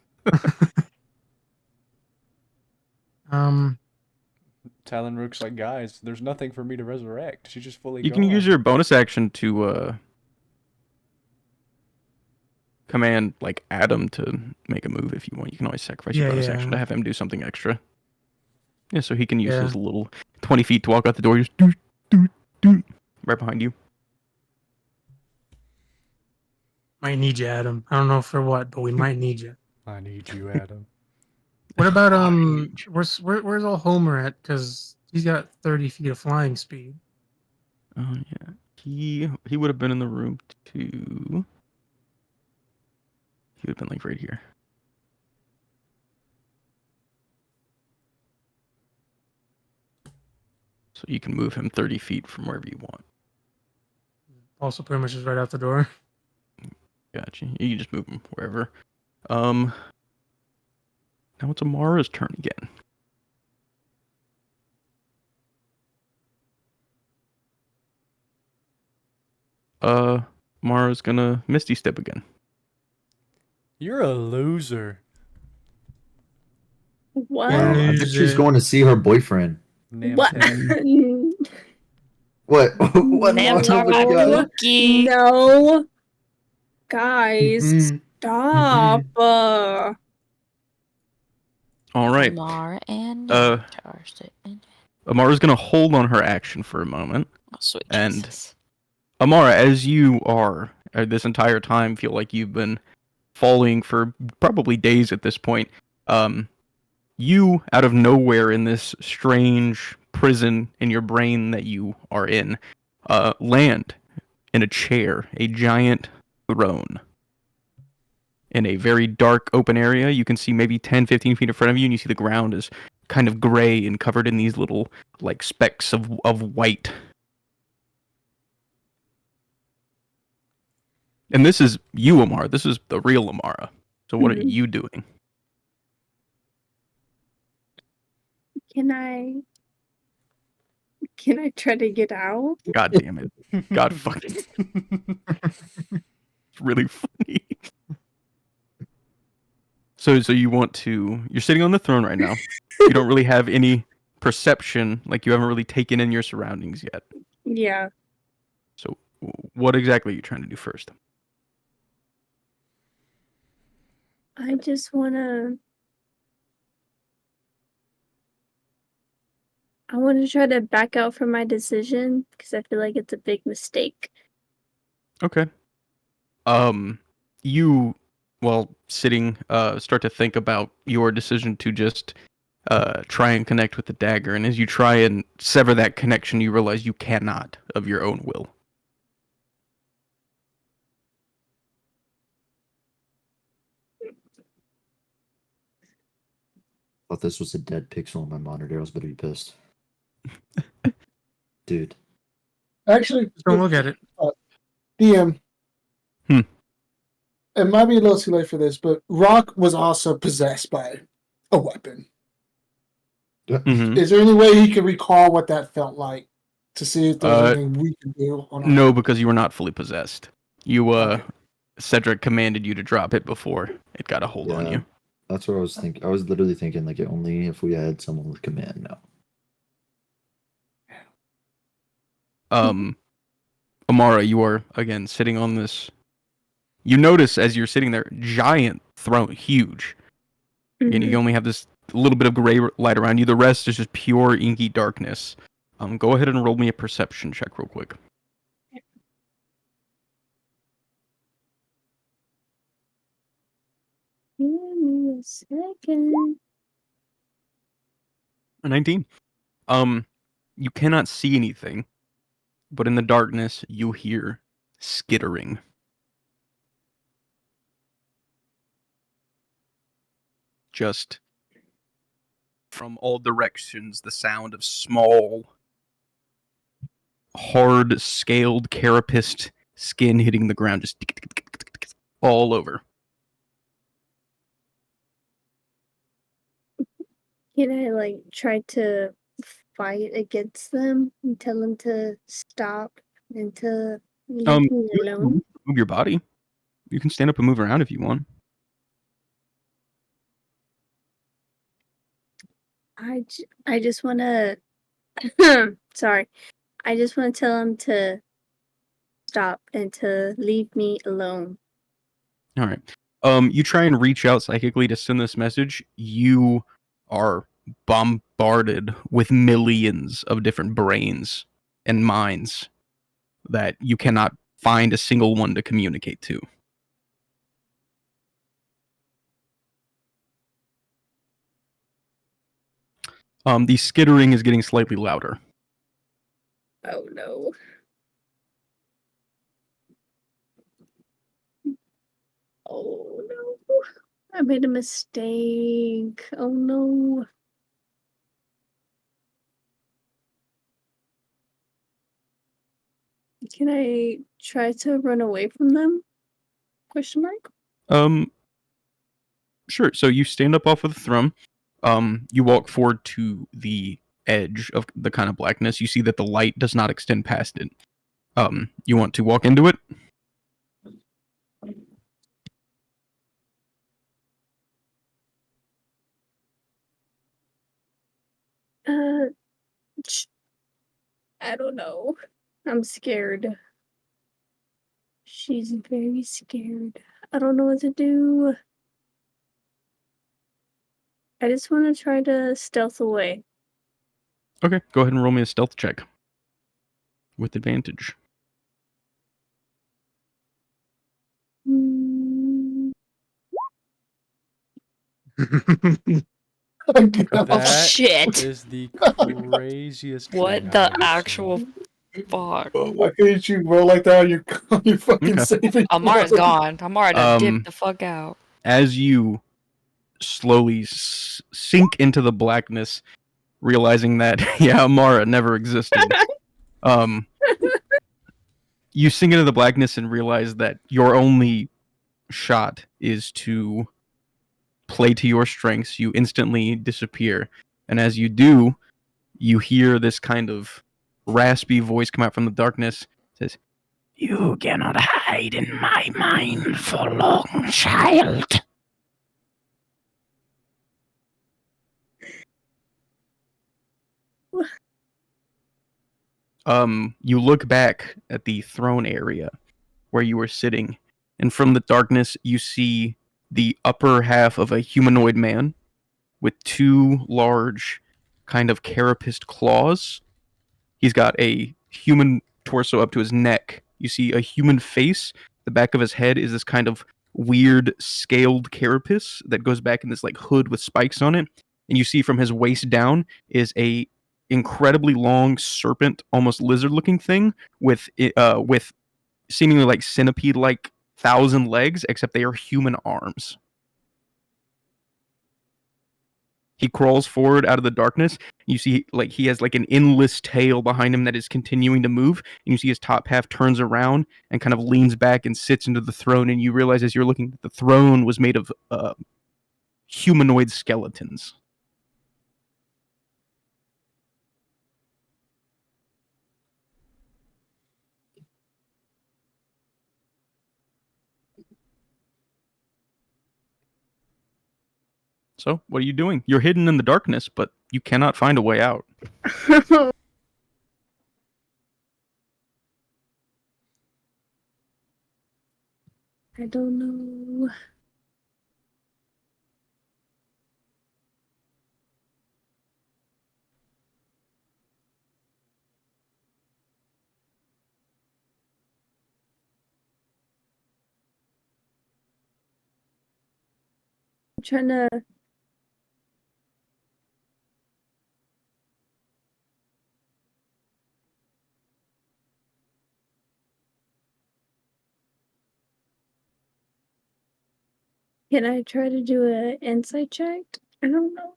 Talonrook's like, guys, there's nothing for me to resurrect. She's just fully You can gone. use your bonus action to command like Adam to make a move if you want. You can always sacrifice your Yeah, bonus yeah. action to have him do something extra. Yeah, so he can use Yeah. his little 20 feet to walk out the door, just doot, doot, doot, right behind you. Might need you, Adam. I don't know for what, but we might need you. I need you, Adam. What about where's all Homer at? Because he's got 30 feet of flying speed. Oh yeah, he would have been in the room too. He would have been like right here. So you can move him 30 feet from wherever you want. Also, pretty much is right out the door. Gotcha. You can just move him wherever. Now it's Amara's turn again. Amara's gonna Misty Step again. You're a loser. What? Yeah. I think she's going to see her boyfriend. What? Namtek. What? What? Damn, What talk we about got? Cookie. No. Guys, Mhm. stop. All right. Amara and Uh, Natar sitting. Amara's gonna hold on her action for a moment. Oh, sweet And- Jesus. Amara, as you are this entire time, feel like you've been falling for probably days at this point. You, out of nowhere in this strange prison in your brain that you are in, land in a chair, a giant throne. In a very dark open area, you can see maybe 10, 15 feet in front of you, and you see the ground is kind of gray and covered in these little, like, specks of white. And this is you, Amara. This is the real Amara. So what are Mhm. you doing? Can I try to get out? God damn it. God fucking. It's really funny. So you want to? You're sitting on the throne right now. You don't really have any perception, like you haven't really taken in your surroundings yet. Yeah. So what exactly are you trying to do first? I just wanna try to back out from my decision because I feel like it's a big mistake. Okay. You, while sitting, start to think about your decision to just try and connect with the dagger, and as you try and sever that connection, you realize you cannot of your own will. Thought this was a dead pixel on my monitor. I was better be pissed. Dude. Actually, Just don't look at it. DM. Hmm. It might be a little too late for this, but Rock was also possessed by a weapon. Mhm. Is there any way he can recall what that felt like to see if there's Uh, anything we can do on our No, end? because you were not fully possessed. You, Okay. Cedric commanded you to drop it before it got a hold on Yeah. you. That's what I was thinking. I was literally thinking, like, only if we had someone with command now. Amara, you are again sitting on this. You notice as you're sitting there, giant throne, huge. You know, you Mhm. only have this little bit of gray light around you. The rest is just pure inky darkness. Go ahead and roll me a perception check real quick. Give me a second. A 19. You cannot see anything, but in the darkness you hear skittering. Just from all directions, the sound of small, hard scaled carapaced skin hitting the ground, just all over. Can I like try to fight against them and tell them to stop and to leave me You can alone? move your body. You can stand up and move around if you want. I just want to sorry. I just want to tell them to stop and to leave me alone. All right. You try and reach out psychically to send this message. You are bombarded with millions of different brains and minds that you cannot find a single one to communicate to. The skittering is getting slightly louder. Oh no. Oh no. I made a mistake. Oh no. Can I try to run away from them? Question mark. Sure. So you stand up off of the throne. You walk forward to the edge of the kind of blackness. You see that the light does not extend past it. You want to walk into it? Uh, I don't know. I'm scared. She's very scared. I don't know what to do. I just want to try to stealth away. Okay, go ahead and roll me a stealth check with advantage. Mm, That Shit. is the craziest thing What I've the ever actual seen. fuck? Why couldn't you roll like that on your fucking Okay. saving? Amara's throw? gone. Amara done Um, dipped the fuck out. As you slowly sink into the blackness, realizing that Amara never existed. You sink into the blackness and realize that your only shot is to play to your strengths. You instantly disappear, and as you do, you hear this kind of raspy voice come out from the darkness. It says, You cannot hide in my mind for long, child. You look back at the throne area where you were sitting, and from the darkness you see the upper half of a humanoid man with two large kind of carapaced claws. He's got a human torso up to his neck. You see a human face. The back of his head is this kind of weird scaled carapace that goes back in this like hood with spikes on it. And you see from his waist down is a incredibly long serpent, almost lizard-looking thing with seemingly like centipede-like 1,000 legs, except they are human arms. He crawls forward out of the darkness. You see, like he has like an endless tail behind him that is continuing to move, and you see his top half turns around and kind of leans back and sits into the throne. And you realize as you're looking that the throne was made of humanoid skeletons. So, what are you doing? You're hidden in the darkness, but you cannot find a way out. I don't know. I'm trying to. Can I try to do an insight check? I don't know.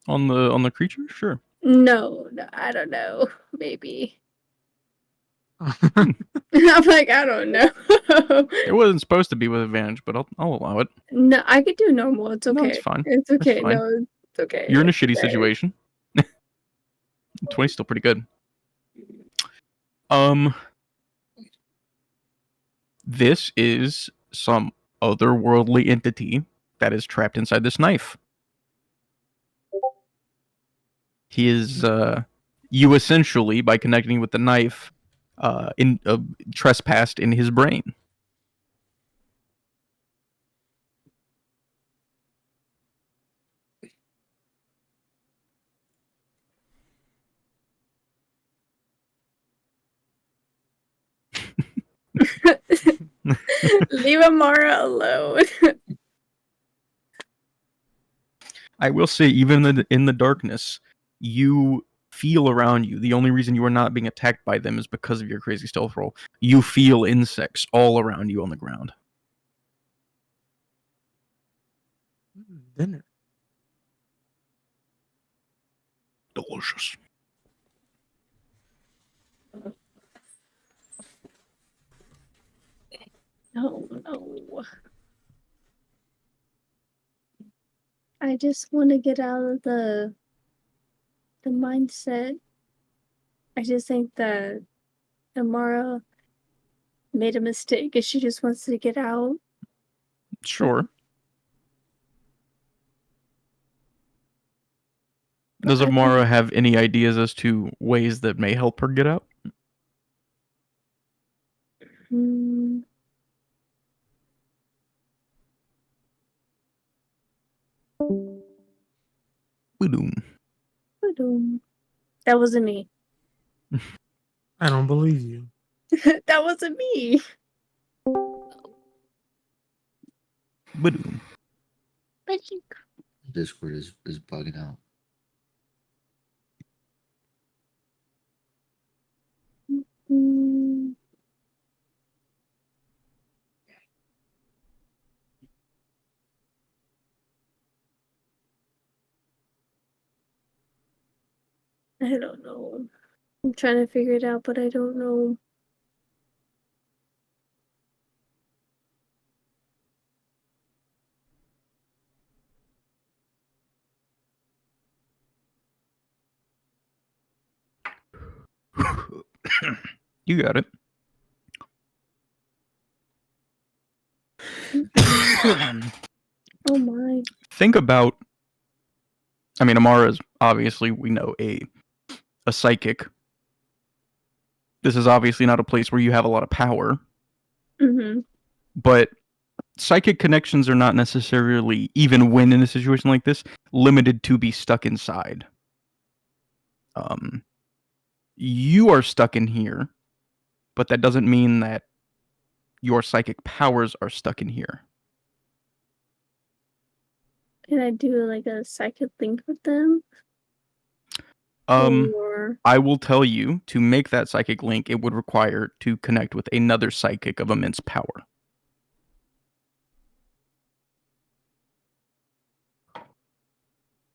On the creature? Sure. No, I don't know. Maybe. Hmm. I'm like, I don't know. It wasn't supposed to be with advantage, but I'll allow it. No, I could do normal. It's No, okay. it's fine. It's It's okay. fine. No, it's okay. You're in a It's shitty okay. situation. 20's still pretty good. This is some otherworldly entity that is trapped inside this knife. He is you essentially, by connecting with the knife, trespassed in his brain. Leave Amara alone. I will say, even in the darkness, you feel around you. The only reason you are not being attacked by them is because of your crazy stealth roll. You feel insects all around you on the ground. Dinner. Delicious. No, no. I just want to get out of the mindset. I just think that Amara made a mistake and she just wants to get out. Sure. Does I Amara think- have any ideas as to ways that may help her get out? Hmm. Boom. Ba-dum. That wasn't me. I don't believe you. That wasn't me. Ba-doom. Discord is bugging out. Mm, I don't know. I'm trying to figure it out, but I don't know. You got it. Oh my. Think about. I mean, Amaras, obviously, we know a psychic. This is obviously not a place where you have a lot of power, Mm-hmm. but psychic connections are not necessarily, even when in a situation like this, limited to be stuck inside. You are stuck in here, but that doesn't mean that your psychic powers are stuck in here. Can I do like a psychic link with them? Or I will tell you, to make that psychic link, it would require to connect with another psychic of immense power.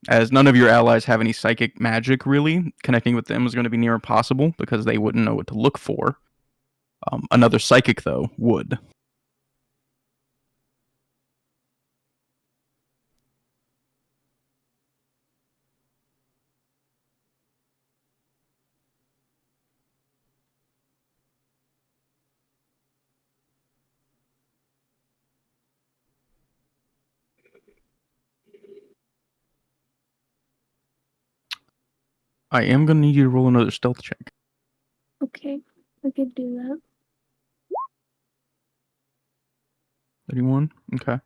As none of your allies have any psychic magic, really, connecting with them is going to be near impossible because they wouldn't know what to look for. Another psychic, though, would. I am going to need you to roll another stealth check. okay, I could do that. 31? Okay.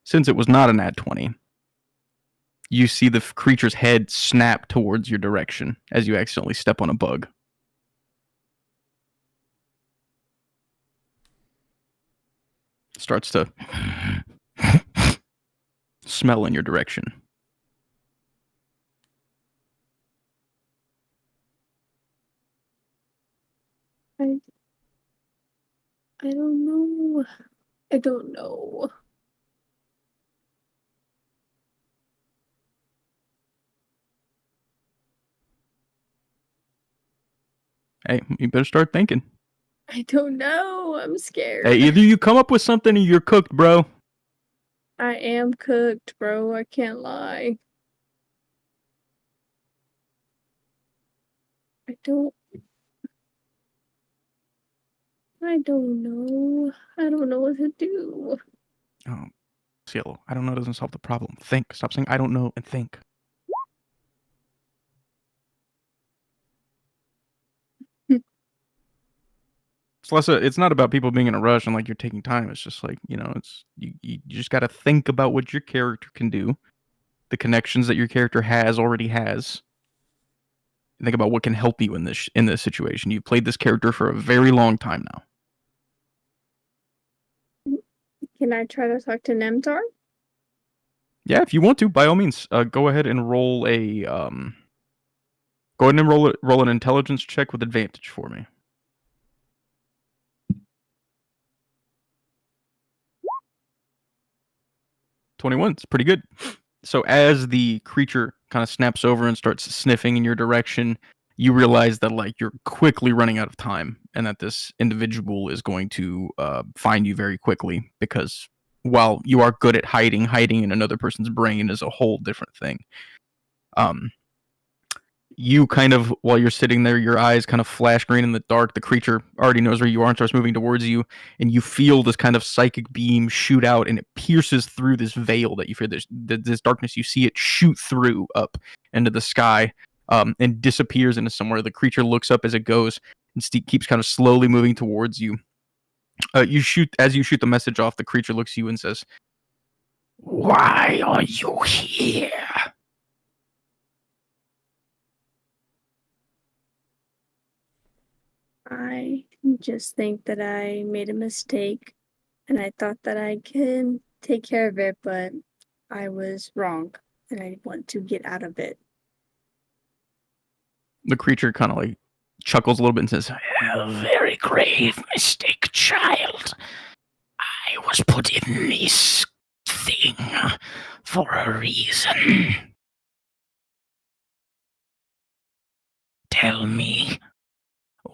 Since it was not an nat 20, you see the creature's head snap towards your direction as you accidentally step on a bug. Starts to smell in your direction. I don't know. I don't know. Hey, you better start thinking. I don't know. I'm scared. Hey, either you come up with something or you're cooked, bro. I am cooked, bro. I can't lie. I don't know. I don't know what to do. Oh, Cielo, I don't know doesn't solve the problem. Think. Stop saying I don't know and think. It's not about people being in a rush and like you're taking time. It's just like, it's you just got to think about what your character can do, the connections that your character already has. Think about what can help you in this situation. You've played this character for a very long time now. Can I try to talk to Nemtar? Yeah, if you want to, by all means, go ahead and roll a go ahead and roll an intelligence check with advantage for me. 21. It's pretty good. So as the creature kind of snaps over and starts sniffing in your direction, you realize that like you're quickly running out of time, and that this individual is going to find you very quickly, because while you are good at hiding in another person's brain is a whole different thing. You kind of, while you're sitting there, your eyes kind of flash green in the dark. The creature already knows where you are and starts moving towards you, and you feel this kind of psychic beam shoot out, and it pierces through this veil that you fear. This darkness, you see it shoot through up into the sky, and disappears into somewhere. The creature looks up as it goes and keeps kind of slowly moving towards you. As you shoot the message off, the creature looks at you and says, Why are you here? I just think that I made a mistake and I thought that I can take care of it, but I was wrong and I want to get out of it. The creature kind of like chuckles a little bit and says, A very grave mistake, child. I was put in this thing for a reason. Tell me,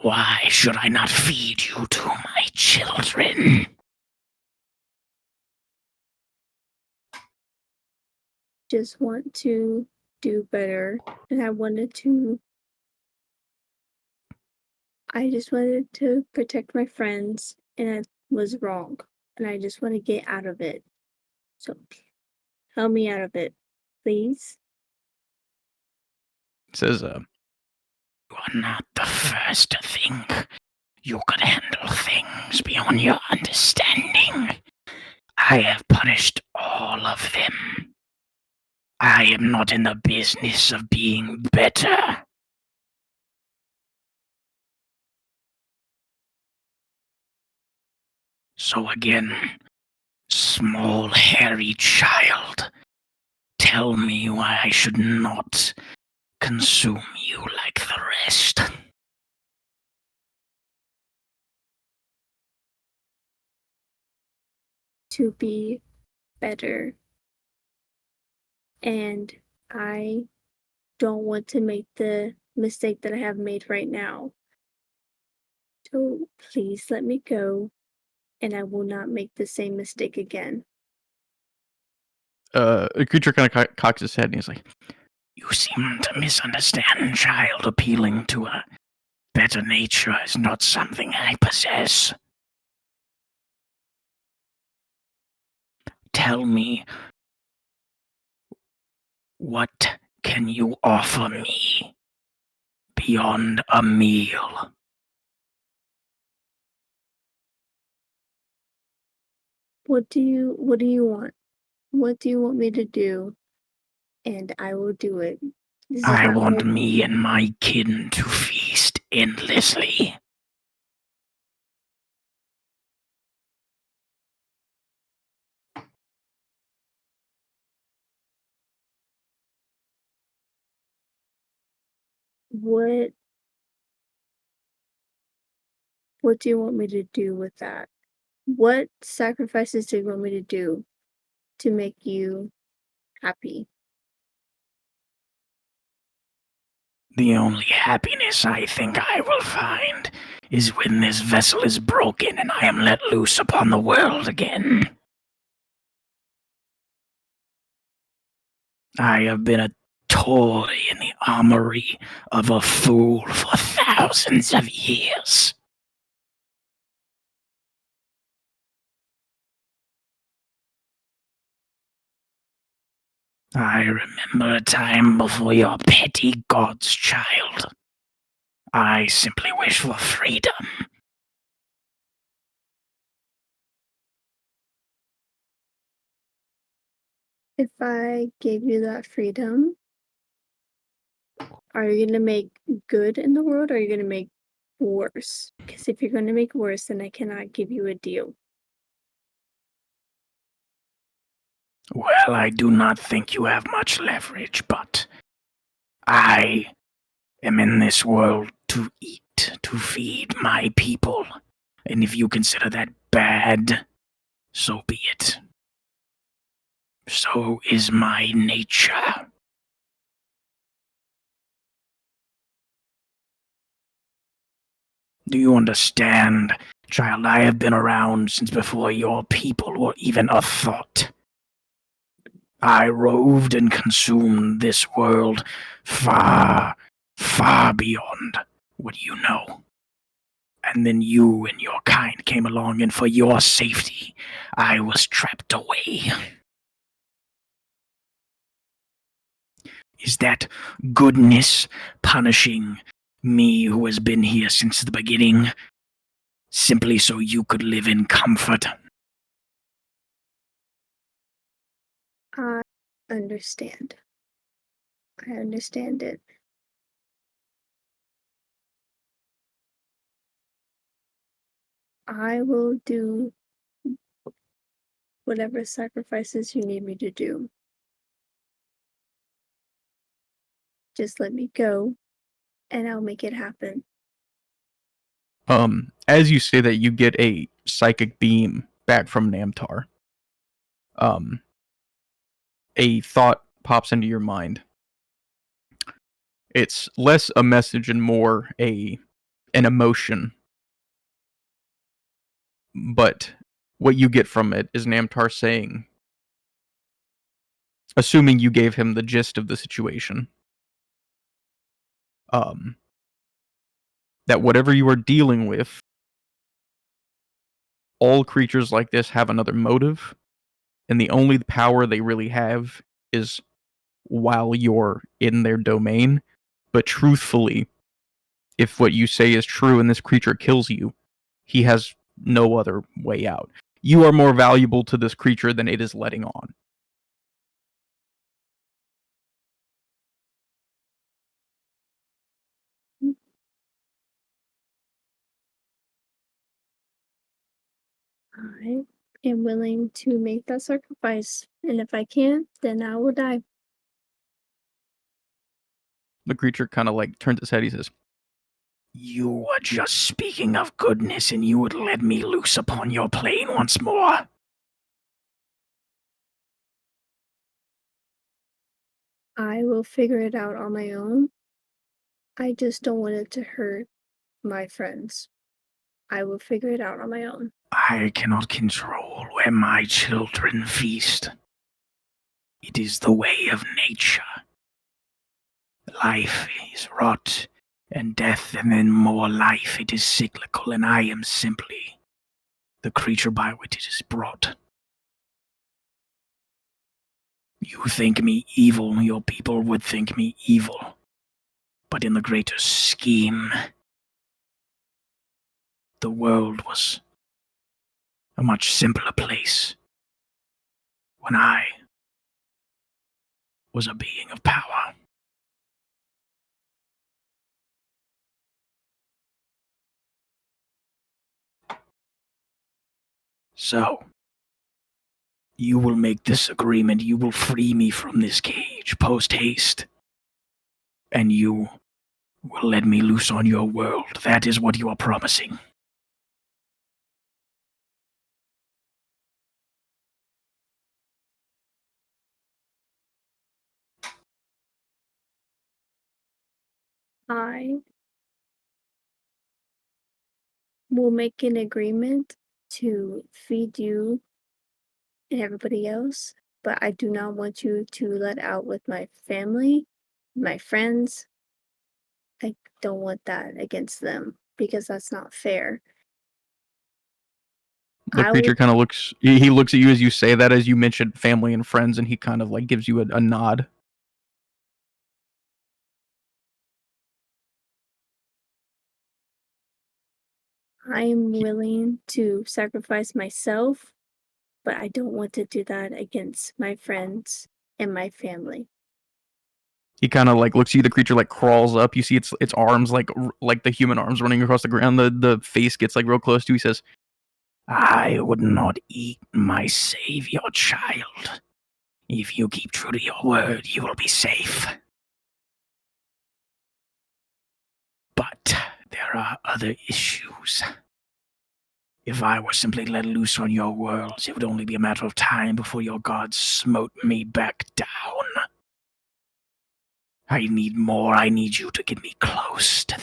why should I not feed you to my children? Just want to do better and I just wanted to protect my friends and I was wrong and I just want to get out of it. So help me out of it, please. says, You are not the first to think you could handle things beyond your understanding. I have punished all of them. I am not in the business of being better. So again, small hairy child, tell me why I should not consume you like the rest. To be better. And I don't want to make the mistake that I have made right now. So please let me go and I will not make the same mistake again. the creature kind of cocks his head and he's like, You seem to misunderstand, child. Appealing to a better nature is not something I possess. Tell me, what can you offer me beyond a meal? What do you want? What do you want me to do? And I will do it. This is I not want more. me and my kin to feast endlessly. What do you want me to do with that? What sacrifices do you want me to do to make you happy? The only happiness I think I will find is when this vessel is broken and I am let loose upon the world again. I have been a toy in the armory of a fool for thousands of years. I remember a time before your petty gods, child. I simply wish for freedom. If I gave you that freedom, are you gonna make good in the world or are you gonna make worse? Because if you're gonna make worse, then I cannot give you a deal. Well, I do not think you have much leverage, but I am in this world to eat, to feed my people. And if you consider that bad, so be it. So is my nature. Do you understand, child? I have been around since before your people were even a thought. I roved and consumed this world far, far beyond what you know. And then you and your kind came along, and for your safety, I was trapped away. Is that goodness punishing me who has been here since the beginning, simply so you could live in comfort? I understand. I understand it. I will do whatever sacrifices you need me to do. Just let me go, and I'll make it happen. As you say that, you get a psychic beam back from Namtar. A thought pops into your mind. It's less a message and more an emotion. But what you get from it is Namtar saying, assuming you gave him the gist of the situation, that whatever you are dealing with, all creatures like this have another motive, and the only power they really have is while you're in their domain. But truthfully, if what you say is true and this creature kills you, he has no other way out. You are more valuable to this creature than it is letting on. I am willing to make that sacrifice, and if I can't, then I will die. The creature kind of like turns its head. He says, You were just speaking of goodness, and you would let me loose upon your plane once more. I will figure it out on my own. I just don't want it to hurt my friends. I will figure it out on my own. I cannot control where my children feast. It is the way of nature. Life is rot, and death, and then more life. It is cyclical, and I am simply the creature by which it is brought. You think me evil, your people would think me evil. But in the greater scheme, the world was a much simpler place when I was a being of power. So, you will make this agreement, you will free me from this cage post-haste, and you will let me loose on your world. That is what you are promising. I will make an agreement to feed you and everybody else, but I do not want you to let out with my family, my friends. I don't want that against them because that's not fair. the I creature will, kind of looks, he looks at you as you say that, as you mentioned family and friends, and he kind of like gives you a nod. I am willing to sacrifice myself, but I don't want to do that against my friends and my family. He kind of like looks at you. The creature like crawls up. You see its arms like the human arms running across the ground. The face gets like real close to you. He says, I would not eat my savior child. If you keep true to your word, you will be safe. But there are other issues. If I were simply let loose on your worlds, it would only be a matter of time before your gods smote me back down. I need more. I need you to get me close to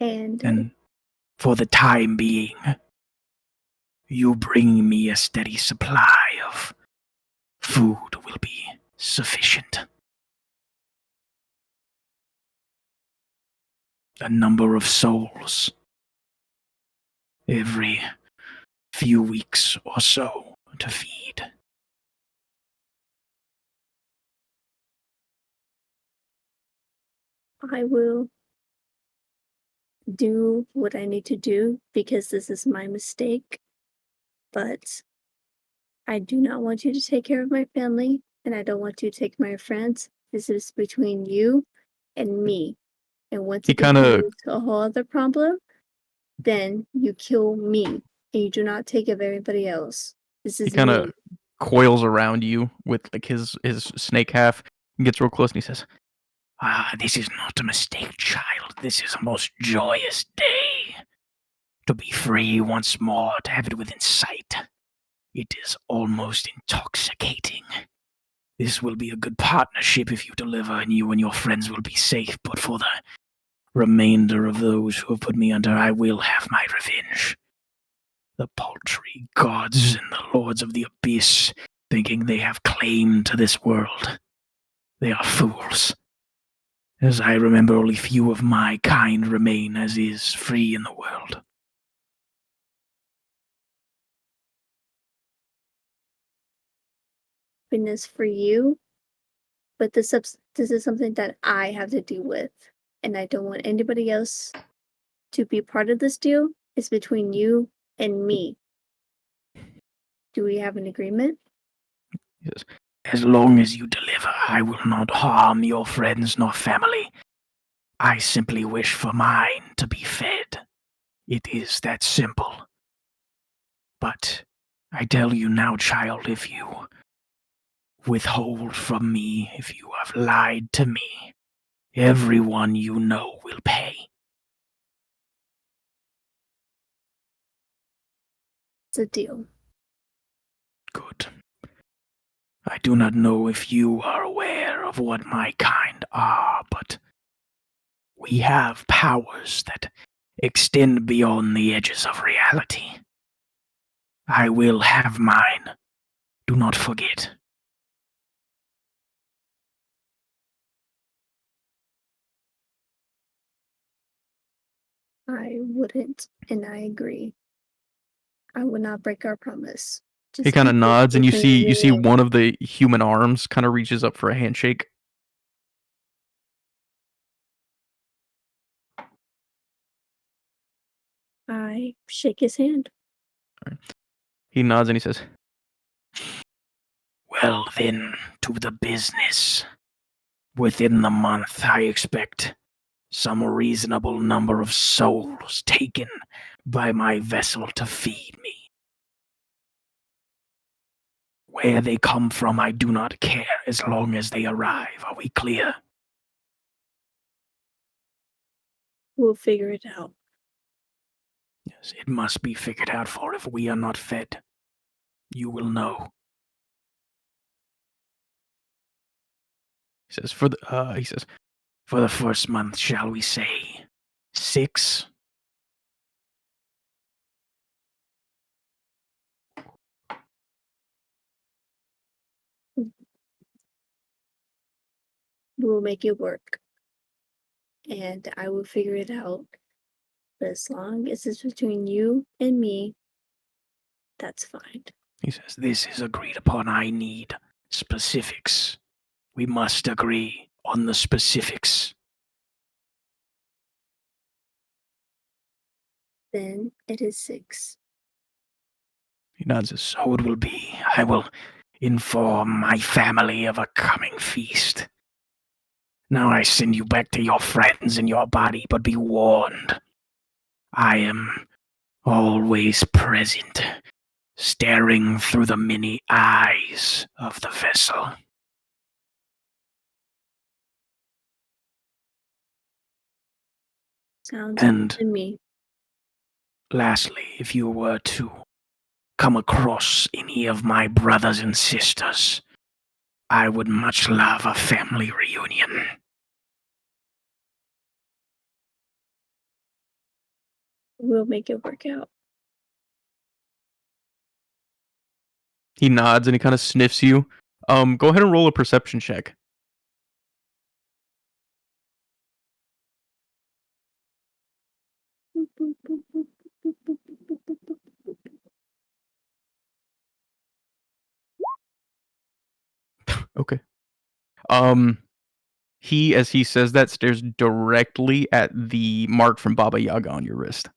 them. And for the time being, you bringing me a steady supply of food will be sufficient. A number of souls every few weeks or so to feed. I will do what I need to do because this is my mistake. But I do not want you to take care of my family, and I don't want you to take my friends. This is between you and me. And once He it kinda- becomes a whole other problem, then you kill me and you do not take of everybody else. This He is kind of me. coils around you with like his snake half and gets real close and he says, This is not a mistake, child. This is a most joyous day. To be free once more, to have it within sight. It is almost intoxicating. This will be a good partnership if you deliver, and you and your friends will be safe. But for the remainder of those who have put me under, I will have my revenge. The paltry gods and the lords of the abyss, thinking they have claim to this world. They are fools. As I remember, only few of my kind remain as is free in the world. Happiness for you, but this is something that I have to deal with, and I don't want anybody else to be part of this deal. It's between you and me. Do we have an agreement? Yes. As long as you deliver, I will not harm your friends nor family. I simply wish for mine to be fed. It is that simple. But I tell you now, child, if you withhold from me, if you have lied to me, everyone you know will pay. It's a deal. Good. I do not know if you are aware of what my kind are, but we have powers that extend beyond the edges of reality. I will have mine. Do not forget. I wouldn't, and I agree. I would not break our promise. he Just kind of keep this nods and you between see me and one of the human arms kind of reaches up for a handshake. I shake his hand. He nods and he says, Well then, to the business. Within the month, I expect some reasonable number of souls taken by my vessel to feed me. Where they come from, I do not care as long as they arrive. Are we clear? We'll figure it out. Yes, it must be figured out, for if we are not fed, you will know. he says, For the first month, shall we say 6? We'll make it work. And I will figure it out. But as long as it's between you and me, that's fine. He says, this is agreed upon. I need specifics. We must agree on the specifics. Then it is 6. He nods. So it will be. I will inform my family of a coming feast. Now I send you back to your friends and your body, but be warned. I am always present, staring through the many eyes of the vessel. Sounds And good to me. lastly, if you were to come across any of my brothers and sisters, I would much love a family reunion. We'll make it work out. he nods and he kind of sniffs you. Go ahead and roll a perception check. Okay. He, as he says that, stares directly at the mark from Baba Yaga on your wrist.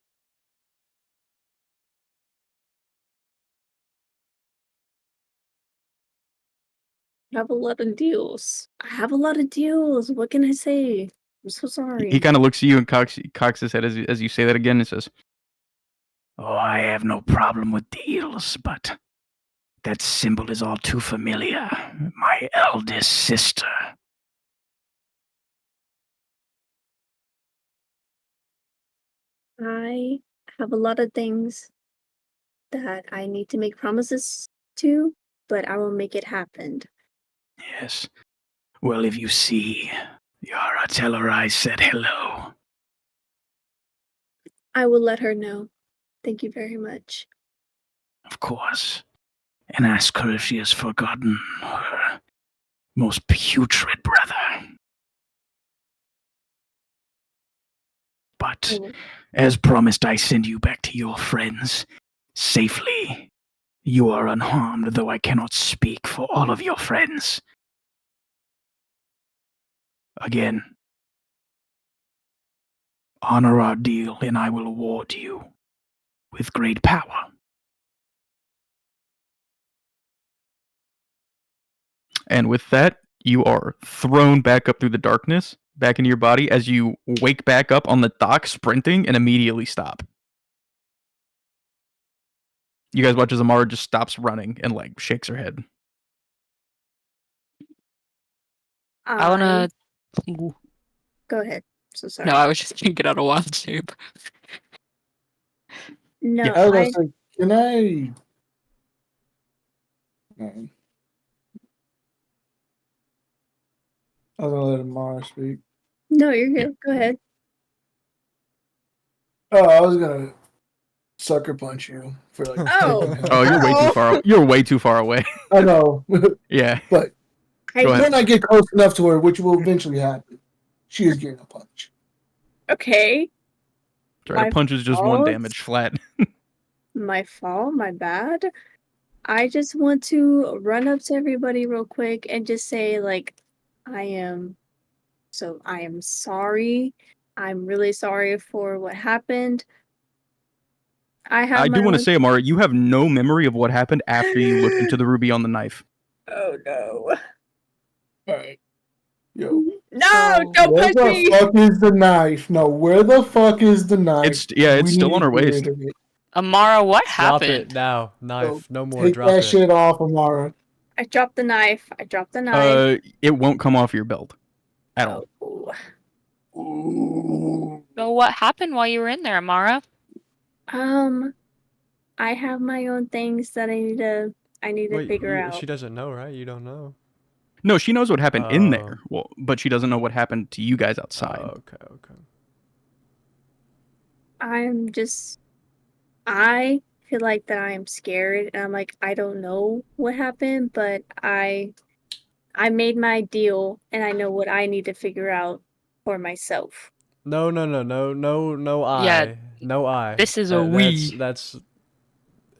I have a lot of deals. What can I say? I'm so sorry. He kind of looks at you and cocks his head as you say that again and says, Oh, I have no problem with deals, but that symbol is all too familiar. My eldest sister. I have a lot of things that I need to make promises to, but I will make it happen. Yes. Well, if you see, Yara, tell her I said hello. I will let her know. Thank you very much. Of course. And ask her if she has forgotten her most putrid brother. But, Oh, as promised, I send you back to your friends safely. You are unharmed, though I cannot speak for all of your friends. Again, honor our deal, and I will award you with great power. and with that, you are thrown back up through the darkness, back into your body as you wake back up on the dock, sprinting, and immediately stop. You guys watch as Amara just stops running and like shakes her head. I wanna. Go ahead. So sorry. No, I was just gonna get out of wild shape. No, I was gonna say, can I? I was gonna let Amara speak. No, you're good. Go ahead. Oh, I was gonna sucker punch you for like. Oh. taking him. Oh, you're way too far. You're way too far away. I know, Yeah. but Go ahead. when I get close enough to her, which will eventually happen, she is getting a punch. Okay. Sorry, My a punch is just one fault. damage flat. My fault. My bad. I just want to run up to everybody real quick and just say, like, I am sorry. I'm really sorry for what happened. I have I my do want to own. say, Amara, you have no memory of what happened after you looked into the ruby on the knife. Oh no. All right, yo. No, So- don't Where punch the me. fuck is the knife? No, where the fuck is the knife? It's We still need on her to get waist. rid of it. Amara, what Drop it happened? now. Knife. No more. Take Drop that it. shit off, Amara. I dropped the knife. It won't come off your belt at all. Oh. Ooh. So what happened while you were in there, Amara? I have my own things that I need to Wait, figure out. she doesn't know, right? You don't know. No, she knows what happened in Oh. there. Well, but she doesn't know what happened to you guys outside. Oh, okay. I feel like that I am scared and I'm like, I don't know what happened, but I made my deal and I know what I need to figure out for myself. No, I. Yeah, No, I. this is a we. That's.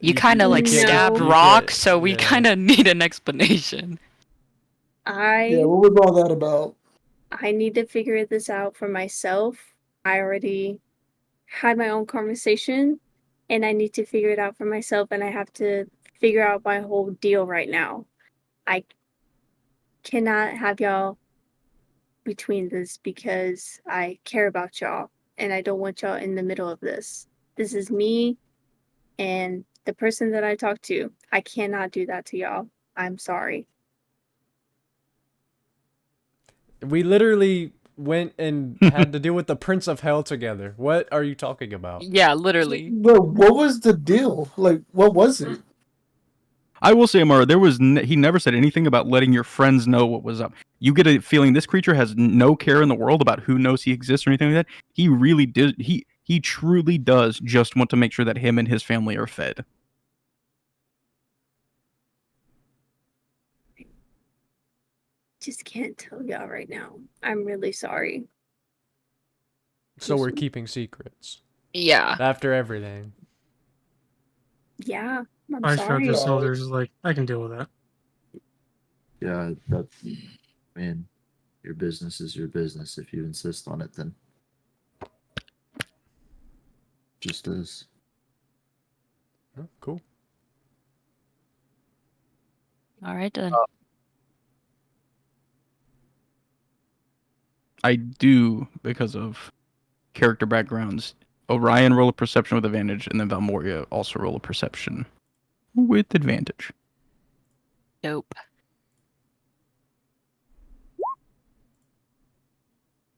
You kind of like No. stabbed you Rock, can't- so we yeah. kind of need an explanation. Yeah, what was all that about? I need to figure this out for myself. I already had my own conversation and I need to figure it out for myself and I have to figure out my whole deal right now. I cannot have y'all between this because I care about y'all and I don't want y'all in the middle of this. This is me and the person that I talk to. I cannot do that to y'all. I'm sorry. We literally went and had to deal with the Prince of Hell together. What are you talking about? Yeah, literally. But what was the deal? Like, what was it? I will say, Amara, he never said anything about letting your friends know what was up. You get a feeling this creature has no care in the world about who knows he exists or anything like that. He really did. He truly does just want to make sure that him and his family are fed. Just can't tell y'all right now. I'm really sorry. So we're keeping secrets Yeah. after everything. Yeah, I'm I shrugged sorry. his shoulders like I can deal with that. Yeah, that's, man, your business is your business. If you insist on it, then just is. Oh, cool. All right then. I do, because of character backgrounds, Orion roll a perception with advantage, and then Valmoria also roll a perception with advantage. Dope.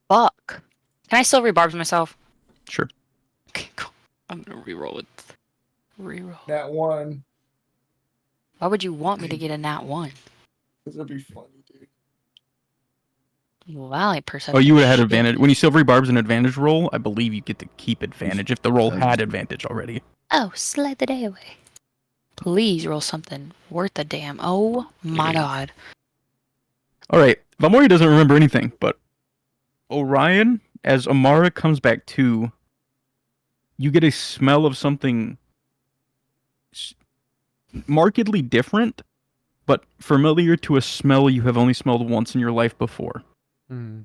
Fuck. Can I still rebarb myself? Sure. Okay, cool. I'm gonna reroll it. Reroll. That one. Why would you want me to get a nat 1? Because it'd be funny, dude. Well, I perception. Oh, you would have had shit. advantage. When you silvery barb's an advantage roll, I believe you get to keep advantage if the roll had advantage already. Oh, slide the day away. Please roll something worth a damn. Oh my god. Alright, Valmoria doesn't remember anything, but Orion, as Amara comes back to, you get a smell of something markedly different, but familiar to a smell you have only smelled once in your life before. Hmm.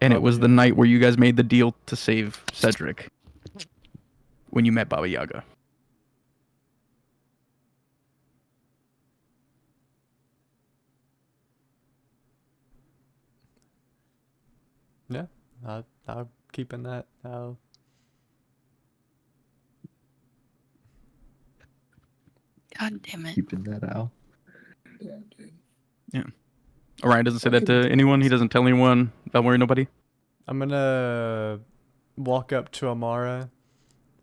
And it Baba was the Yaga. night where you guys made the deal to save Cedric. When you met Baba Yaga. Yeah, I'll keeping that. God damn it. Keeping that out. Yeah, dude. Orion doesn't say that to anyone. He doesn't tell anyone. Don't worry, nobody. I'm gonna walk up to Amara.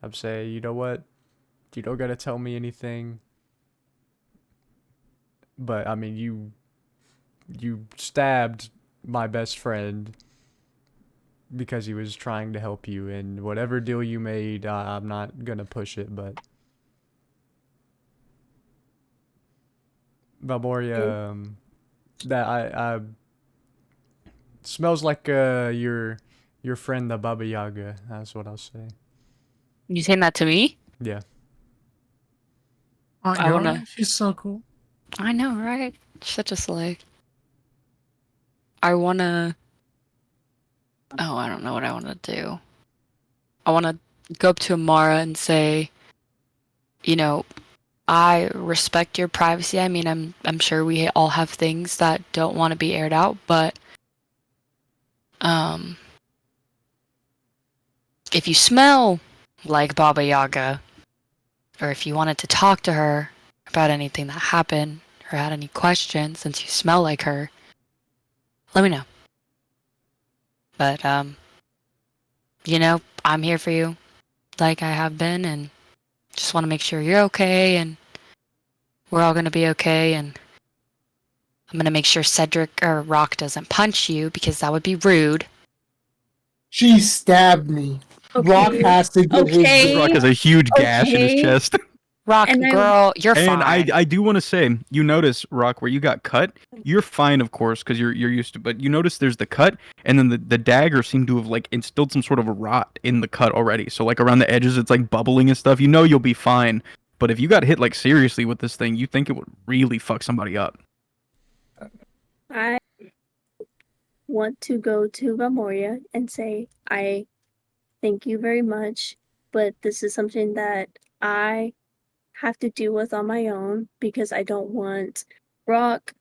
I'm say, you know what? You don't gotta tell me anything. But I mean, you stabbed my best friend because he was trying to help you, and whatever deal you made, I'm not gonna push it, but Valmoria, that I smells like your friend the Baba Yaga. That's what I'll say. You saying that to me? Yeah. Aunt I Yara, wanna- she's so cool. I know, right? Such a slay. I wanna. Oh, I don't know what I wanna do. I wanna go up to Amara and say, you know, I respect your privacy. I mean, I'm sure we all have things that don't want to be aired out, but if you smell like Baba Yaga, or if you wanted to talk to her about anything that happened or had any questions since you smell like her, let me know. But you know, I'm here for you like I have been, and just want to make sure you're okay and we're all going to be okay, and I'm going to make sure Cedric or Rock doesn't punch you because that would be rude. She stabbed me. Okay. Rock has to get Okay. his. Rock has a huge gash in his Okay. chest. Rock, And girl, you're And fine. I do want to say, you notice, Rock, where you got cut, you're fine, of course, because you're used to, but you notice there's the cut, and then the dagger seemed to have, like, instilled some sort of a rot in the cut already. So, like, around the edges, it's, like, bubbling and stuff. You know you'll be fine. But if you got hit, like, seriously with this thing, you think it would really fuck somebody up. I want to go to Valmoria and say, I thank you very much, but this is something that I have to deal with on my own because I don't want Rock,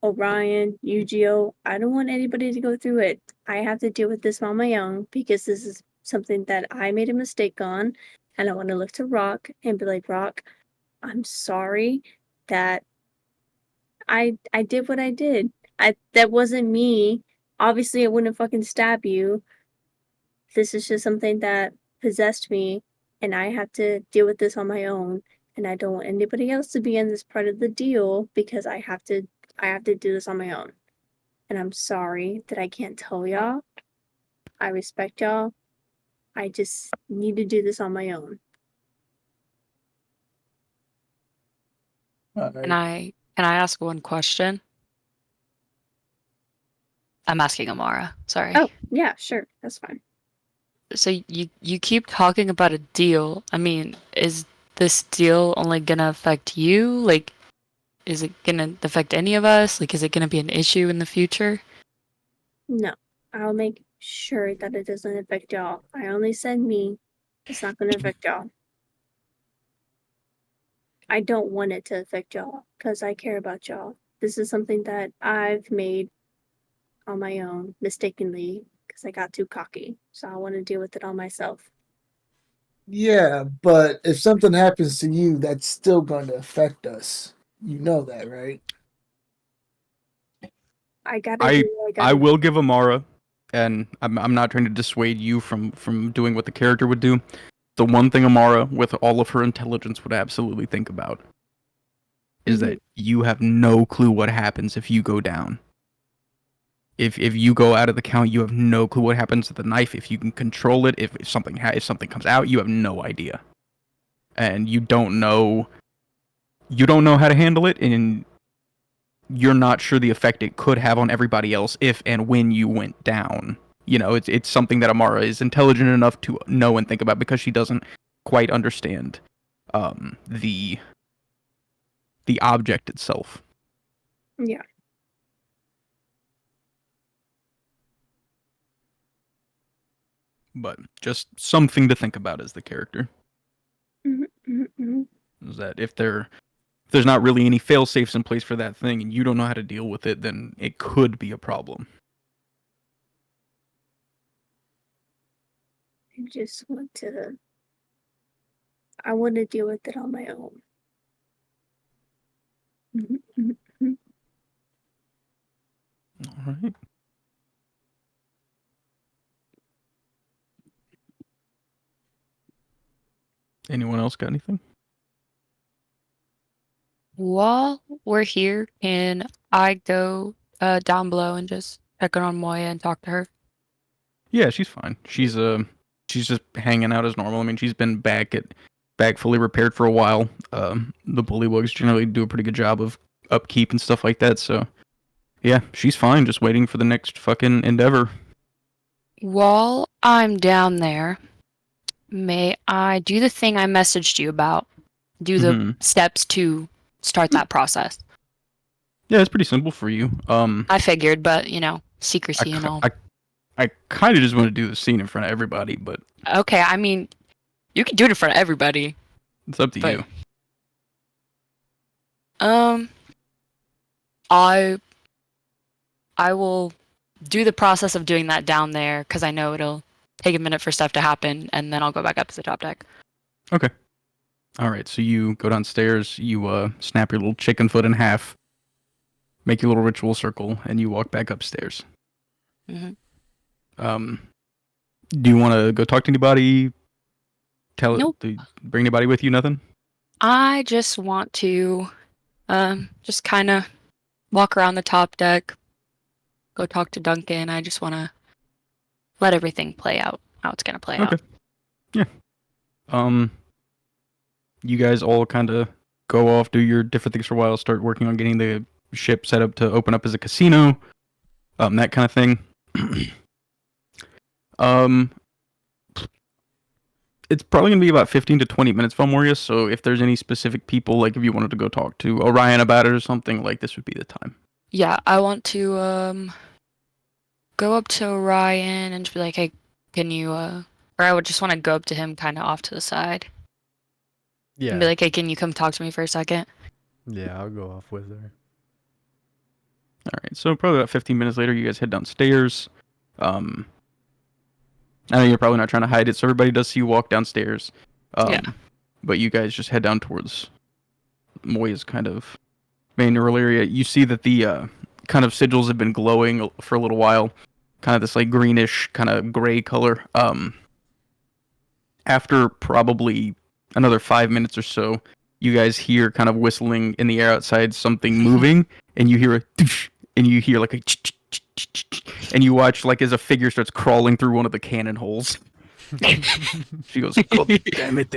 Orion, Yu-Gi-Oh! I don't want anybody to go through it. I have to deal with this on my own because this is something that I made a mistake on, and I want to look to Rock and be like, Rock, I'm sorry that I did what I did. That wasn't me. Obviously, I wouldn't fucking stab you. This is just something that possessed me, and I have to deal with this on my own. And I don't want anybody else to be in this part of the deal because I have to do this on my own. And I'm sorry that I can't tell y'all. I respect y'all. I just need to do this on my own. Can I ask one question? I'm asking Amara. Sorry. Oh, yeah, sure. That's fine. So you keep talking about a deal. I mean, is this deal only gonna affect you? Like, is it gonna affect any of us? Like, is it gonna be an issue in the future? No, I'll make sure that it doesn't affect y'all. I only said me. It's not going to affect y'all. I don't want it to affect y'all because I care about y'all. This is something that I've made on my own mistakenly because I got too cocky. So I want to deal with it all myself. Yeah, but if something happens to you, that's still going to affect us. You know that, right? I gotta do what I I gotta will give Amara, and I'm not trying to dissuade you from doing what the character would do. The one thing Amara, with all of her intelligence, would absolutely think about is Mhm. that you have no clue what happens if you go down. If you go out of the count, you have no clue what happens to the knife. If you can control it, if something comes out, you have no idea, and you don't know how to handle it, and you're not sure the effect it could have on everybody else if and when you went down. You know, it's something that Amara is intelligent enough to know and think about because she doesn't quite understand the object itself. Yeah. But just something to think about as the character. Mhm, mhm, mhm. Is that if there's not really any fail safes in place for that thing and you don't know how to deal with it, then it could be a problem. I just want to. I want to deal with it on my own. Mhm, mhm, mhm. All right. Anyone else got anything? While we're here, can I go down below and just check in on Moya and talk to her? Yeah, she's fine. She's just hanging out as normal. I mean, she's been back fully repaired for a while. The Bullywugs generally do a pretty good job of upkeep and stuff like that. So yeah, she's fine. Just waiting for the next fucking endeavor. While I'm down there, may I do the thing I messaged you about? Do the Mhm. steps to start that process. Yeah, it's pretty simple for you. I figured, but I secrecy and all. I kind of just want to do the scene in front of everybody, but Okay, I mean, you can do it in front of everybody. it's up to But- you. I will do the process of doing that down there because I know it'll take a minute for stuff to happen, and then I'll go back up to the top deck. Okay. All right. So you go downstairs. You snap your little chicken foot in half, make your little ritual circle, and you walk back upstairs. Mhm. Do you want to go talk to anybody? Nope. Bring anybody with you? Nothing. I just want to, just kind of walk around the top deck, go talk to Duncan. I just want to let everything play out how it's gonna play Okay. out. Yeah. You guys all kind of go off, do your different things for a while, start working on getting the ship set up to open up as a casino, that kind of thing. It's probably gonna be about 15 to 20 minutes, Valmoria. So if there's any specific people, like if you wanted to go talk to Orion about it or something, like this would be the time. Yeah, I want to go up to Orion and just be like, hey, can you or I would just want to go up to him kind of off to the side Yeah. and be like, hey, can you come talk to me for a second? Yeah, I'll go off with her. All right. So probably about 15 minutes later, you guys head downstairs. I know you're probably not trying to hide it, so everybody does see you walk downstairs. Yeah. But you guys just head down towards Moya's kind of main rural area. You see that the kind of sigils have been glowing for a little while, kind of this like greenish, kind of gray color. After probably another 5 minutes or so, you guys hear kind of whistling in the air outside, something moving, and you hear a doosh, and you hear like a and you watch like as a figure starts crawling through one of the cannon holes. She goes, God damn it!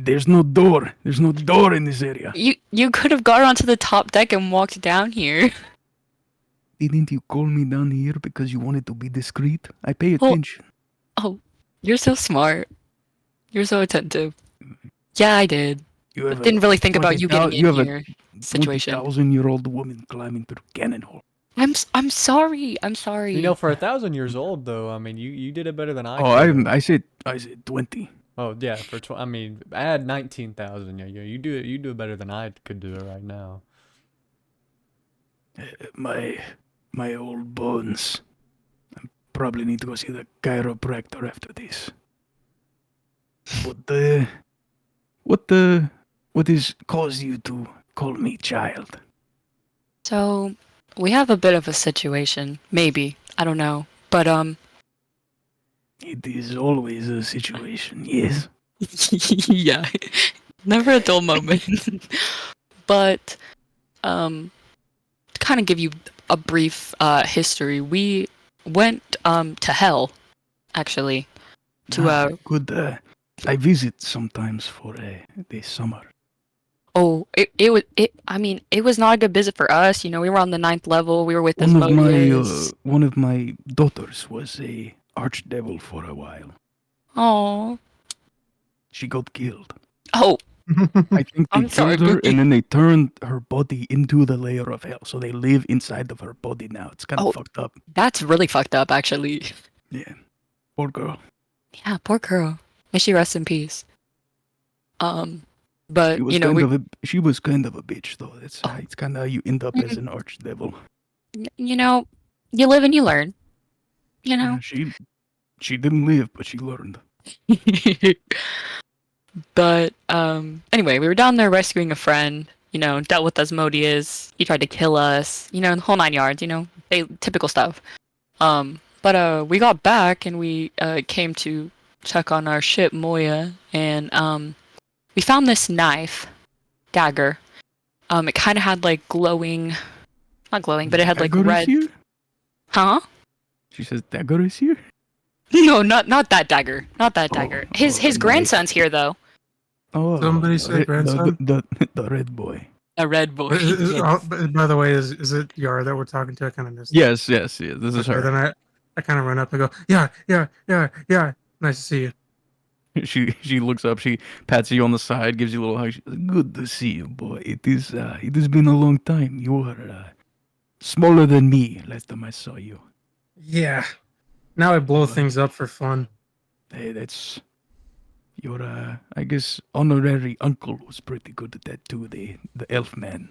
There's no door. There's no door in this area. You could have got onto the top deck and walked down here. Didn't you call me down here because you wanted to be discreet? I pay Well- attention. Oh, you're so smart. You're so attentive. Yeah, I did. You But have didn't really think about you getting in have here. a situation. 20,000-year-old woman climbing through cannon hole. I'm sorry. I'm sorry. You know, for 1,000 years old, though, I mean, you did it better than I Oh, could. I said 20. Oh yeah, for I mean, add 19,000. Yeah, you do it better than I could do it right now. My old bones. probably need to go see the chiropractor after this. But what is caused you to call me child? So, we have a bit of a situation. Maybe. I don't know. But, It is always a situation, yes. yeah. Never a dull moment. But, to kind of give you a brief history, we went to hell, actually. I visit sometimes for the summer. Oh, it was not a good visit for us. You know, we were on the 9th level. We were with Asmodeus. One of my daughters was a archdevil for a while. Oh. She got killed. Oh. I think they I'm sorry, killed her, Bookie. and then they turned her body into the layer of hell. So they live inside of her body now. It's kind of fucked up. That's really fucked up, actually. Yeah, poor girl. Yeah, poor girl. May she rest in peace. But She was kind of a bitch, though. It's kind of how you end up as an archdevil. You know, you live and you learn. You know. Yeah, she didn't live, but she learned. But anyway, we were down there rescuing a friend. You know, dealt with Asmodeus. He tried to kill us. You know, the whole 9 yards. You know, typical stuff. But we got back and we came to check on our ship Moya, and we found this dagger. It kind of had like not glowing, but it had like Dagger is red. here? Huh? She says dagger is here? No, not that dagger. Not that dagger. His nice. grandson's here though. Oh, Somebody say grandson? The red boy. A red boy. By the way, is it Yara that we're talking to? I kind of missed. Yes. This is her. Then I kind of run up and go, yeah. Nice to see you. She looks up. She pats you on the side, gives you a little hug. She says, "Good to see you, boy. It has been a long time. You are smaller than me last time I saw you. Yeah. Now I blow things up for fun. Hey, that's your I guess honorary uncle was pretty good at that too. The elf man.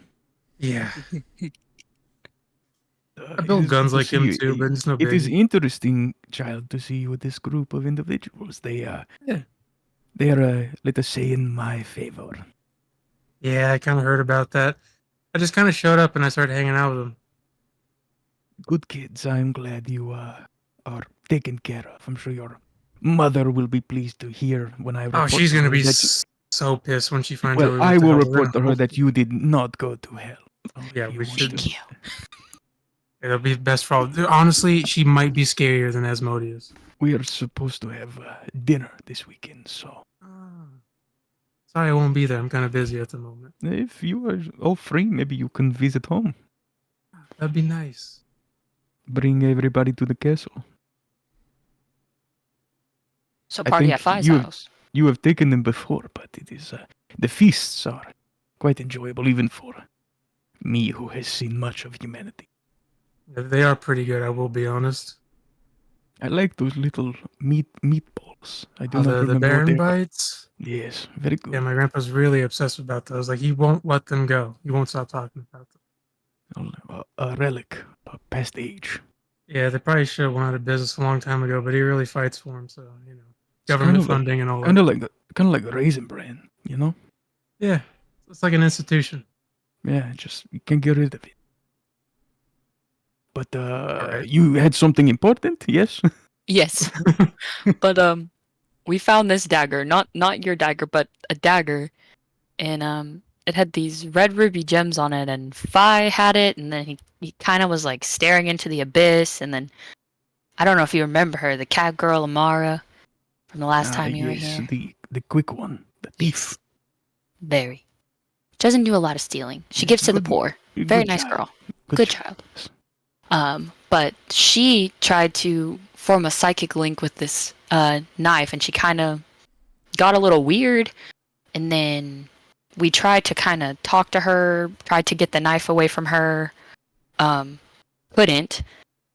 Yeah. I build guns like him too, but it's no big. It is interesting, child, to see you with this group of individuals. They are, let us say, in my favor. Yeah, I kind of heard about that. I just kind of showed up and I started hanging out with them. Good kids. I'm glad you are taken care of. I'm sure your mother will be pleased to hear when I report. Oh, she's gonna to her be that so pissed when she finds out. well, I will report to her that you did not go to hell. Yeah, we should. Thank you. It'll be best for all. Honestly, she might be scarier than Asmodeus. We are supposed to have dinner this weekend, so Sorry, I won't be there. I'm kind of busy at the moment. If you are all free, maybe you can visit home. That'd be nice. Bring everybody to the castle. So I party think at Fi's you- house. You have taken them before, but it is the feasts are quite enjoyable, even for me who has seen much of humanity. They are pretty good. I will be honest. I like those little meatballs. I do not The remember what Baron they are. bites. Yes, very good. Yeah, my grandpa's really obsessed about those. Like he won't let them go. He won't stop talking about them. A relic, a past age. Yeah, they probably should have went out of business a long time ago, but he really fights for them. So government funding and all that. Kind of like a Raisin Bran, you know? Yeah, it's like an institution. Yeah, just you can't get rid of it. But Alright. you had something important, yes? Yes. But we found this dagger, not your dagger, but a dagger, and it had these red ruby gems on it, and Fi had it, and then he kind of was like staring into the abyss, and then I don't know if you remember her, the cat girl Amara from the last time you were yes, here. the quick one, the thief. Very. She doesn't do a lot of stealing. She gives to the poor. Very nice girl. Good child. But she tried to form a psychic link with this knife, and she kind of got a little weird, and then we tried to kind of talk to her, tried to get the knife away from her, couldn't,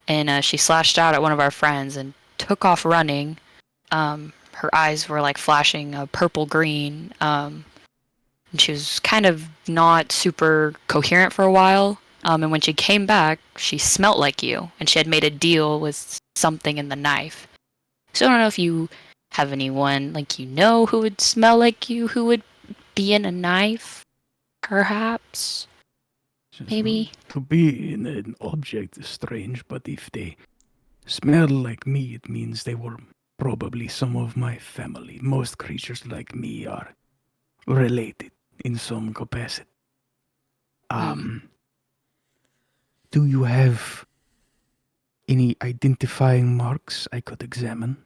and she slashed out at one of our friends and took off running. Her eyes were like flashing purple green, and she was kind of not super coherent for a while. And when she came back, she smelt like you, and she had made a deal with something in the knife. So I don't know if you have anyone like who would smell like you, who would be in a knife, perhaps. Maybe. To be in an object is strange, but if they smell like me, it means they were probably some of my family. Most creatures like me are related in some capacity. Do you have any identifying marks I could examine?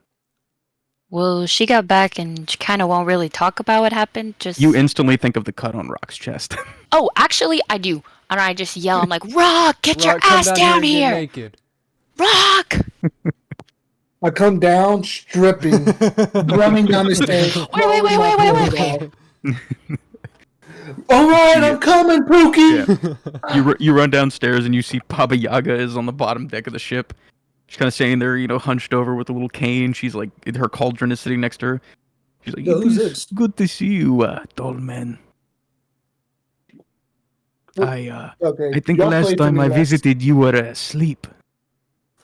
Well, she got back and she kind of won't really talk about what happened. Just You instantly think of the cut on Rock's chest. oh, actually, I do, and I just yell. I'm like, Rock, get your Rock, come ass down down here here, and get naked. Rock! I come down stripping, running down the stairs. Wait. All right, I'm coming, Pookie. Yeah. You run downstairs and you see Baba Yaga is on the bottom deck of the ship. She's kind of standing there, hunched over with a little cane. She's like, her cauldron is sitting next to her. She's like, Who's "It is this? good to see you, tall man. Okay. I think y'all last played for time me I last. visited, you were asleep.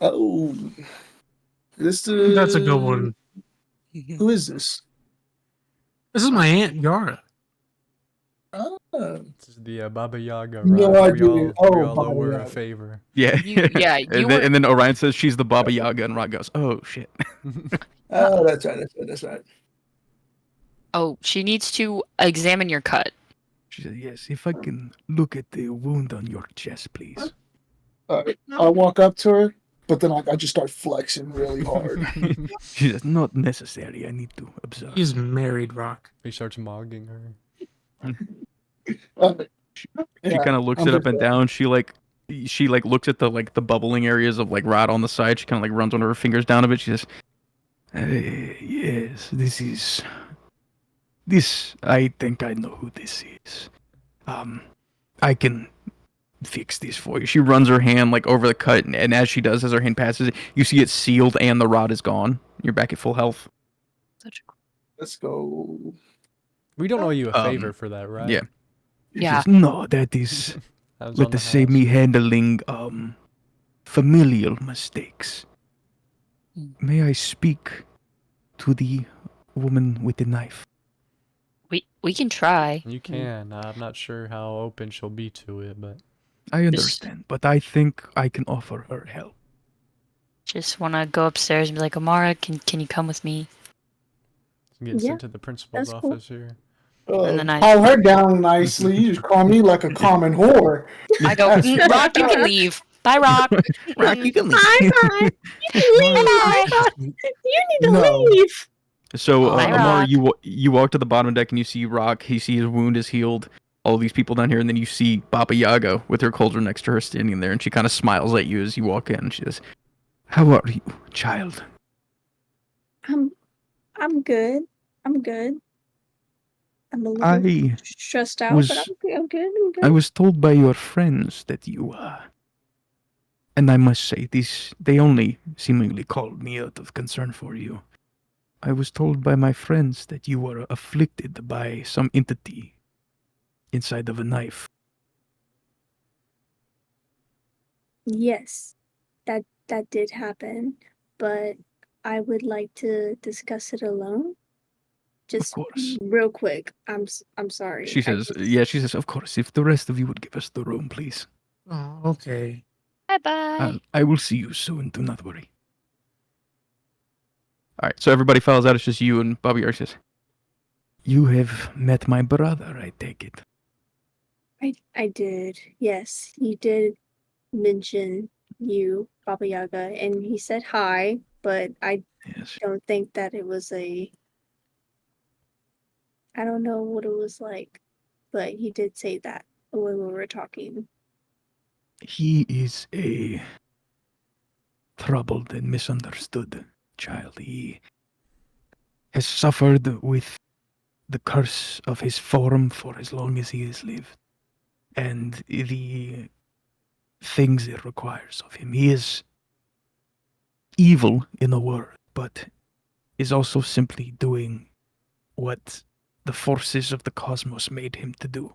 Oh, this is. That's a good one. Who is this? This is my aunt Yara. This is the Baba Yaga, No right? We idea. all, we Oh, all Baba owe her a Yaga. favor. Yeah. You were. And then Orion says she's the Baba Yaga, and Rock goes, "Oh shit." Oh, that's right. Oh, she needs to examine your cut. She said, yes, if I can look at the wound on your chest, please. I walk up to her, but then I just start flexing really hard. She says, not necessary. I need to observe. He's married, Rock. He starts mogging her. She kind of looks it up and down. She looks at the bubbling areas of like rot on the side. She kind of like runs one of her fingers down a bit. She says, yes, this, I think I know who this is. I can fix this for you. she runs her hand like over the cut, and as she does, as her hand passes it, you see it's sealed and the rot is gone. You're back at full health. Let's go. We don't owe you a favor for that, right? Yeah. She Yeah. says, no, that is, That was let on the us say, house. me handling familial mistakes. May I speak to the woman with the knife? We can try. You can. I'm not sure how open she'll be to it, but I understand, but I think I can offer her help. Just want to go upstairs and be like, Amara, can you come with me? get Yeah, sent to the principal's that's cool. office here. And then I- Call her down nicely. You just call me like a common whore. I go, Rock, you can leave. Bye, Rock. Rock, you can leave. Bye. You need to No. leave. So, Bye, Amara, Rock. you walk to the bottom deck and you see Rock. You see his wound is healed. All these people down here, and then you see Baba Yaga with her cauldron next to her standing there, and she kind of smiles at you as you walk in. She says, How are you, child? I'm good. I'm a little stressed out, but I'm good. I was told by your friends that you and I must say this, they only seemingly called me out of concern for you. I was told by my friends that you were afflicted by some entity inside of a knife. Yes, that did happen, but I would like to discuss it alone. Just course. real quick. I'm sorry. She says, she says, of course, if the rest of you would give us the room, please. Oh, okay. Bye-bye. I will see you soon, do not worry. "All right." So everybody files out. It's just you and Baba Yaga. Says, You have met my brother, I take it. I did. Yes, he did mention you, Baba Yaga, and he said hi, but I Yes. don't think that it was I don't know what it was like, but he did say that when we were talking. He is a troubled and misunderstood child. He has suffered with the curse of his form for as long as he has lived, and the things it requires of him. He is evil in a word, but is also simply doing what the forces of the cosmos made him to do.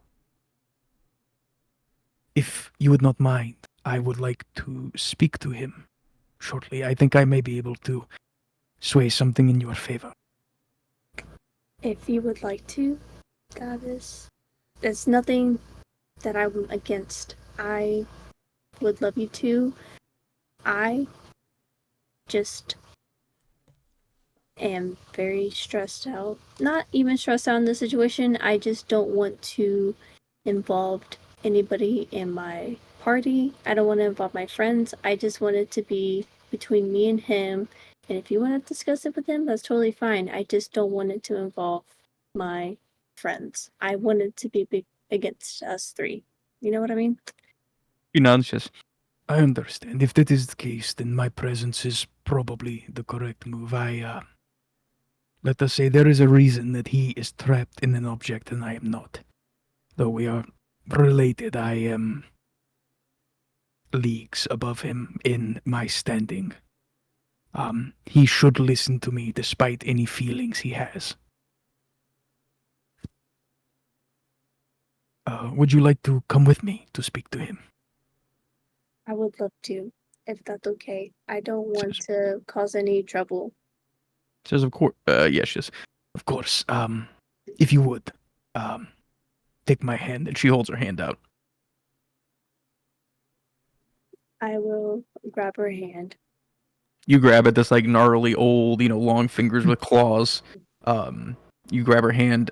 If you would not mind, I would like to speak to him shortly. I think I may be able to sway something in your favor. If you would like to, there's nothing that I'm against. I would love you to. I just am very stressed out. Not even stressed out in the situation. I just don't want to involve anybody in my party. I don't want to involve my friends. I just want it to be between me and him. And if you want to discuss it with him, that's totally fine. I just don't want it to involve my friends. I want it to be big against us three. You know what I mean? He nods, says, I understand. If that is the case, then my presence is probably the correct move. Let us say there is a reason that he is trapped in an object and I am not. Though we are related, I am leagues above him in my standing. He should listen to me despite any feelings he has. Would you like to come with me to speak to him? I would love to, if that's okay. I don't want to cause any trouble. says, of course, yes, yes. Of course. If you would, take my hand. And she holds her hand out. I will grab her hand. You grab it, this like gnarly old, long fingers with claws. You grab her hand.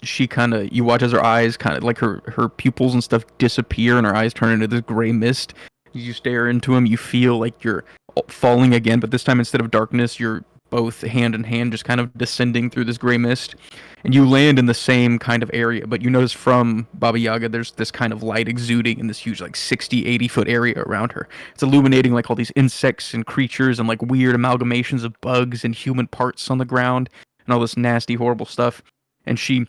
She kind of, you watch as her eyes kind of like her pupils and stuff disappear and her eyes turn into this gray mist. You stare into him, you feel like you're falling again, but this time instead of darkness, you're both hand in hand, just kind of descending through this gray mist. And you land in the same kind of area, but you notice from Baba Yaga, there's this kind of light exuding in this huge, like 60, 80-foot area around her. It's illuminating like all these insects and creatures and like weird amalgamations of bugs and human parts on the ground and all this nasty, horrible stuff. And she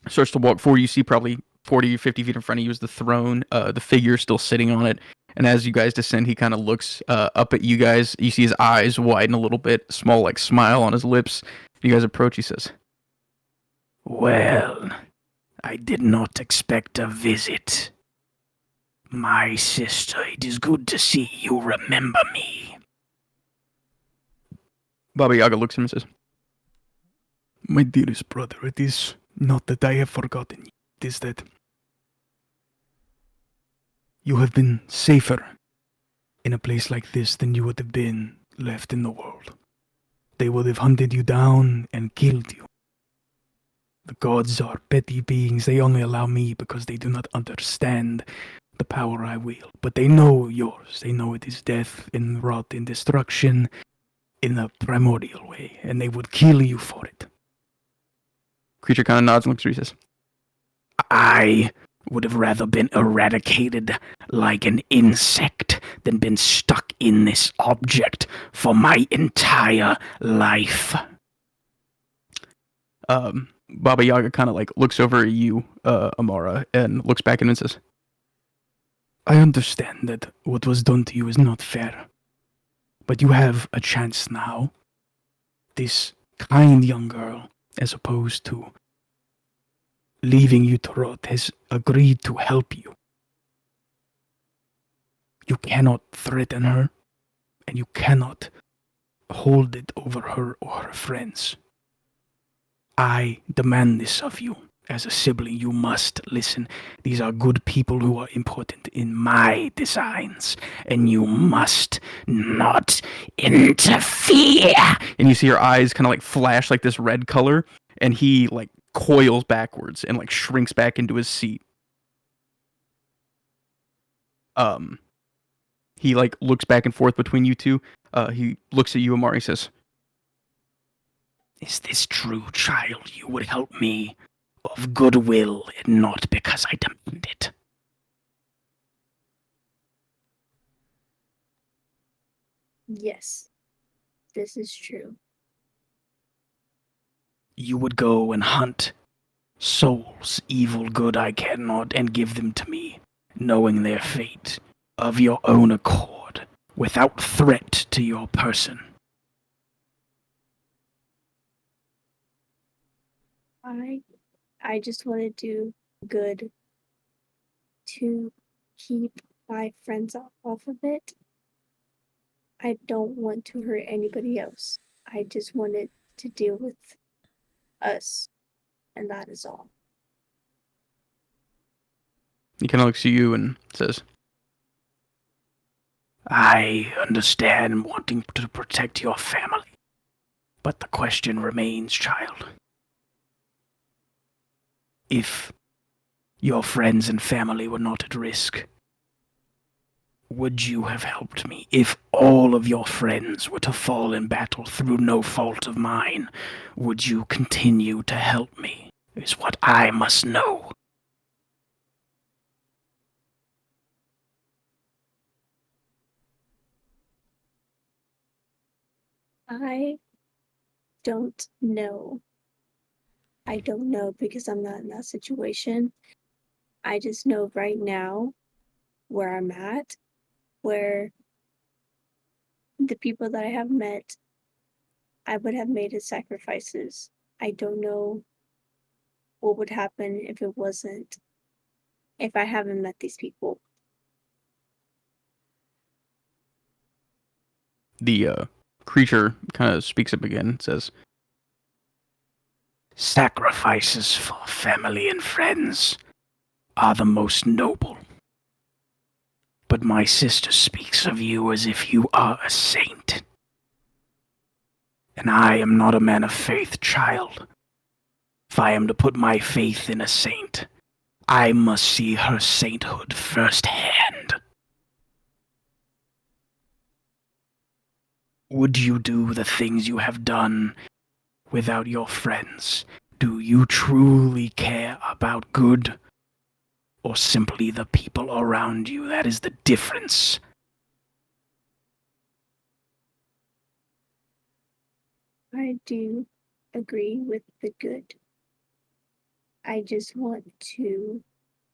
starts to walk forward. You see probably 40 or 50 feet in front of you is the throne, the figure still sitting on it. And as you guys descend, he kind of looks up at you guys. You see his eyes widen a little bit, small like smile on his lips. You guys approach, he says, well, I did not expect a visit. My sister, it is good to see you remember me. Baba Yaga looks at him and says, my dearest brother, it is not that I have forgotten you. It is that you have been safer in a place like this than you would have been left in the world. They would have hunted you down and killed you. The gods are petty beings. They only allow me because they do not understand the power I wield. But they know yours. They know it is death and rot and destruction in a primordial way, and they would kill you for it. Creature kind of nods and looks at you, says, I would have rather been eradicated like an insect than been stuck in this object for my entire life. Baba Yaga kind of like looks over at you, Amara, and looks back at him and says, I understand that what was done to you is not fair, but you have a chance now. This kind young girl, as opposed to leaving you to rot, has agreed to help you. You cannot threaten her, and you cannot hold it over her or her friends. I demand this of you. As a sibling, you must listen. These are good people who are important in my designs, and you must not interfere. And you see her eyes kind of like flash like this red color, and he like coils backwards and like shrinks back into his seat. He like looks back and forth between you two. He looks at you, Amari, says, is this true, child? You would help me of goodwill and not because I demand it. Yes, this is true. You would go and hunt souls, evil, good, I cannot, and give them to me, knowing their fate, of your own accord, without threat to your person. I just want to do good to keep my friends off of it. I don't want to hurt anybody else. I just wanted to deal with us, and that is all. He kind of looks at you and says, I understand wanting to protect your family, but the question remains, child. If your friends and family were not at risk, would you have helped me? If all of your friends were to fall in battle through no fault of mine, would you continue to help me? Is what I must know. I don't know. I don't know because I'm not in that situation. I just know right now where I'm at, where the people that I have met, I would have made as sacrifices. I don't know what would happen if I haven't met these people. the creature kind of speaks up again and says, Sacrifices for family and friends are the most noble. But my sister speaks of you as if you are a saint. And I am not a man of faith, child. If I am to put my faith in a saint, I must see her sainthood firsthand. Would you do the things you have done without your friends? Do you truly care about good? Or simply the people around you? That is the difference. I do agree with the good. I just want to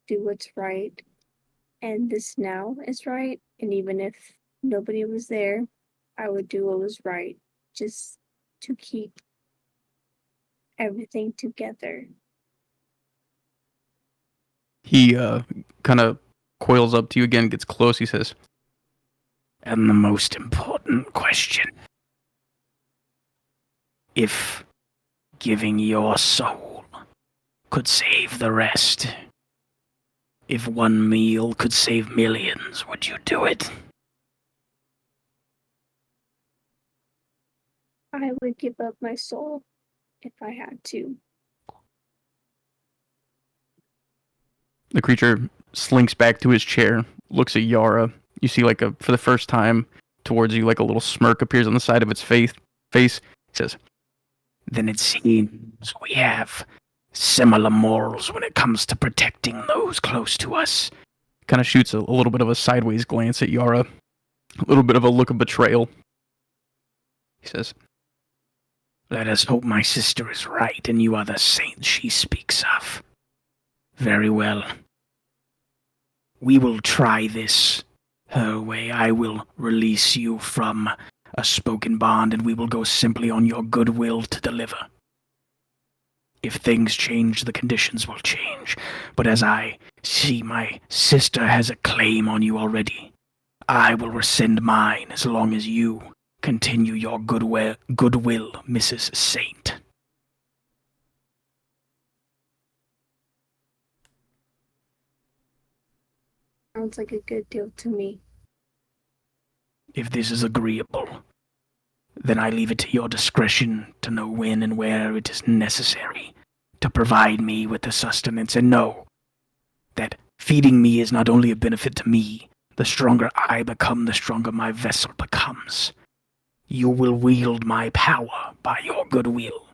do what's right, and this now is right. And even if nobody was there, I would do what was right just to keep everything together. he kind of coils up to you again, gets close. He says, And the most important question. If giving your soul could save the rest, if one meal could save millions, would you do it? I would give up my soul if I had to. the creature slinks back to his chair, looks at Yara. You see, for the first time towards you, like a little smirk appears on the side of its face. He says, Then it seems we have similar morals when it comes to protecting those close to us. kind of shoots a little bit of a sideways glance at Yara, a little bit of a look of betrayal. He says, Let us hope my sister is right and you are the saint she speaks of. Very well. We will try this her way. I will release you from a spoken bond, and we will go simply on your goodwill to deliver. If things change, the conditions will change. But as I see my sister has a claim on you already, I will rescind mine as long as you continue your goodwill, Mrs. Saint. Sounds like a good deal to me. If this is agreeable, then I leave it to your discretion to know when and where it is necessary to provide me with the sustenance, and know that feeding me is not only a benefit to me. The stronger I become, the stronger my vessel becomes. You will wield my power by your goodwill.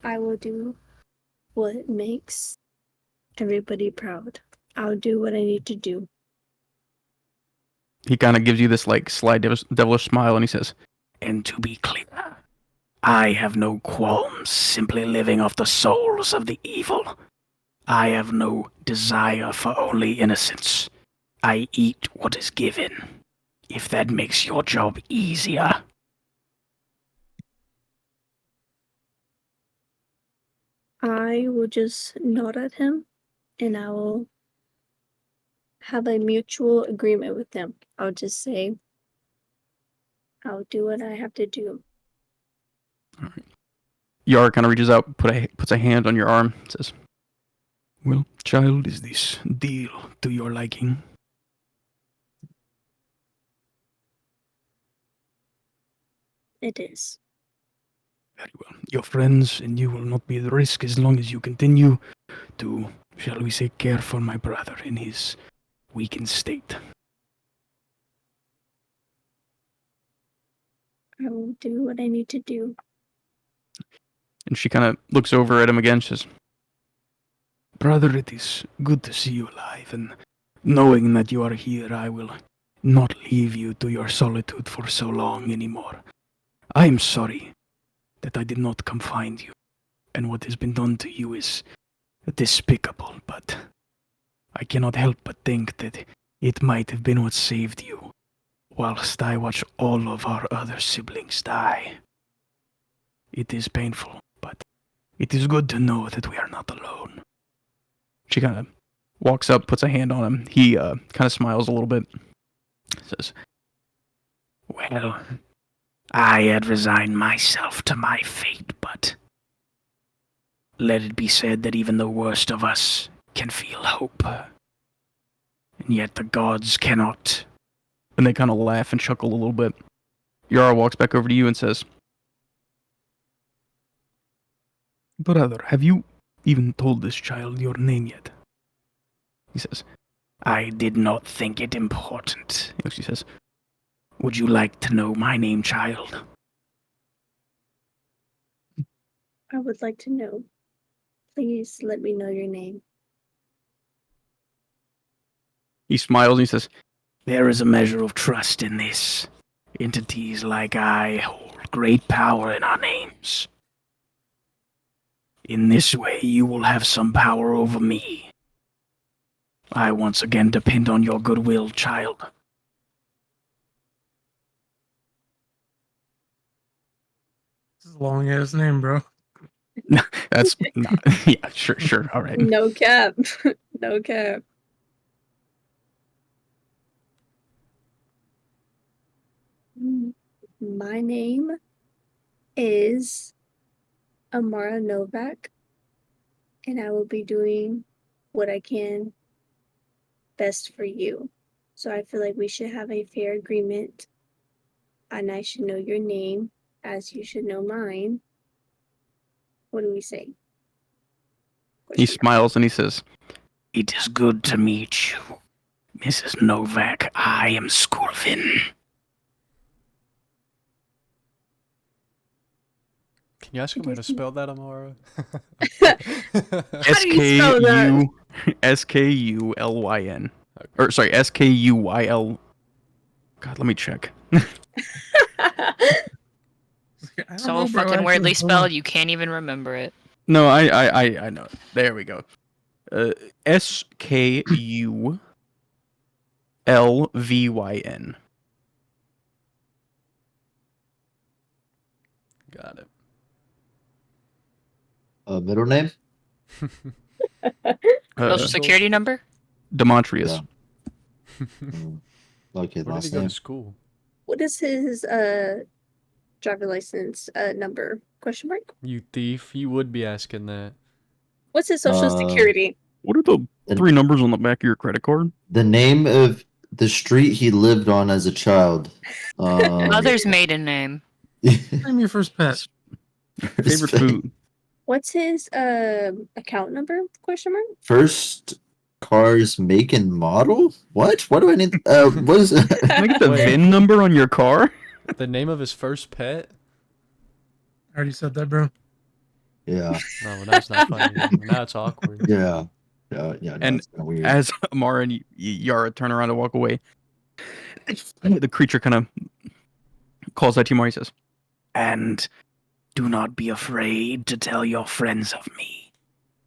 I will do what makes everybody proud. I'll do what I need to do. he kind of gives you this sly devilish smile, and he says, And to be clear, I have no qualms simply living off the souls of the evil. I have no desire for only innocence. I eat what is given. If that makes your job easier. I will just nod at him and I will have a mutual agreement with him. I'll just say, I'll do what I have to do. Yara kind of reaches out, puts a hand on your arm, says, "Well, child, is this deal to your liking?" It is. Very well. Your friends and you will not be at risk as long as you continue to, shall we say, care for my brother in his weakened state. I will do what I need to do. And she kind of looks over at him again. She says, Brother, it is good to see you alive, and knowing that you are here, I will not leave you to your solitude for so long anymore. I am sorry that I did not come find you, and what has been done to you is despicable, but I cannot help but think that it might have been what saved you, whilst I watch all of our other siblings die. It is painful, but it is good to know that we are not alone. she kind of walks up, puts a hand on him. He kind of smiles a little bit. Says, Well, I had resigned myself to my fate, but let it be said that even the worst of us can feel hope. And yet the gods cannot. and they kind of laugh and chuckle a little bit. Yara walks back over to you and says, Brother, have you even told this child your name yet? he says, I did not think it important. she says, Would you like to know my name, child? I would like to know. Please let me know your name. he smiles and he says, There is a measure of trust in this. Entities like I hold great power in our names. In this way, you will have some power over me. I once again depend on your goodwill, child. This is a long ass name, bro. that's not, yeah, sure, all right. No cap. No cap. My name is Amara Novak, and I will be doing what I can best for you. So I feel like we should have a fair agreement, and I should know your name as you should know mine. What do we say? He Question mark. smiles and he says, It is good to meet you, Mrs. Novak. I am Scorvin. Can you ask him how to spell that, Amara? How do you spell that? SKULYN. Or sorry, SKUYL. God, let me check. So fucking weirdly spelled, you can't even remember it. No, I know. There we go. SKULVYN. Got it. Middle name? Social security number? Demetrius. Yeah. Okay, Where did he last go name. to school? What is his driver license number? Question mark. You thief! You would be asking that. What's his social security? What are the three numbers on the back of your credit card? The name of the street he lived on as a child. Mother's maiden name. Name your first pet. Favorite food? What's his account number? Question mark. First car's make and model? What? What do I need? What is it? Can I get the Wait. VIN number on your car? The name of his first pet? I already said that, bro. Yeah. No, well, that's not funny. Now it's awkward. Yeah. Yeah. Yeah. No, And it's kinda weird. As Amara and Yara turn around to walk away, the creature kind of calls out to you more. He says, And do not be afraid to tell your friends of me.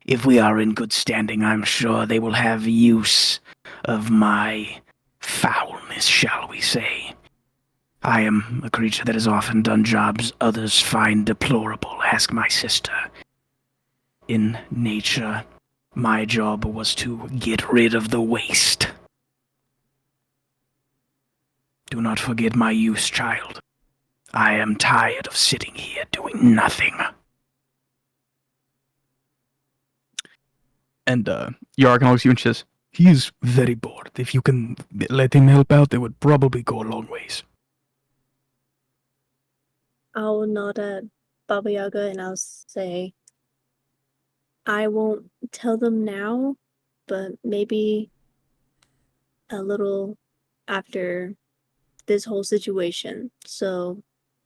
If we are in good standing, I'm sure they will have use of my foulness, shall we say. I am a creature that has often done jobs others find deplorable. Ask my sister. in nature. My job was to get rid of the waste. Do not forget my use, child. I am tired of sitting here doing nothing. And Yargan looks at you and says, He is very bored. If you can let him help out, it would probably go a long ways. I'll nod at Baba Yaga and I'll say, I won't tell them now, but maybe a little after this whole situation, so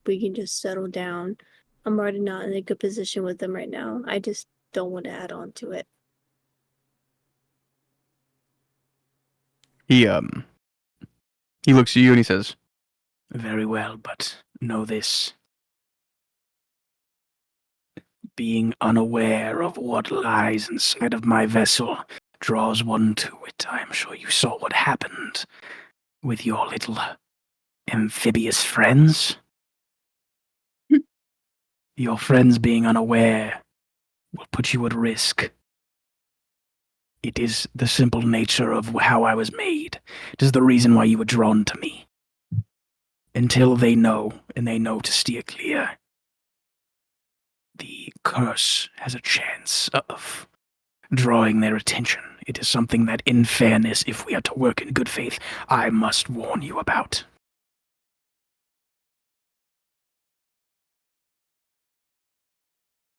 we can just settle down. I'm already not in a good position with them right now. I just don't want to add on to it. he looks at you and he says, Very well, but know this. Being unaware of what lies inside of my vessel draws one to it. I am sure you saw what happened with your little amphibious friends. Your friends being unaware will put you at risk. It is the simple nature of how I was made. It is the reason why you were drawn to me. Until they know, and they know to steer clear, the curse has a chance of drawing their attention. It is something that, in fairness, if we are to work in good faith, I must warn you about.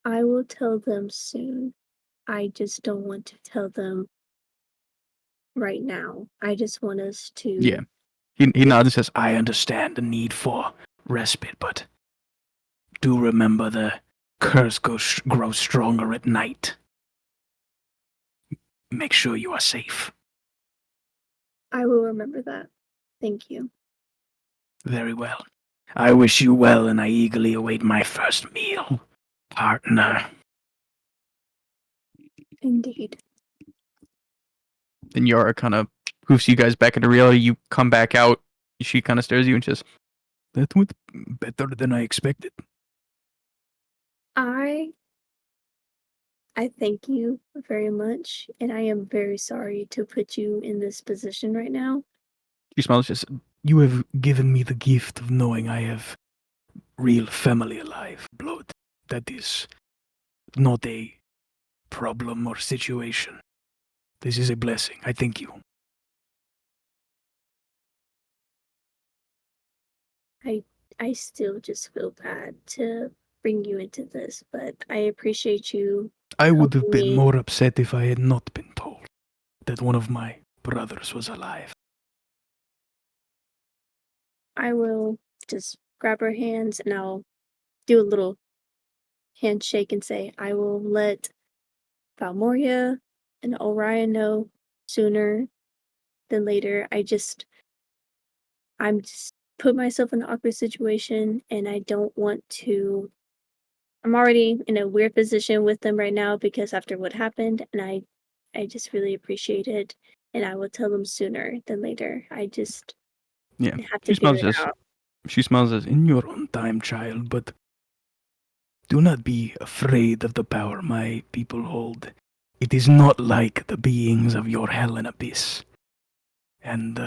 I will tell them soon. I just don't want to tell them right now. I just want us to. yeah. He nods and says, I understand the need for respite, but do remember the curse grows stronger at night. Make sure you are safe. I will remember that. Thank you. Very well. I wish you well, and I eagerly await my first meal, partner. Indeed. and Yara kind of poofs you guys back into reality. You come back out. She kind of stares at you and says, That was better than I expected. I thank you very much, and I am very sorry to put you in this position right now. she smiles, just, You have given me the gift of knowing I have real family alive, blood. That is not a problem or situation. This is a blessing. I thank you. I still just feel bad to bring you into this, but I appreciate you. I would have helping been me. more upset if I had not been told that one of my brothers was alive. I will just grab her hands and I'll do a little handshake and say, I will let Valmoria and Orion know sooner than later. I'm just put myself in an awkward situation and I don't want to. I'm already in a weird position with them right now because after what happened, and I just really appreciate it, and I will tell them sooner than later. I just yeah. have She to figure smiles, it just, out. she smiles, as In your own time, child, but do not be afraid of the power my people hold. It is not like the beings of your hell and abyss. And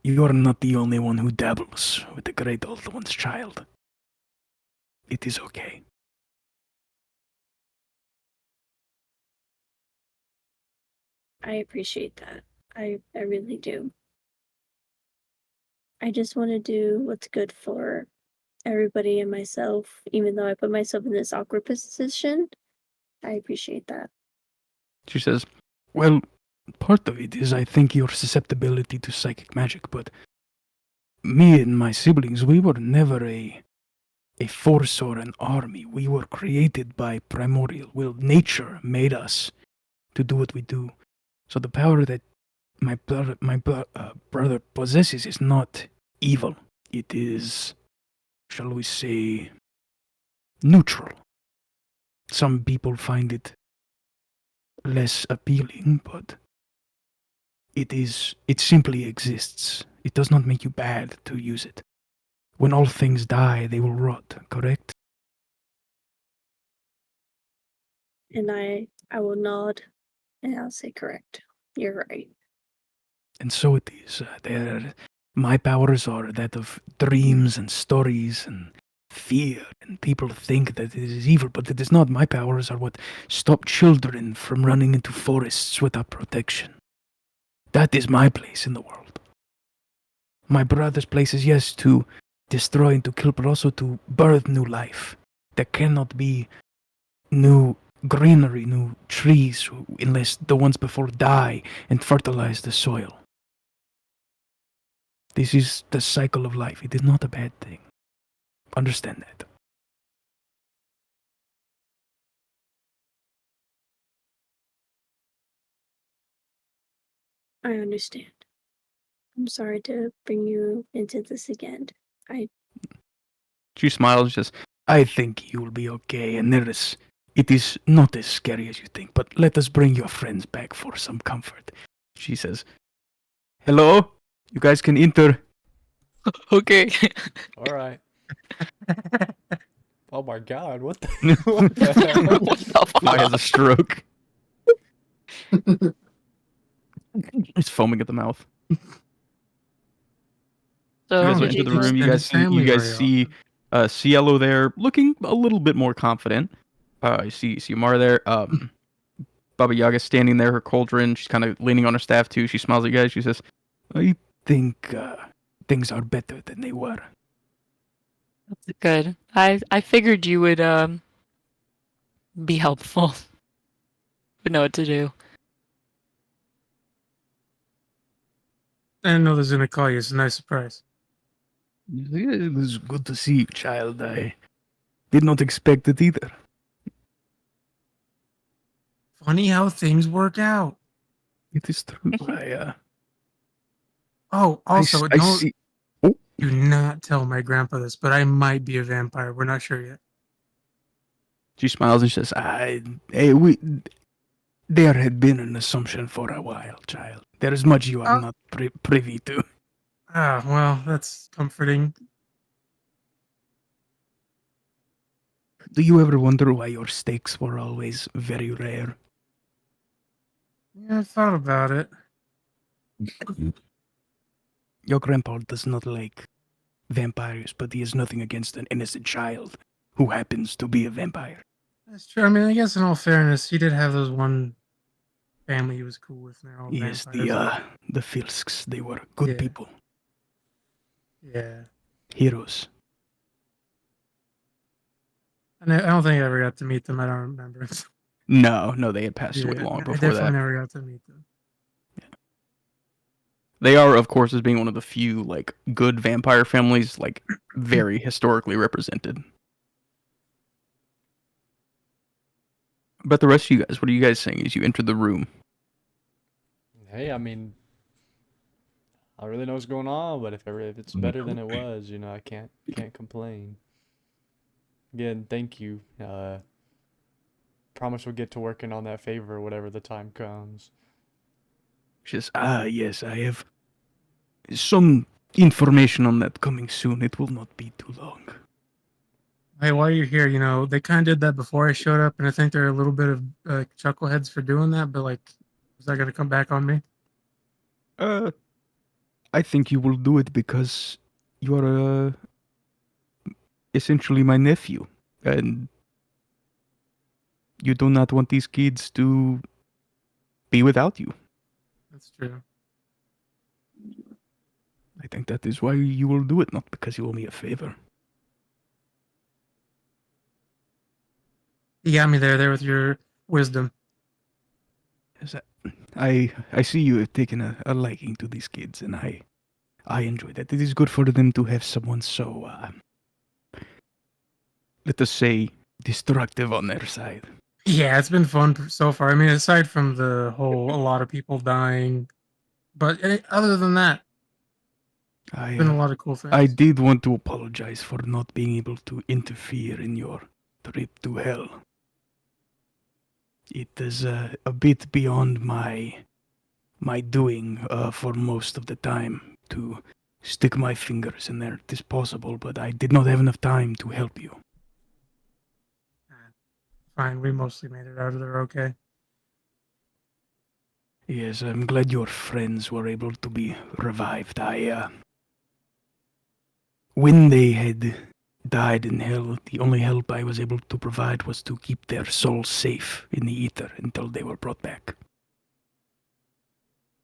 you are not the only one who dabbles with the great old one's child. It is okay. I appreciate that. I really do. I just want to do what's good for everybody and myself, even though I put myself in this awkward position. I appreciate that. she says, Well, part of it is I think your susceptibility to psychic magic, but me and my siblings, we were never a force or an army. We were created by primordial will. Nature made us to do what we do. So the power that my brother possesses is not evil. It is, shall we say, neutral. Some people find it less appealing, but it simply exists. It does not make you bad to use it. When all things die, they will rot, correct? And I will nod and I'll say correct. You're right. And so it is. My powers are that of dreams and stories and fear, and people think that it is evil, but it is not. My powers are what stop children from running into forests without protection. That is my place in the world. My brother's place is, yes, to destroy and to kill, but also to birth new life. There cannot be new greenery, new trees, unless the ones before die and fertilize the soil. This is the cycle of life. It is not a bad thing. Understand that. I understand. I'm sorry to bring you into this again. She smiles, just, I think you will be okay, and it is not as scary as you think, but let us bring your friends back for some comfort. she says, hello? You guys can enter. Okay. All right. Oh my God! What the? What the heck? What the fuck? Fly has a stroke. He's foaming at the mouth. So You guys Oh, enter the Jesus. room. And his family You guys very see Cielo there, looking a little bit more confident. You see Amara there. Baba Yaga standing there, her cauldron. She's kind of leaning on her staff too. She smiles at you guys. She says, I think things are better than they were. That's good. I figured you would be helpful. Would know what to do. I didn't know this was gonna call you. It's a nice surprise. It was good to see you, child. I did not expect it either. Funny how things work out. It is true. Oh, also, I don't see. Oh, do not tell my grandpa this, but I might be a vampire. We're not sure yet. she smiles and she says, there had been an assumption for a while, child. There is much you are Oh. not privy to. Ah, well, that's comforting. Do you ever wonder why your steaks were always very rare? Yeah, I thought about it. Your grandpa does not like vampires, but he has nothing against an innocent child who happens to be a vampire. That's true. I mean, I guess in all fairness, he did have those one family he was cool with, and they're all Yes, vampires. the Filsks, they were good Yeah. people, Yeah. heroes. And I don't think I ever got to meet them. I don't remember. no, they had passed away Yeah, long I before definitely that. never got to meet them. They are, of course, as being one of the few, like, good vampire families, like, very historically represented. But the rest of you guys, what are you guys saying as you enter the room? Hey, I mean, I don't really know what's going on, but if it's better than it was, I can't complain. Again, thank you. Promise we'll get to working on that favor whatever the time comes. She says, yes, I have some information on that coming soon. It will not be too long. Hey, while you're here, they kind of did that before I showed up, and I think they're a little bit of chuckleheads for doing that. But is that gonna come back on me? I think you will do it because you are essentially my nephew, and you do not want these kids to be without you. That's true. I think that is why you will do it, not because you owe me a favor. You got me there with your wisdom. I see you have taken a liking to these kids, and I enjoy that. It is good for them to have someone so, let us say, destructive on their side. Yeah, it's been fun so far. I mean, aside from a lot of people dying, but other than that, been a lot of cool things. I did want to apologize for not being able to interfere in your trip to hell. It is a bit beyond my doing for most of the time to stick my fingers in there. It is possible, but I did not have enough time to help you. fine. We mostly made it out of there okay. Yes, I'm glad your friends were able to be revived. When they had died in hell, the only help I was able to provide was to keep their souls safe in the ether until they were brought back.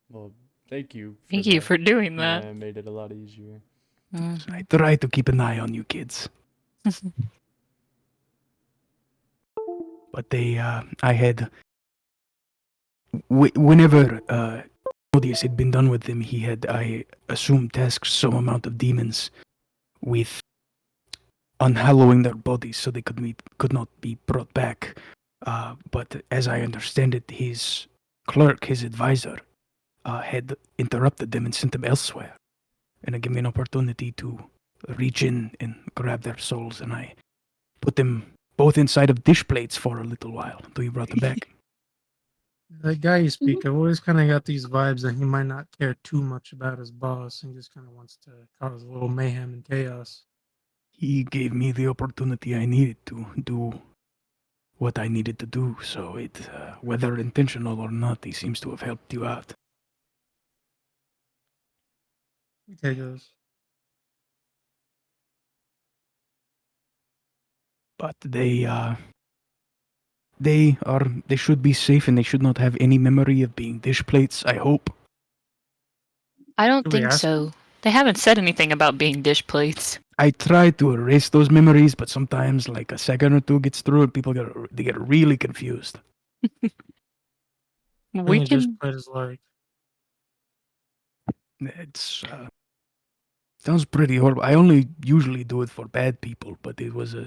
Well, thank you. Thank you that. for doing Yeah, that. it made it a lot easier. Mhm. I try to keep an eye on you kids. But I had, whenever Claudius had been done with them, he had, I assume, tasked some amount of demons with unhallowing their bodies so they could not be brought back. But as I understand it, his clerk, his advisor, had interrupted them and sent them elsewhere, and it gave me an opportunity to reach in and grab their souls, and I put them both inside of dish plates for a little while until you brought them back. The guy you speak of always kind of got these vibes that he might not care too much about his boss and just kind of wants to cause a little mayhem and chaos. He gave me the opportunity I needed to do what I needed to do, so whether intentional or not, he seems to have helped you out. We take those. But they should be safe and they should not have any memory of being dish plates, I hope. I don't Should we think ask him? so. They haven't said anything about being dish plates. I try to erase those memories, but sometimes like a second or two gets through and they get really confused. We Being a dish can. plate is like, It's sounds pretty horrible. I only usually do it for bad people, but it was a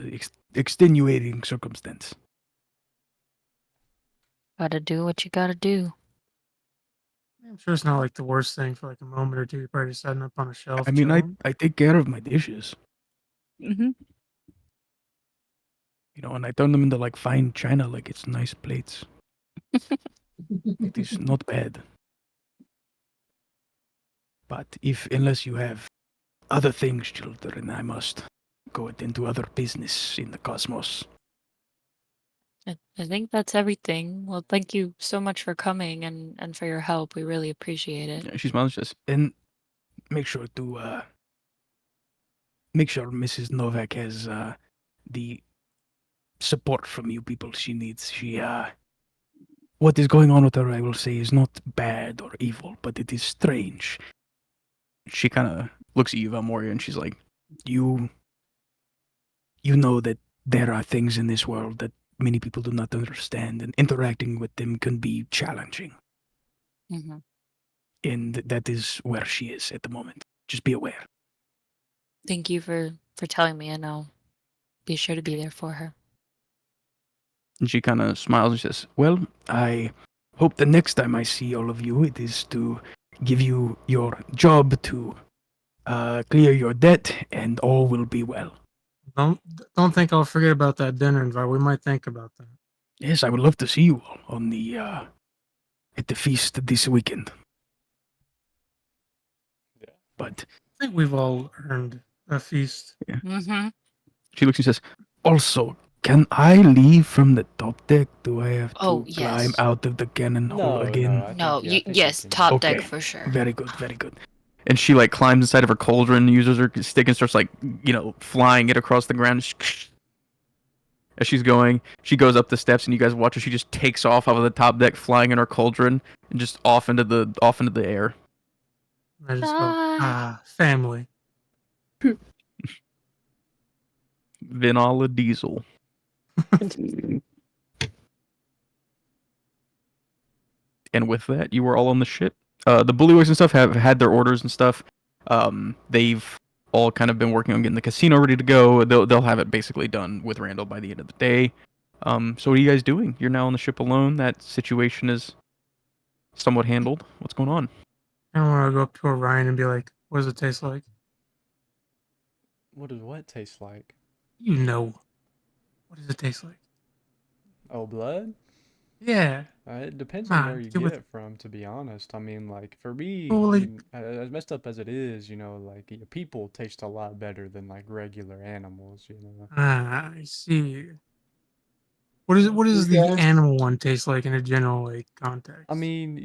extenuating circumstance. Gotta do what you gotta do. I'm sure it's not like the worst thing for like a moment or two. You're probably just setting up on a shelf, I mean, I chilling. take care of my dishes, Mm-hmm. and I turn them into like fine china, like it's nice plates. It is not bad. But unless you have other things, children, I must go attend to other business in the cosmos. I think that's everything. Well, thank you so much for coming and for your help. We really appreciate it. She smiles, says, and make sure to make sure Mrs. Novak has the support from you people she needs. What is going on with her, I will say, is not bad or evil, but it is strange. She kind of looks at you, Valmoria, and she's like, you know that there are things in this world that many people do not understand, and interacting with them can be challenging. Mm-hmm. And that is where she is at the moment. Just be aware. Thank you for telling me, and I'll be sure to be there for her. And she kind of smiles and says, well, I hope the next time I see all of you, it is to give you your job to clear your debt, and all will be well. Don't think I'll forget about that dinner invite. We might think about that. Yes, I would love to see you all on the at the feast this weekend. Yeah. But I think we've all earned a feast. Mm-hmm. she looks and says, also, can I leave from the top deck? Do I have to Oh, climb yes. out of the cannon hole again? I No, think, yeah, I think yes, can. top Okay. deck for sure. Very good, very good. And she like climbs inside of her cauldron, uses her stick, and starts like flying it across the ground. As she's going, she goes up the steps, and you guys watch her. She just takes off of the top deck, flying in her cauldron, and just off into the air. I just go, family. Vanilla Diesel. And with that, you were all on the ship. The Bullywugs and stuff have had their orders and stuff. They've all kind of been working on getting the casino ready to go. They'll have it basically done with Randall by the end of the day. So what are you guys doing? You're now on the ship alone. That situation is somewhat handled. What's going on? I don't want to go up to Orion and be like, what does it taste like? What does what taste like? You know. What does it taste like? Oh, blood? Yeah. It depends Come on on, where you get get with it from, to be honest. I mean, like, for me, Well, like- as messed up as it is, like, people taste a lot better than, like, regular animals, I see. What does the Yeah. animal one taste like in a general like context? I mean,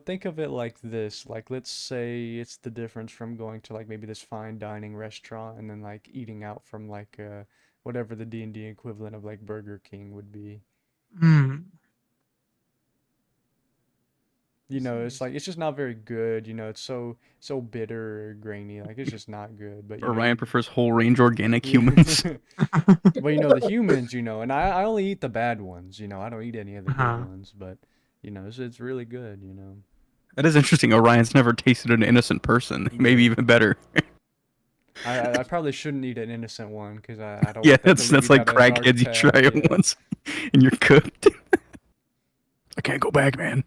think of it like this. Like, let's say it's the difference from going to like maybe this fine dining restaurant and then like eating out from like whatever the D&D equivalent of like Burger King would be. Hmm. It's like it's just not very good. It's so bitter or grainy. Like it's just not good. But Orion prefers whole range organic yeah. humans. But the humans, and I only eat the bad ones. I don't eat any of the good Uh-huh. ones. But it's really good. That is interesting. Orion's never tasted an innocent person. Maybe Yeah. even better. I probably shouldn't eat an innocent one because I don't Yeah, want them to that's lead like down a dark crackheads. You path. try it Yeah. once, and you're cooked. I can't go back, man.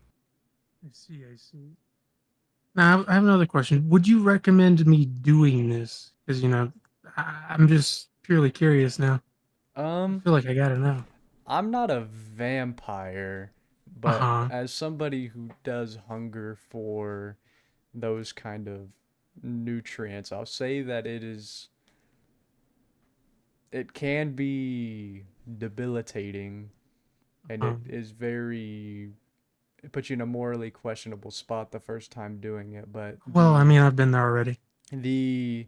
I see. I see. Now I have another question. Would you recommend me doing this? Because I'm just purely curious now. I Um, feel like I gotta know. I'm not a vampire, Uh but huh. as somebody who does hunger for those kind of nutrients, I'll say that it can be debilitating and Uh-huh. it puts you in a morally questionable spot the first time doing it, but Well, I mean, I've been there already. the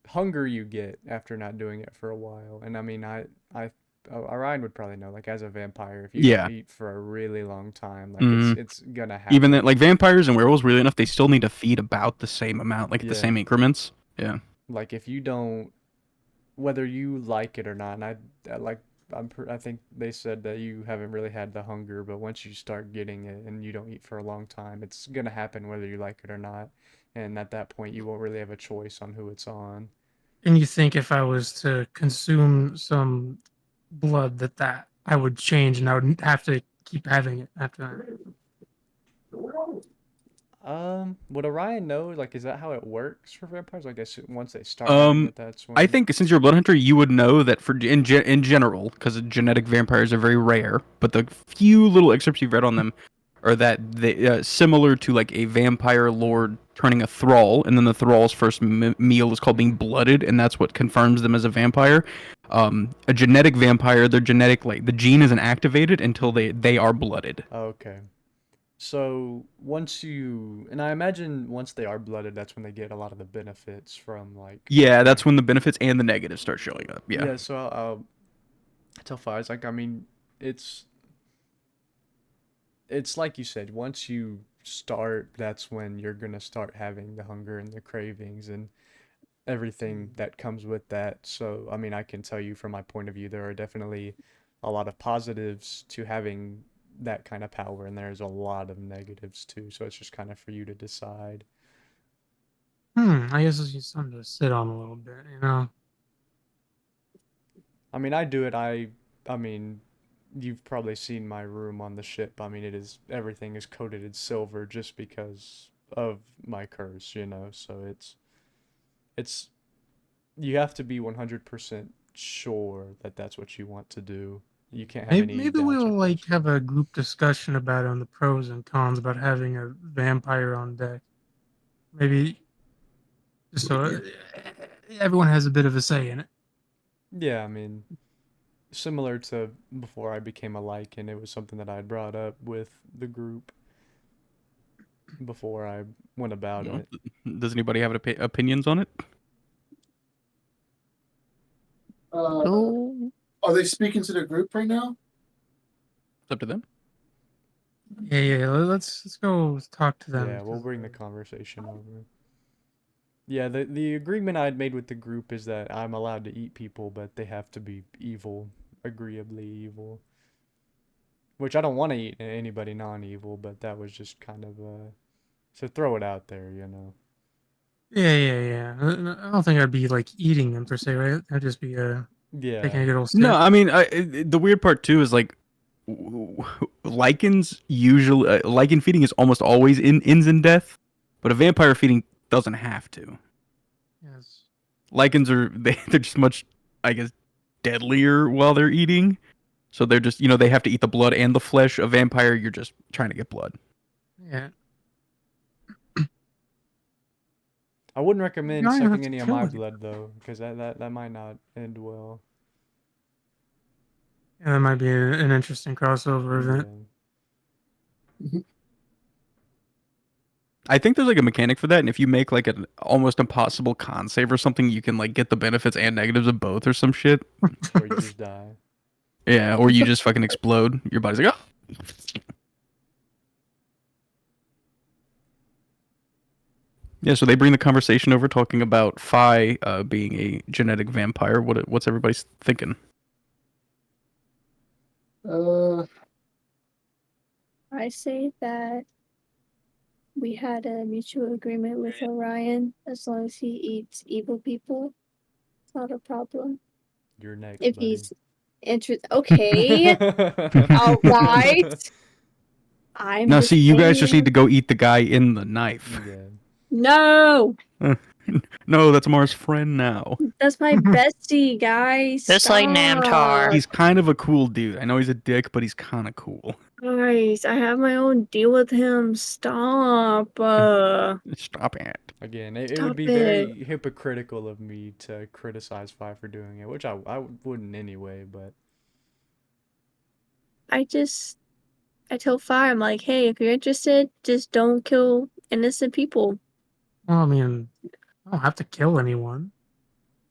hunger you get after not doing it for a while. And I mean, Orion would probably know, like as a vampire, if you don't Yeah. eat for a really long time, like hmm it's gonna Even then, happen. like vampires and werewolves, really enough, they still need to feed about the same amount, like the Yeah, same increments. Yeah. like if you don't, whether you like it or not, and I think they said that you haven't really had the hunger, but once you start getting it and you don't eat for a long time, it's gonna happen whether you like it or not. And at that point, you won't really have a choice on who it's on. And you think if I was to consume some blood, that I would change and I would have to keep having it after that? Would Orion know? Like, is that how it works for vampires? I guess once they start having Um, it, that's I when. think since you're a blood hunter, you would know that in general, because genetic vampires are very rare. But the few little excerpts you've read on them are that they similar to like a vampire lord turning a thrall, and then the thrall's first meal is called being blooded, and that's what confirms them as a vampire. A genetic vampire, their genetic like the gene isn't activated until they are blooded. Okay. So and I imagine once they are blooded, that's when they get a lot of the benefits from like. Yeah, that's when the benefits and the negatives start showing up. Yeah. Yeah. So I'll tell Fires like I mean, it's it's like you said. Once you start, that's when you're gonna start having the hunger and the cravings and everything that comes with that. So, I mean, I can tell you from my point of view, there are definitely a lot of positives to having that kind of power, and there's a lot of negatives too. So it's just kind of for you to decide. I guess it's just something to sit on a little bit. I mean, I do it. I mean, you've probably seen my room on the ship. I mean, everything is coated in silver just because of my curse. So it's you have to be 100% sure that that's what you want to do. You can't have any Maybe doubts or we'll like questions. have a group discussion about it on the pros and cons about having a vampire on deck. Maybe just so everyone has a bit of a say in it. Yeah, I mean, similar to before I became a Lycan, it was something that I had brought up with the group before I went about Well, it. does anybody have opinions on it? Ooh. Are they speaking to the group right now? It's up to them. Yeah. Let's go talk to them Yeah, we'll because bring the conversation over. Yeah, the agreement I had made with the group is that I'm allowed to eat people, but they have to be evil, agreeably evil. Which I don't want to eat anybody non-evil, but that was just kind of to throw it out there. yeah. I don't think I'd be like eating them per se, right? I'd just be taking Yeah. a good old No, sip. I mean, the weird part too is like lichens usually lichen feeding is almost always ends in death, but a vampire feeding doesn't have to. Yes. Lichens are they're just much, I guess, deadlier while they're eating. So they're just they have to eat the blood and the flesh. A vampire, you're just trying to get blood. Yeah. I wouldn't You recommend don't even have sucking to any of kill my anything. blood though, because that might not end well. Yeah, that might be an interesting crossover event. I think there's like a mechanic for that, and if you make like an almost impossible con save or something, you can like get the benefits and negatives of both or some shit. Or you just die. Yeah, or you just fucking explode. Your body's like, oh. Yeah, so they bring the conversation over talking about Phi being a genetic vampire. What's everybody's thinking? I say that we had a mutual agreement with Orion. As long as he eats evil people, it's not a problem. You're next, If buddy. he's interested, okay, all right. I'm Now, just see, you guys just need to saying. go eat the guy in the knife. Yeah. No, No, that's Mars' friend now. that's my bestie, guys. Just like Namtar. He's kind of a cool dude. I know he's a dick, but he's kind of cool. Guys, I have my own deal with him. Stop. Stop it. Again, it Stop would be it. very hypocritical of me to criticize Fi for doing it, which I wouldn't anyway, but I tell Fi, I'm like, hey, if you're interested, just don't kill innocent people. Well, I mean, I don't have to kill anyone.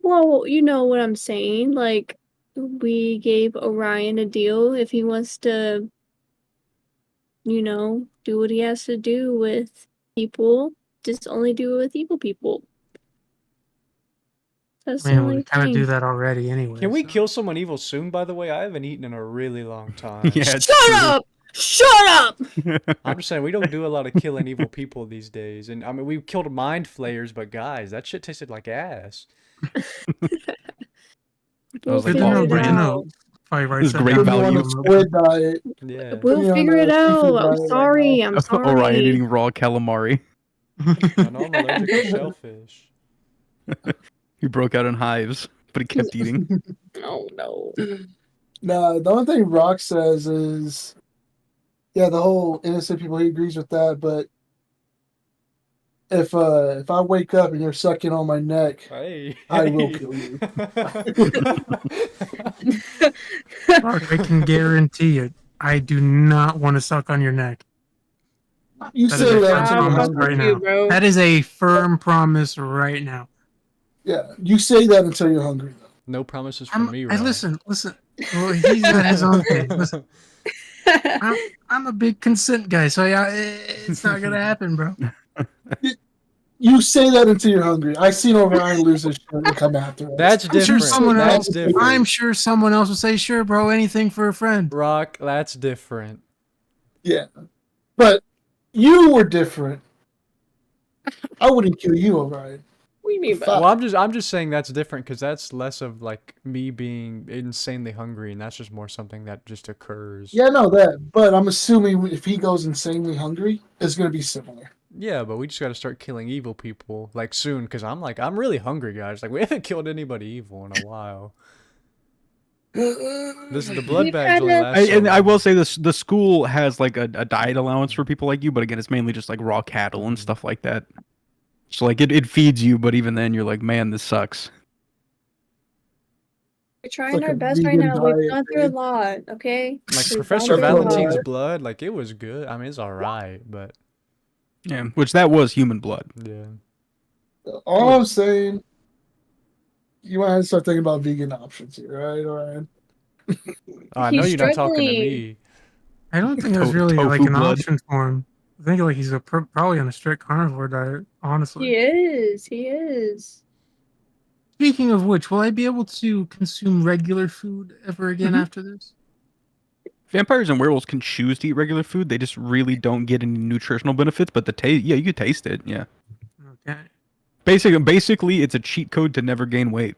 Well, you know what I'm saying. Like, we gave Orion a deal. If he wants to, do what he has to do with people, just only do it with evil people. That's I the mean, only we kind of thing. do that already anyway. can we so. kill someone evil soon, by the way? I haven't eaten in a really long time. Yeah, it's Shut true. up! Shut up! I'm just saying, we don't do a lot of killing evil people these days. And I mean, we killed mind flayers, but guys, that shit tasted like ass. We'll was like, figure oh, it Brandon, out. Probably write This is that great down. Put me on value. a squid diet. Yeah. We'll me on figure a it out. seafood I'm diet right sorry. now. I'm sorry. Orion eating raw calamari. I know I'm allergic to shellfish. He broke out in hives, but he kept eating. Oh no. No, the only thing Rock says is, yeah, the whole innocent people. He agrees with that, but if I wake up and you're sucking on my neck, Hey. I will kill you. Mark, I can guarantee it. I do not want to suck on your neck. You That say is a that firm until you're promise hungry. right now. bro. That is a firm promise right now. Yeah, you say that until you're hungry. Though. No promises from me, right? Listen. Well, he's got his own thing. Listen, I'm a big consent guy, so yeah, it's not gonna happen, bro. You say that until you're hungry. I seen Orion lose his shirt and come after us. That's I'm sure different. someone That's else. different. I'm sure someone else would say, "Sure, bro, anything for a friend." Rock, that's different. Yeah, but you were different. I wouldn't kill you, Orion. What do you mean by Well, I'm just saying that's different because that's less of like me being insanely hungry, and that's just more something that just occurs. Yeah, I know that, but I'm assuming if he goes insanely hungry, it's going to be similar. Yeah, but we just got to start killing evil people like soon because I'm really hungry, guys. Like we haven't killed anybody evil in a while. This the blood bags only last. And I will say this: the school has like a diet allowance for people like you, but again, it's mainly just like raw cattle and stuff like that. So like it feeds you, but even then, you're like, man, this sucks. We're trying like our a best right vegan now. We've diet, gone through a dude. lot, okay? Like We've Professor gone through a lot. Valentine's blood, like it was good. I mean, it's all right, but Yeah, which that was human blood. yeah. All I'm saying, you might have to start thinking about vegan options here, right, Orion? Oh, I know He's you're not talking to struggling. me. I don't think there's To- really like tofu an blood. option for him. I think like he's probably on a strict carnivore diet. Honestly. He is. He is. Speaking of which, will I be able to consume regular food ever again after this? Vampires and werewolves can choose to eat regular food. They just really don't get any nutritional benefits. But the taste, yeah, you could taste it. Yeah. Okay. Basically, it's a cheat code to never gain weight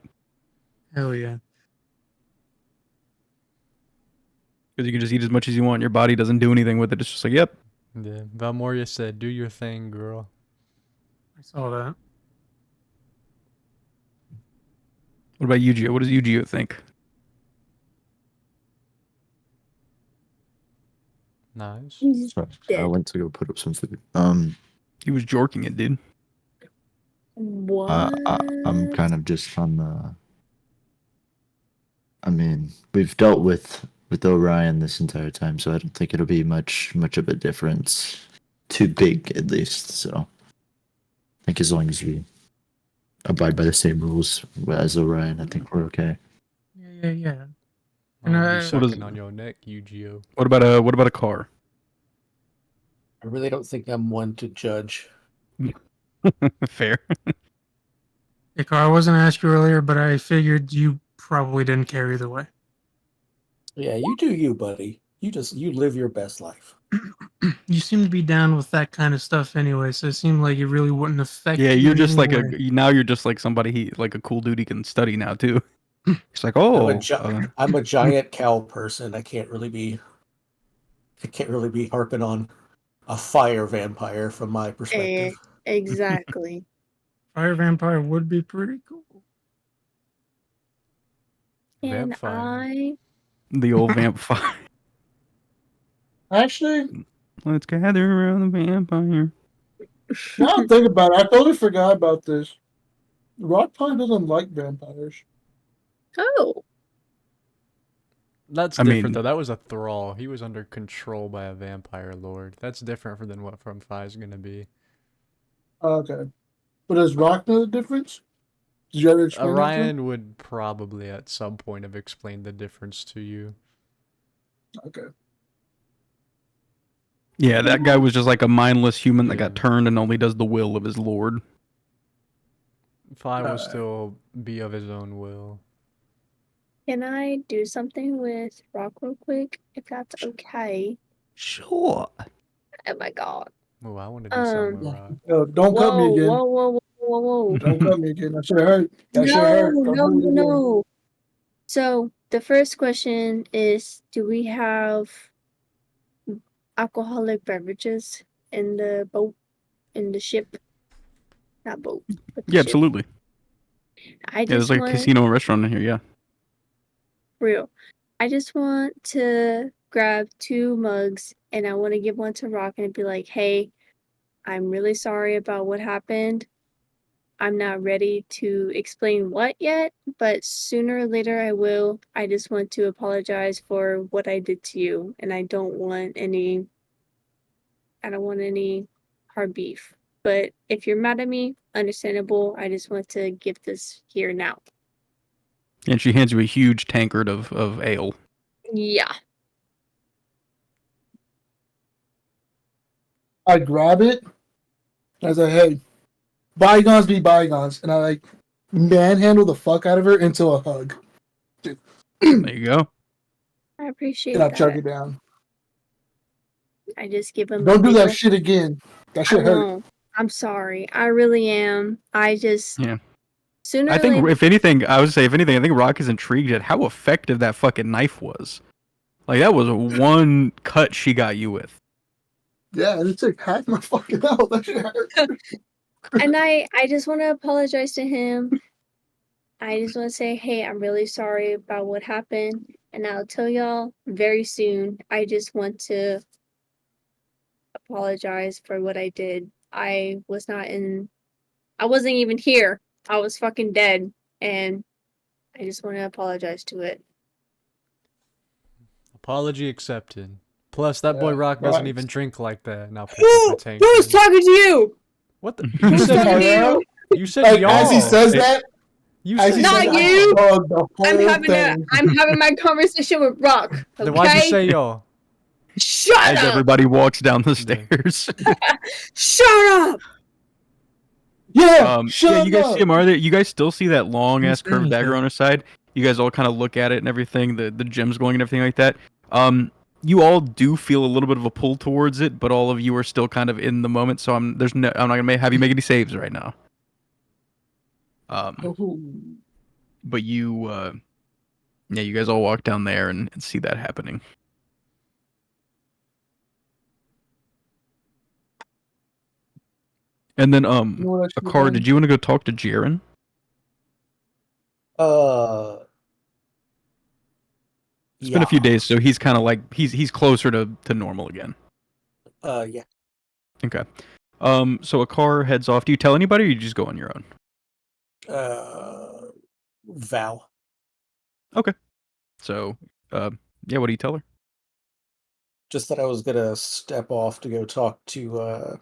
Hell yeah. because you can just eat as much as you want. Your body doesn't do anything with it. It's just like, yep. Yeah, Valmoria said, "Do your thing, girl." I saw that. What about Yu-Gi-Oh? What does Yu-Gi-Oh think? Nice. He's Sorry, I dead. went to go put up some food. He was jorking it, dude. What? I'm kind of just on the. I mean, we've dealt with with Orion this entire time, so I don't think it'll be much of a difference. Too big, at least. So I think as long as we abide by the same rules as Orion, I think we're okay. Yeah. And I'll be I- What is- sucking on your neck, Yu-Gi-Oh. What about a car? I really don't think I'm one to judge. Fair. Hey, Carl, I wasn't gonna ask you earlier, but I figured you probably didn't care either way. Yeah, you do you, buddy. You live your best life. You seem to be down with that kind of stuff anyway, so it seemed like it really wouldn't affect Yeah, you you're in just any like way. now you're just like somebody like a cool dude he can study now too. It's like, I'm oh, I'm a giant cow person. I can't really be harping on a fire vampire from my perspective. Exactly. Fire vampire would be pretty cool. And Vampire. the old vamp fire. Actually, Let's gather around the vampire. now I think about it, I totally forgot about this. Rock Pond doesn't like vampires. Oh, That's I different mean- though. That was a thrall. He was under control by a vampire lord. That's different than what From Fi is gonna be. Okay. But does Rock know the difference? Did you ever explain that to him? Orion would probably at some point have explained the difference to you. Okay. Yeah, that guy was just like a mindless human that Yeah. got turned and only does the will of his lord. Fi will Alright. still be of his own will. can I do something with Rock real quick? If that's okay. Sure. Oh my god. Oh, I want to do something with Um, Rock. Yo, don't cut me again. Whoa. Don't cut me again. That should hurt. That should hurt. Don't do it again. No. So the first question is, do we have alcoholic beverages in the boat, in the ship? Not boat, but the Yeah, ship. absolutely. I Yeah, there's just like a want casino and restaurant in here. Yeah. real. I just want to grab 2 mugs and I want to give one to Rock and be like, hey, I'm really sorry about what happened. I'm not ready to explain what yet, but sooner or later I will. I just want to apologize for what I did to you, and I don't want any hard beef. But if you're mad at me, understandable. I just want to give this here now. And she hands you a huge tankard of ale. Yeah. I grab it. I say, hey, bygones be bygones. And I like manhandle the fuck out of her into a hug. There you go. I appreciate And I that. chug it down. I just give him Don't a do big that ol- shit again. That I shit hurt. won't. I'm sorry. I really am. I just Yeah. sooner I or think later. if anything, I would say if anything, I think Rock is intrigued at how effective that fucking knife was. Like that was one cut she got you with. Yeah, and it took half my fucking health. That shit hurt. And I just want to apologize to him. I just want to say, hey, I'm really sorry about what happened, and I'll tell y'all very soon. I just want to apologize for what I did. I wasn't even here. I was fucking dead, and I just want to apologize to it. Apology accepted. Plus, that boy Yeah, Rock doesn't right. even drink like that. Now pick up a tank. Who's talking to you? What the? You You Who's said talking to Yeah. you? you said Like, y'all. as he says Hey. that, You as said he Not says y'all. that, you. I hug the I'm whole having thing. I'm having my conversation with Rock. Okay? Then why'd you say y'all? Shut As up! everybody walks down the Yeah. stairs. Shut up! Yeah, shut yeah, you guys up. see Amara there? You guys still see that long ass Who's curved saying dagger that? on her side? You guys all kind of look at it and everything, the gems going and everything like that. You all do feel a little bit of a pull towards it, but all of you are still kind of in the moment, so I'm not gonna have you make any saves right now. Oh. But you yeah, you guys all walk down there and see that happening. And then You know what I should've Akar, done? did you want to go talk to Jaren? It's been a few days, so he's kind of like he's closer to normal again. Yeah. Okay. So Akar heads off. Do you tell anybody or you just go on your own? Val. So Yeah, what do you tell her? Just that I was gonna step off to go talk to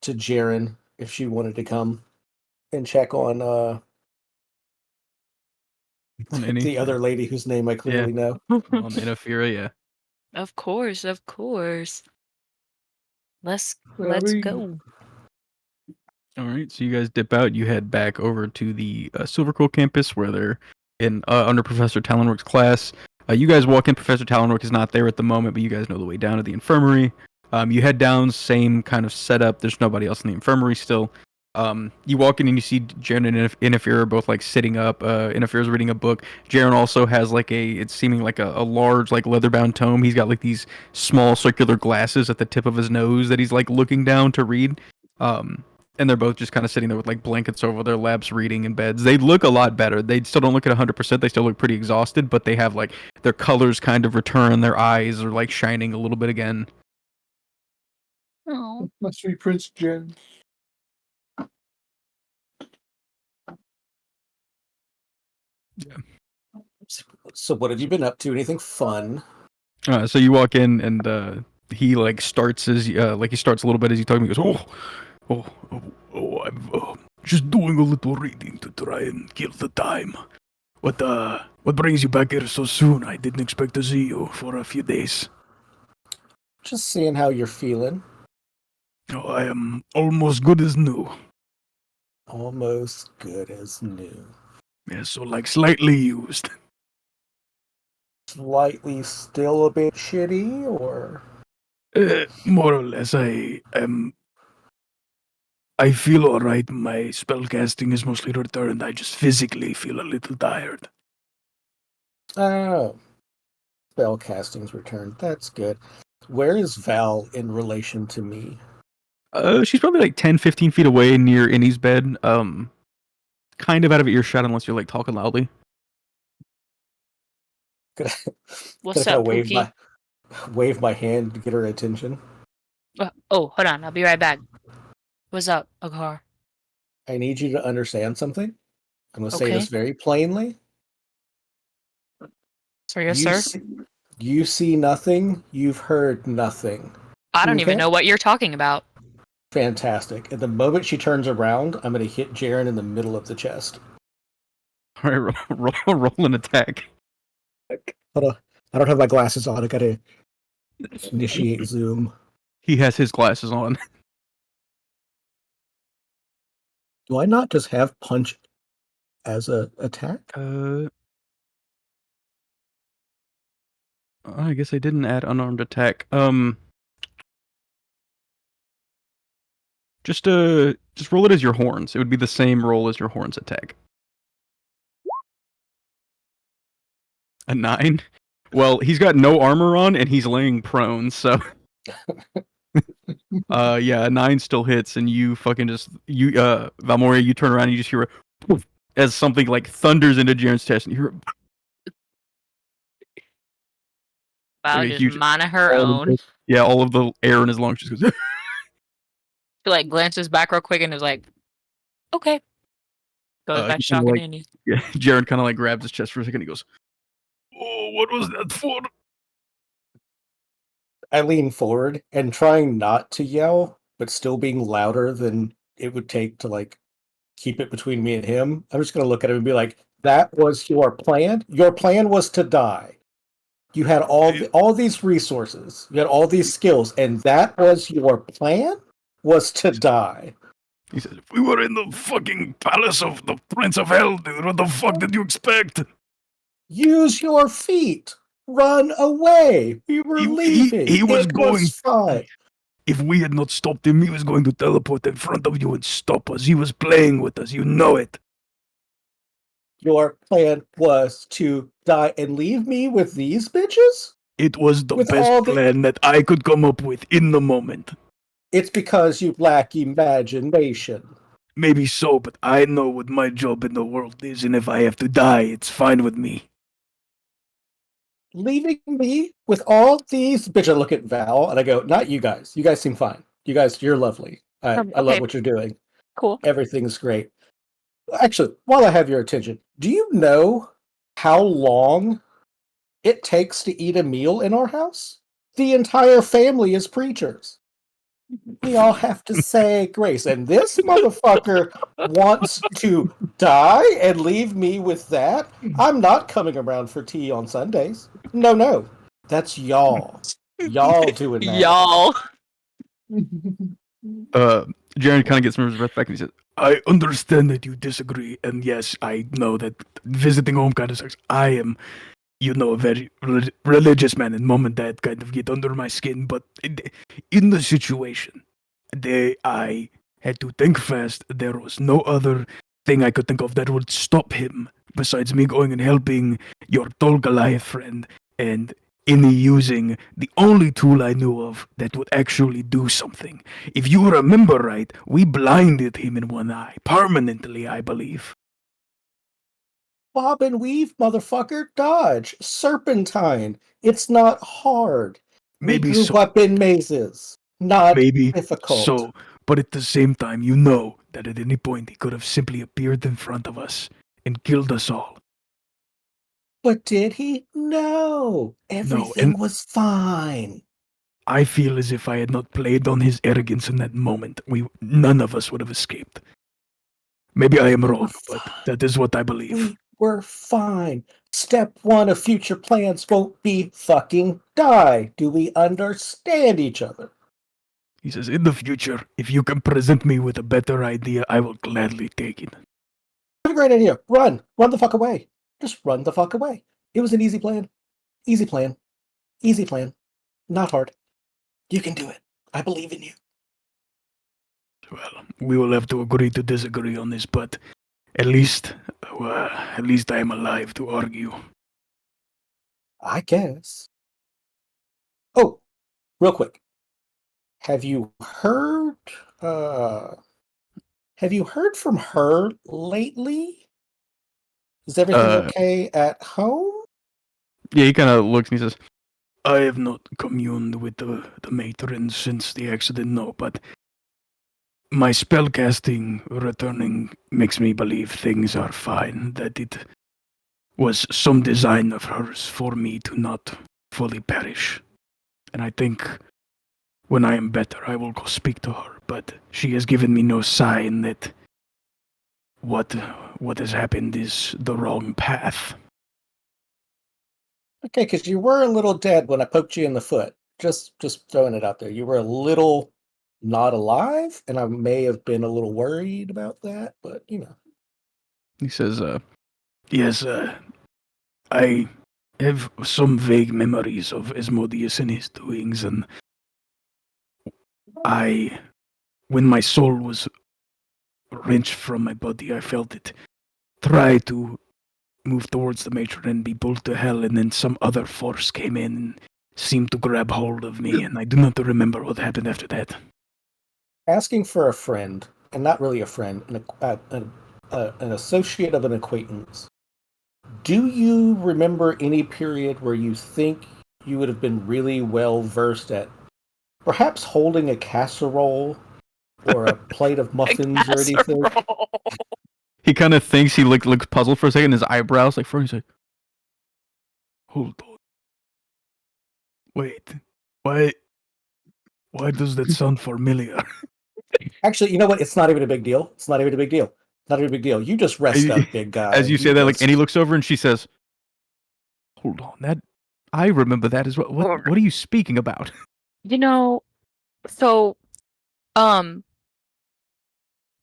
Jaren if she wanted to come and check on On any? the other lady whose name I clearly know. On Inafira, yeah. Of course, of course. Let's mean- go. All right, so you guys dip out. You head back over to the Silverquill campus where they're in under Professor Talonrook's class. You guys walk in. Professor Talonrook is not there at the moment, but you guys know the way down to the infirmary. You head down, same kind of setup. There's nobody else in the infirmary still. You walk in and you see Jaren and Inafira both like sitting up. Inafira's reading a book. Jaren also has like it's seeming like a large like leather-bound tome. He's got like these small circular glasses at the tip of his nose that he's like looking down to read. And they're both just kind of sitting there with like blankets over their laps reading in beds. They look a lot better. They still don't look at 100%. They still look pretty exhausted, but they have like their colors kind of return. Their eyes are like shining a little bit again. Oh. My sweet Prince Jen. So what have you been up to? Anything fun? So you walk in and he like starts he starts a little bit as you talk to me. He goes, I'm Just doing a little reading to try and kill the time. What brings you back here so soon? I didn't expect to see you for a few days. Just seeing how you're feeling. Oh, I am almost good as new. Almost good as new. Yeah, so like slightly used. Slightly still a bit shitty, or More or less, I feel alright. My spellcasting is mostly returned. I just physically feel a little tired. oh, spell casting's returned. That's good. Where is Val in relation to me? she's probably like 10, 15 feet away near Innie's bed. Kind of out of earshot unless you're like talking loudly. Could I, What's could I up, kinda Pookie? wave my hand to get her attention? Oh, hold on. I'll be right back. What's up, Akar? I need you to understand something. I'm going to say Okay. this very plainly. Sir, yes, you sir. you see nothing. You've heard nothing. I don't even Okay? know what you're talking about. Fantastic. At the moment she turns around, I'm going to hit Jaren in the middle of the chest. All right, roll an attack. Hold on. I don't have my glasses on. I got to initiate Zoom. He has his glasses on. Do I not just have punch as a attack? I guess I didn't add unarmed attack. Just roll it as your horns. It would be the same roll as your horns attack. A 9? Well, he's got no armor on and he's laying prone, so yeah, a 9 still hits and you fucking Valmoria, you turn around and you just hear a poof as something like thunders into Jaren's chest and you hear Val like a just huge mind of her own. all of the air in his lungs just goes She like glances back real quick and is like, okay. Goes back he kinda shocking like- Indy. yeah, Jaren kind of like grabs his chest for a second. He goes, Oh, what was that for? I lean forward and trying not to yell, but still being louder than it would take to like keep it between me and him. I'm just going to look at him and be like, "That was your plan. Your plan was to die. You had all these resources. You had all these skills, and that was your plan. Was to die." he says, We were in the fucking palace of the Prince of Hell, dude. What the fuck did you expect? Use your feet. Run away. We were leaving. He was it going. was fine. If we had not stopped him, he was going to teleport in front of you and stop us. He was playing with us. You know it. Your plan was to die and leave me with these bitches? It was the With all best the- plan that I could come up with in the moment. It's because you lack imagination. Maybe so, but I know what my job in the world is, and if I have to die, it's fine with me. Leaving me with all these bitches. I look at Val and I go, not you guys. You guys seem fine. You guys, you're lovely. I love Okay. what you're doing. Cool. Everything's great. Actually, while I have your attention, do you know how long it takes to eat a meal in our house? The entire family is preachers. We all have to say grace. And this motherfucker wants to die and leave me with that? I'm not coming around for tea on Sundays. No. That's y'all. Y'all doing that. Y'all. Jaren kind of gets some of his breath back and he says, I understand that you disagree, and yes, I know that visiting home kind of sucks. I am, a very religious man, and mom and dad kind of get under my skin, but in the situation, I had to think fast. There was no other thing I could think of that would stop him besides me going and helping your tall Goliath friend and Inni using the only tool I knew of that would actually do something. If you remember right, we blinded him in one eye, permanently, I believe. Bob and weave, motherfucker. Dodge. Serpentine. It's not hard. Maybe we grew so. up in mazes. Not Maybe difficult. so, but at the same time, you know that at any point he could have simply appeared in front of us and killed us all. But did he? No. Everything was fine. I feel as if I had not played on his arrogance in that moment, none of us would have escaped. Maybe I am wrong, but that is what I believe. We were fine. Step 1 of future plans won't be fucking die. Do we understand each other? He says, in the future, if you can present me with a better idea, I will gladly take it. I have a great idea. Run. Run the fuck away. Just run the fuck away. It was an easy plan. Easy plan. Easy plan. Not hard. You can do it. I believe in you. Well, we will have to agree to disagree on this, but at least I am alive to argue. I guess. Oh, real quick. Have you heard from her lately? Is everything okay at home? Yeah, he kind of looks and he says, I have not communed with the matron since the accident, no, but my spellcasting returning makes me believe things are fine, that it was some design of hers for me to not fully perish. And I think when I am better, I will go speak to her, but she has given me no sign that what has happened is the wrong path. Okay, because you were a little dead when I poked you in the foot. Just throwing it out there. You were a little not alive, and I may have been a little worried about that, but he says, yes, I have some vague memories of Asmodeus and his doings, and when my soul was wrenched from my body, I felt it try to move towards the matron and be pulled to hell, and then some other force came in and seemed to grab hold of me, and I do not remember what happened after that. Asking for a friend, and not really a friend, an associate of an acquaintance. Do you remember any period where you think you would have been really well versed at perhaps holding a casserole or a plate of muffins or anything? He kind of thinks, he looks puzzled for a second, his eyebrows like furrowed. He's like, hold on. Wait. Why does that sound familiar? Actually, you know what? It's not even a big deal. Not even a big deal. You just rest up, big guy. As you say that, like, and he looks over and she says, hold on, I remember that as well. What are you speaking about? So, I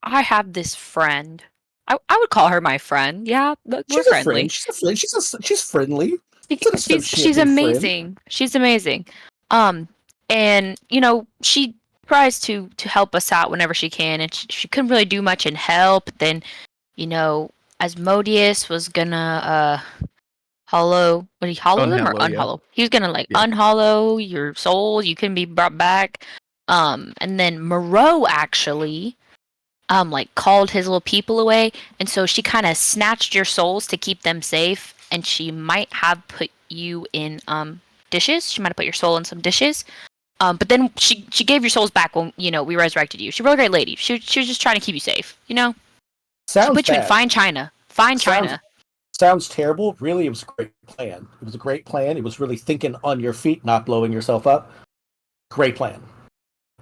have this friend. I would call her my friend. Yeah, we're friendly. She's friendly. She's amazing. Friend. She's amazing. And she tries to help us out whenever she can, and she couldn't really do much in help. Then, Asmodeus was gonna hollow. Would he hollow them or unhollow? Yeah. He was gonna unhollow your soul. You couldn't be brought back. And then Moreau actually called his little people away, and so she kind of snatched your souls to keep them safe, and she might have put you in dishes. She might have put your soul in some dishes. But then she gave your souls back when we resurrected you. She's a real great lady. She was just trying to keep you safe. Sounds she put you in fine china. sounds terrible. Really, it was a great plan. It was a great plan. It was really thinking on your feet, not blowing yourself up. Great plan.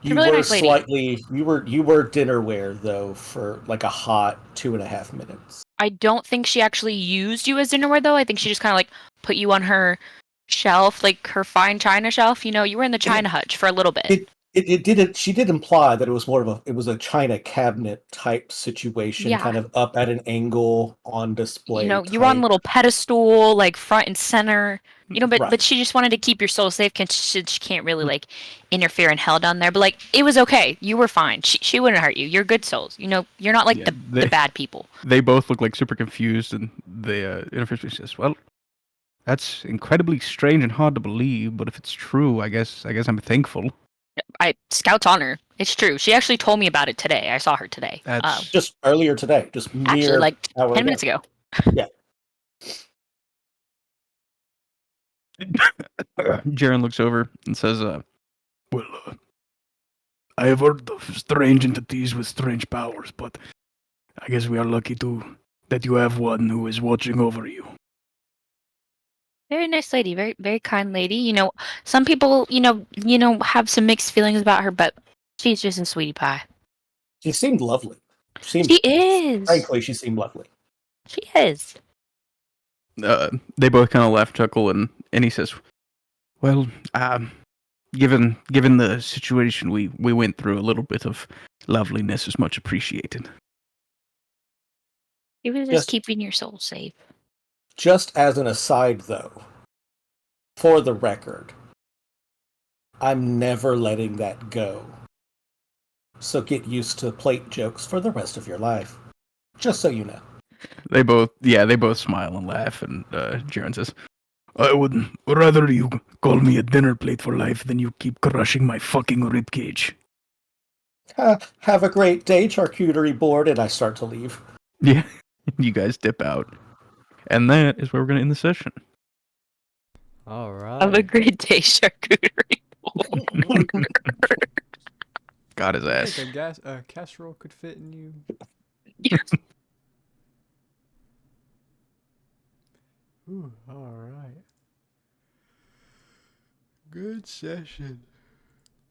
She's a You really were nice lady. slightly you were dinnerware though for like a hot 2.5 minutes. I don't think she actually used you as dinnerware, though. I think she just kind of like put you on her shelf, like her fine china shelf. You know, you were in the china hutch for a little bit. It didn't. She did imply that it was more of a china cabinet type situation, Yeah. kind of up at an angle on display. You know, you were on a little pedestal, like front and center. You know, but Right. she just wanted to keep your soul safe because she can't really like interfere in hell down there. But like, it was okay. You were fine. She wouldn't hurt you. You're good souls. You know, you're not like Yeah, the bad people. They both look like super confused, and the interface says, "Well, that's incredibly strange and hard to believe, but if it's true, I guess I'm thankful." Scout's honor. It's true. She actually told me about it today. I saw her today. That's Just earlier today, just Actually, mere like hour 10 minutes ago. Yeah. Jaren looks over and says, Well, I have heard of strange entities with strange powers, but I guess we are lucky that you have one who is watching over you. Very nice lady. Very, very kind lady. You know, some people, have some mixed feelings about her, but she's just a sweetie pie. She seemed lovely. She is. Frankly, she seemed lovely. She is. they both kind of laugh, chuckle, and he says, "Well, given the situation we went through, a little bit of loveliness is much appreciated." She was just keeping your soul safe. Just as an aside, though, for the record, I'm never letting that go. So get used to plate jokes for the rest of your life. Just so you know. They both smile and laugh, and Jaren says, I would rather you call me a dinner plate for life than you keep crushing my fucking ribcage. Have a great day, charcuterie board, and I start to leave. "Yeah." You guys dip out, and that is where we're gonna end the session. All right. Have a great day, charcuterie. Got his I ass. think a casserole could fit in you. Ooh, all right. Good session.